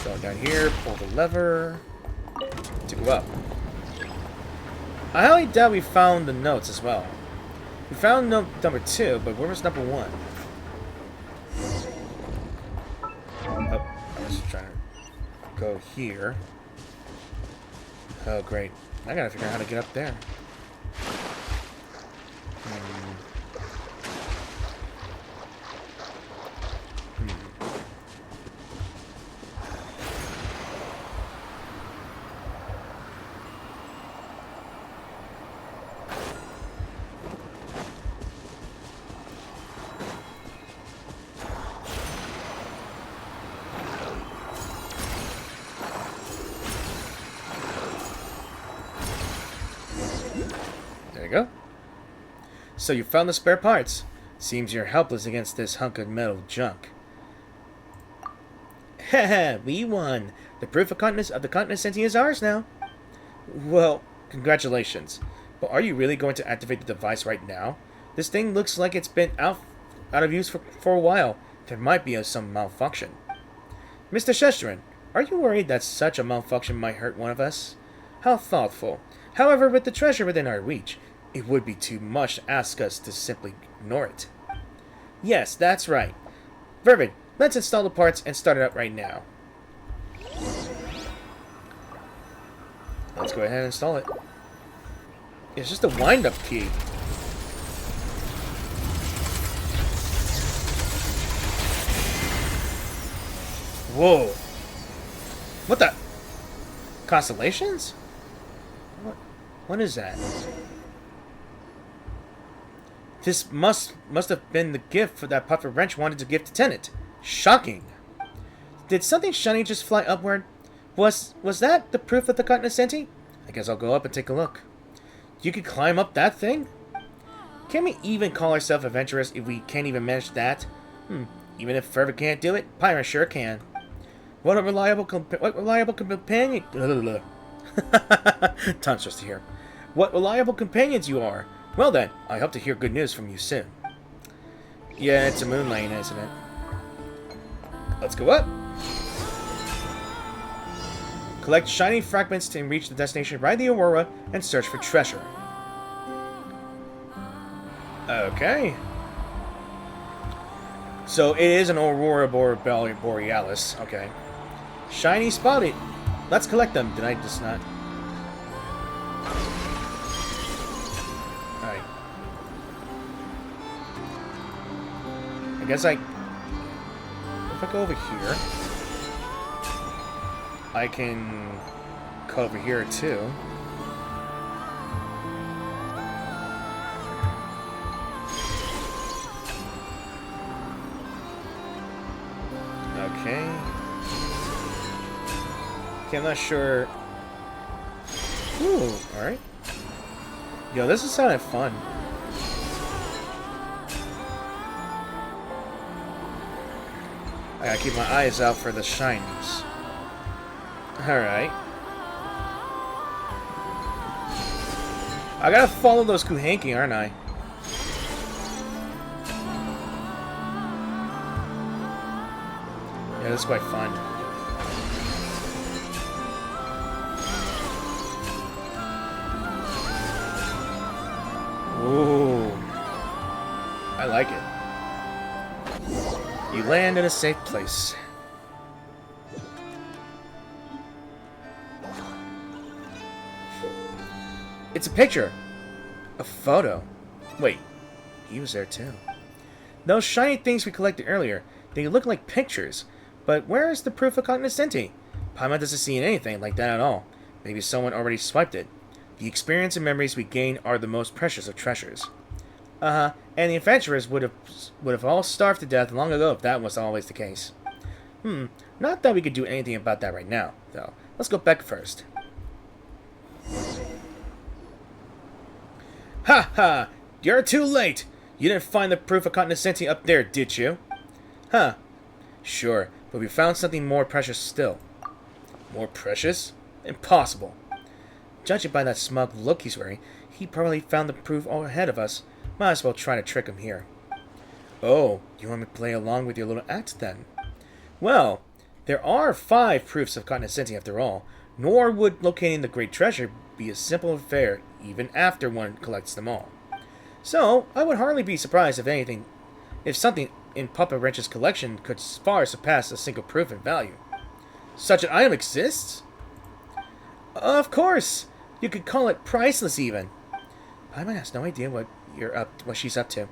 go down here, pull the lever to go up. I highly doubt we found the notes as well. We found note number 2, but where was number 1? Oh, I was trying to go here. Oh, great. I gotta figure out how to get up there. Go. So you found the spare parts. Seems you're helpless against this hunk of metal junk. Haha, we won. The proof of the cognoscenti is ours now. Well, congratulations. But are you really going to activate the device right now? This thing looks like it's been out of use for a while. There might be some malfunction. Mr. Shestrin, are you worried that such a malfunction might hurt one of us? How thoughtful. However, with the treasure within our reach, it would be too much to ask us to simply ignore it. Yes, that's right. Fervid, let's install the parts and start it up right now. Let's go ahead and install it. It's just a wind-up key. Whoa. What the? Constellations? What is that? This must have been the gift for that Papa Wrench wanted to give to Tenet. Shocking. Did something shiny just fly upward? Was that the proof of the cognoscenti? I guess I'll go up and take a look. You could climb up that thing? Can we even call ourselves adventurous if we can't even manage that? Even if Fervid can't do it, Pyra sure can. What reliable companion... Tongue's just here. What reliable companions you are. Well then, I hope to hear good news from you soon. Yeah, it's a moon lane, isn't it? Let's go up. Collect shiny fragments to reach the destination, ride the Aurora, and search for treasure. Okay. So it is an Aurora Borealis. Okay. Shiny spotted. Let's collect them. Did I just not? Alright. I guess if I go over here, I can go over here too. Okay. Okay, I'm not sure. Ooh, alright. Yo, this is sounding fun. I gotta keep my eyes out for the shinies. Alright. I gotta follow those Kuhanki, aren't I? Yeah, this is quite fun. Ooh. I like it. You land in a safe place. It's a picture. A photo. Wait, he was there too. Those shiny things we collected earlier, they look like pictures. But where is the proof of cognoscenti? Paimon doesn't see anything like that at all. Maybe someone already swiped it. The experience and memories we gain are the most precious of treasures. And the adventurers would have all starved to death long ago if that was always the case. Not that we could do anything about that right now, though. Let's go back first. Ha ha! You're too late! You didn't find the proof of cognoscenti up there, did you? Huh. Sure, but we found something more precious still. More precious? Impossible. Judging by that smug look he's wearing, he probably found the proof all ahead of us. Might as well try to trick him here. Oh, you want me to play along with your little act then? Well, there are 5 proofs of cognoscenti after all, nor would locating the great treasure be a simple affair even after one collects them all. So, I would hardly be surprised if something in Papa Wrench's collection could far surpass a single proof in value. Such an item exists? Of course! You could call it priceless even. Paimon has no idea what she's up to.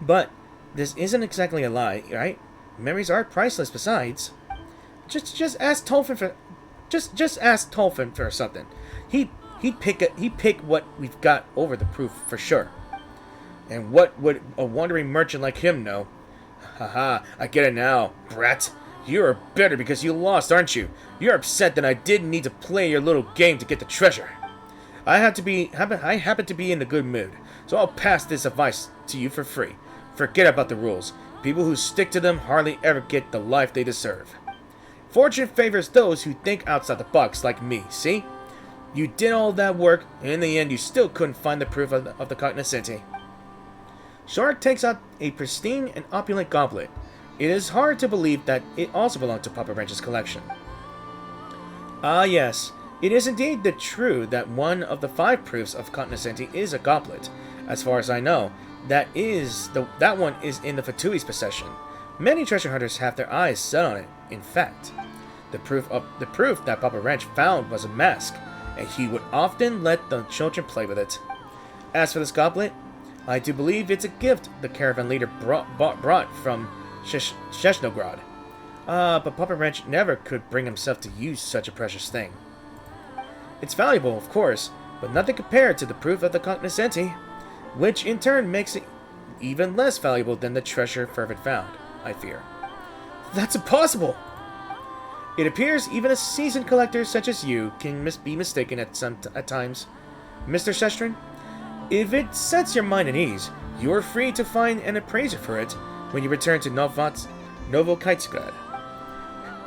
But this isn't exactly a lie, right? Memories are priceless besides. Just ask Tolfin for ask Tolfin for something. He'd pick what we've got over the proof for sure. And what would a wandering merchant like him know? Haha, I get it now, brat. You're bitter because you lost, aren't you? You're upset that I didn't need to play your little game to get the treasure. I happen to be in a good mood, so I'll pass this advice to you for free. Forget about the rules. People who stick to them hardly ever get the life they deserve. Fortune favors those who think outside the box like me, see? You did all that work, and in the end you still couldn't find the proof of the cognoscenti. Shark takes out a pristine and opulent goblet. It is hard to believe that it also belonged to Papa Wrench's collection. Ah yes, it is indeed true that one of the 5 proofs of cognoscenti is a goblet. As far as I know, that one is in the Fatui's possession. Many treasure hunters have their eyes set on it. In fact, the proof that Papa Wrench found was a mask, and he would often let the children play with it. As for this goblet, I do believe it's a gift the caravan leader brought from Sheshnograd. But Papa Wrench never could bring himself to use such a precious thing. It's valuable, of course, but nothing compared to the proof of the cognoscenti, which in turn makes it even less valuable than the treasure Fervid found, I fear. That's impossible! It appears even a seasoned collector such as you can be mistaken at times. Mr. Shestrin, if it sets your mind at ease, you are free to find an appraiser for it when you return to Novokaitsgrad.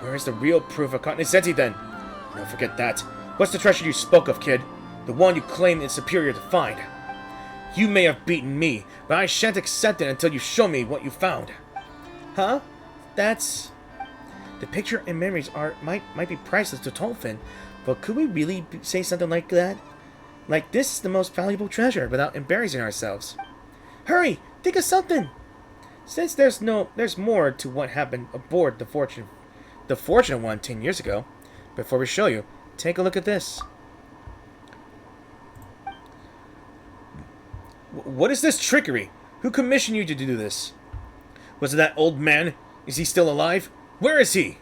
Where's the real proof of cognoscenti then? Don't forget that. What's the treasure you spoke of, kid? The one you claim is superior to find. You may have beaten me, but I shan't accept it until you show me what you found. Huh? That's... The picture and memories might be priceless to Tolfin, but could we really say something like that? Like this is the most valuable treasure without embarrassing ourselves. Hurry! Think of something! Since there's more to what happened aboard the Fortunate One 10 years ago, before we show you, Take a look at this. What is this trickery? Who commissioned you to do this? Was it that old man? Is he still alive? Where is he?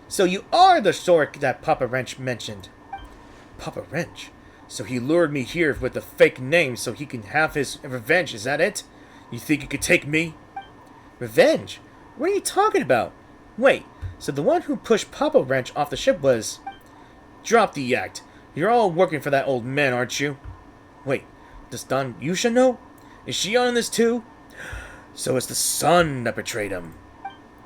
So you are the Sork that Papa Wrench mentioned. Papa Wrench? So he lured me here with a fake name so he can have his revenge, is that it? You think you could take me? Revenge? What are you talking about? Wait, so the one who pushed Papa Wrench off the ship was... Drop the act. You're all working for that old man, aren't you? Wait, does Don Yusha know? Is she on this too? So it's the son that betrayed him.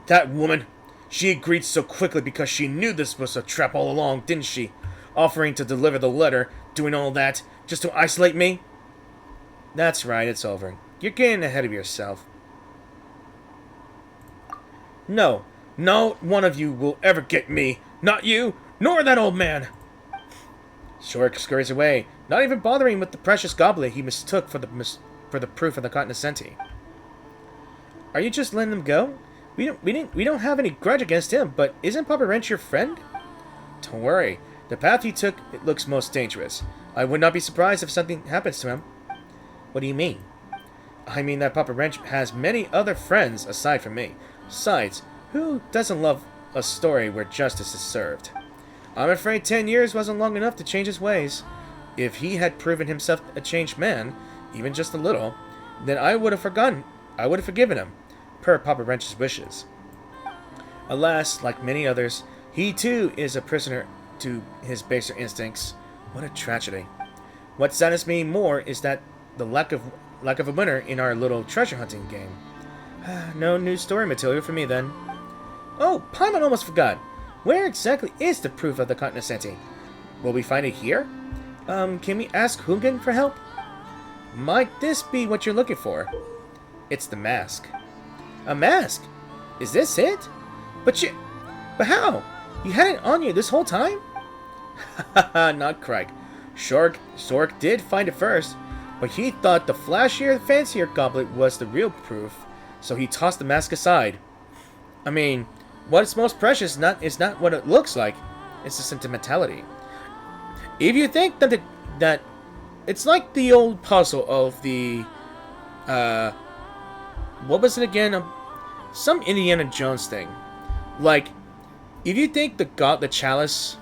That woman, she agreed so quickly because she knew this was a trap all along, didn't she? Offering to deliver the letter, doing all that, just to isolate me? That's right, it's over. You're getting ahead of yourself. No, no one of you will ever get me. Not you, nor that old man. Sork scurries away, not even bothering with the precious goblet he mistook for the proof of the cognoscenti. Are you just letting him go? We don't have any grudge against him, but isn't Papa Wrench your friend? Don't worry. The path he took, it looks most dangerous. I would not be surprised if something happens to him. What do you mean? I mean that Papa Wrench has many other friends aside from me. Besides, who doesn't love a story where justice is served? I'm afraid 10 years wasn't long enough to change his ways. If he had proven himself a changed man, even just a little, then I would have forgiven him, per Papa Wrench's wishes. Alas, like many others, he too is a prisoner to his baser instincts. What a tragedy. What saddens me more is that the lack of a winner in our little treasure hunting game. No new story material for me then. Oh, Paimon almost forgot. Where exactly is the proof of the cognoscenti? Will we find it here? Can we ask Hungen for help? Might this be what you're looking for? It's the mask. A mask? Is this it? But how? You had it on you this whole time? Haha, Nod Krai. Sork did find it first, but he thought the flashier, fancier goblet was the real proof, so he tossed the mask aside. I mean, what's most precious is not what it looks like, it's the sentimentality. If you think that it's like the old puzzle of the what was it again? Some Indiana Jones thing. Like, if you think the chalice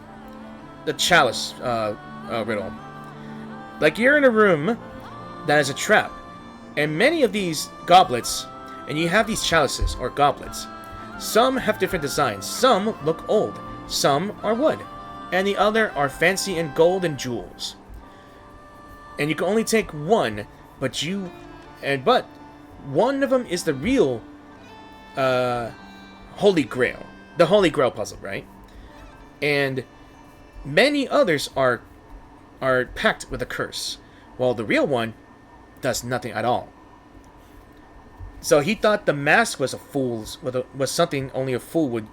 riddle, like you're in a room that is a trap, and many of these goblets, and you have these chalices or goblets. Some have different designs. Some look old. Some are wood, and the other are fancy and gold and jewels. And you can only take one, but one of them is the real Holy Grail. The Holy Grail puzzle, right? And many others are packed with a curse, while the real one does nothing at all. So he thought the mask was was something only a fool would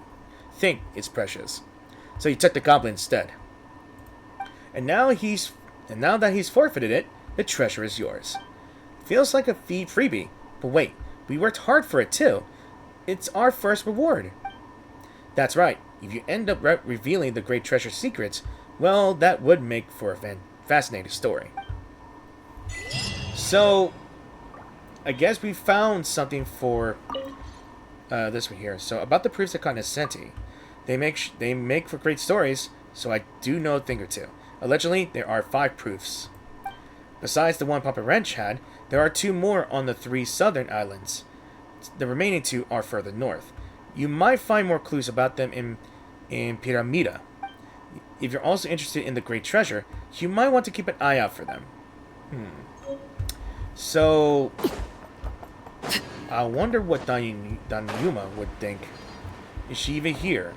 think is precious. So he took the goblet instead. And now that he's forfeited it, the treasure is yours. Feels like a freebie, but wait, we worked hard for it too. It's our first reward. That's right. If you end up revealing the great treasure secrets, well, that would make for a fascinating story. So, I guess we found something for this one here. So, about the proofs of cognoscenti. They make for great stories, so I do know a thing or two. Allegedly, there are 5 proofs. Besides the one Papa Wrench had, there are 2 more on the 3 southern islands. The remaining 2 are further north. You might find more clues about them in Pyramida. If you're also interested in the great treasure, you might want to keep an eye out for them. So, I wonder what Daniyuma would think. Is she even here?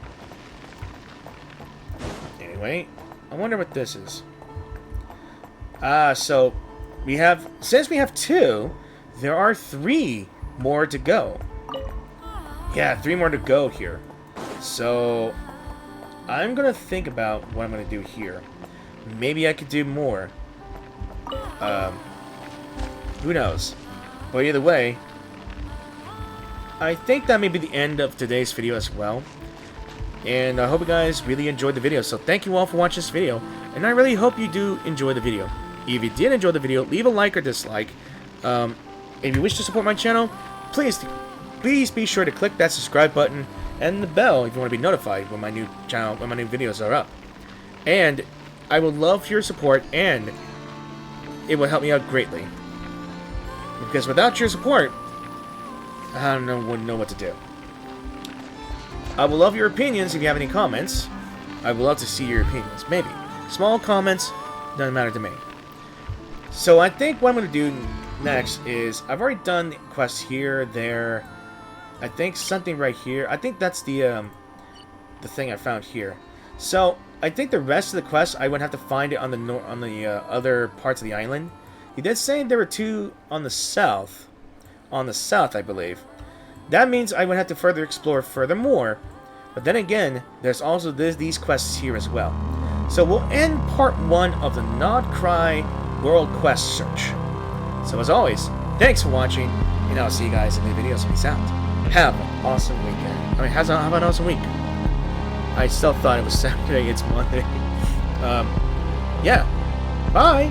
Anyway, I wonder what this is. So since we have 2, there are 3 more to go. Yeah, 3 more to go here. So, I'm gonna think about what I'm gonna do here. Maybe I could do more. Who knows? But either way, I think that may be the end of today's video as well. And I hope you guys really enjoyed the video. So thank you all for watching this video. And I really hope you do enjoy the video. If you did enjoy the video, leave a like or dislike. If you wish to support my channel, please be sure to click that subscribe button and the bell if you want to be notified when my new videos are up. And I would love your support, and it will help me out greatly. Because without your support, I wouldn't know what to do. I would love your opinions if you have any comments. I would love to see your opinions. Maybe. Small comments, doesn't matter to me. So I think what I'm going to do next is, I've already done quests here, there. I think something right here. I think that's the thing I found here. So I think the rest of the quests I would have to find it on the other parts of the island. He did say there were 2 on the south. On the south, I believe. That means I would have to further explore furthermore. But then again, there's also these quests here as well. So we'll end part 1 of the Nod Krai World Quest Search. So as always, thanks for watching, and I'll see you guys in the videos. Peace out. Have an awesome weekend. I mean, have an awesome week. I still thought it was Saturday, it's Monday. Yeah. Bye!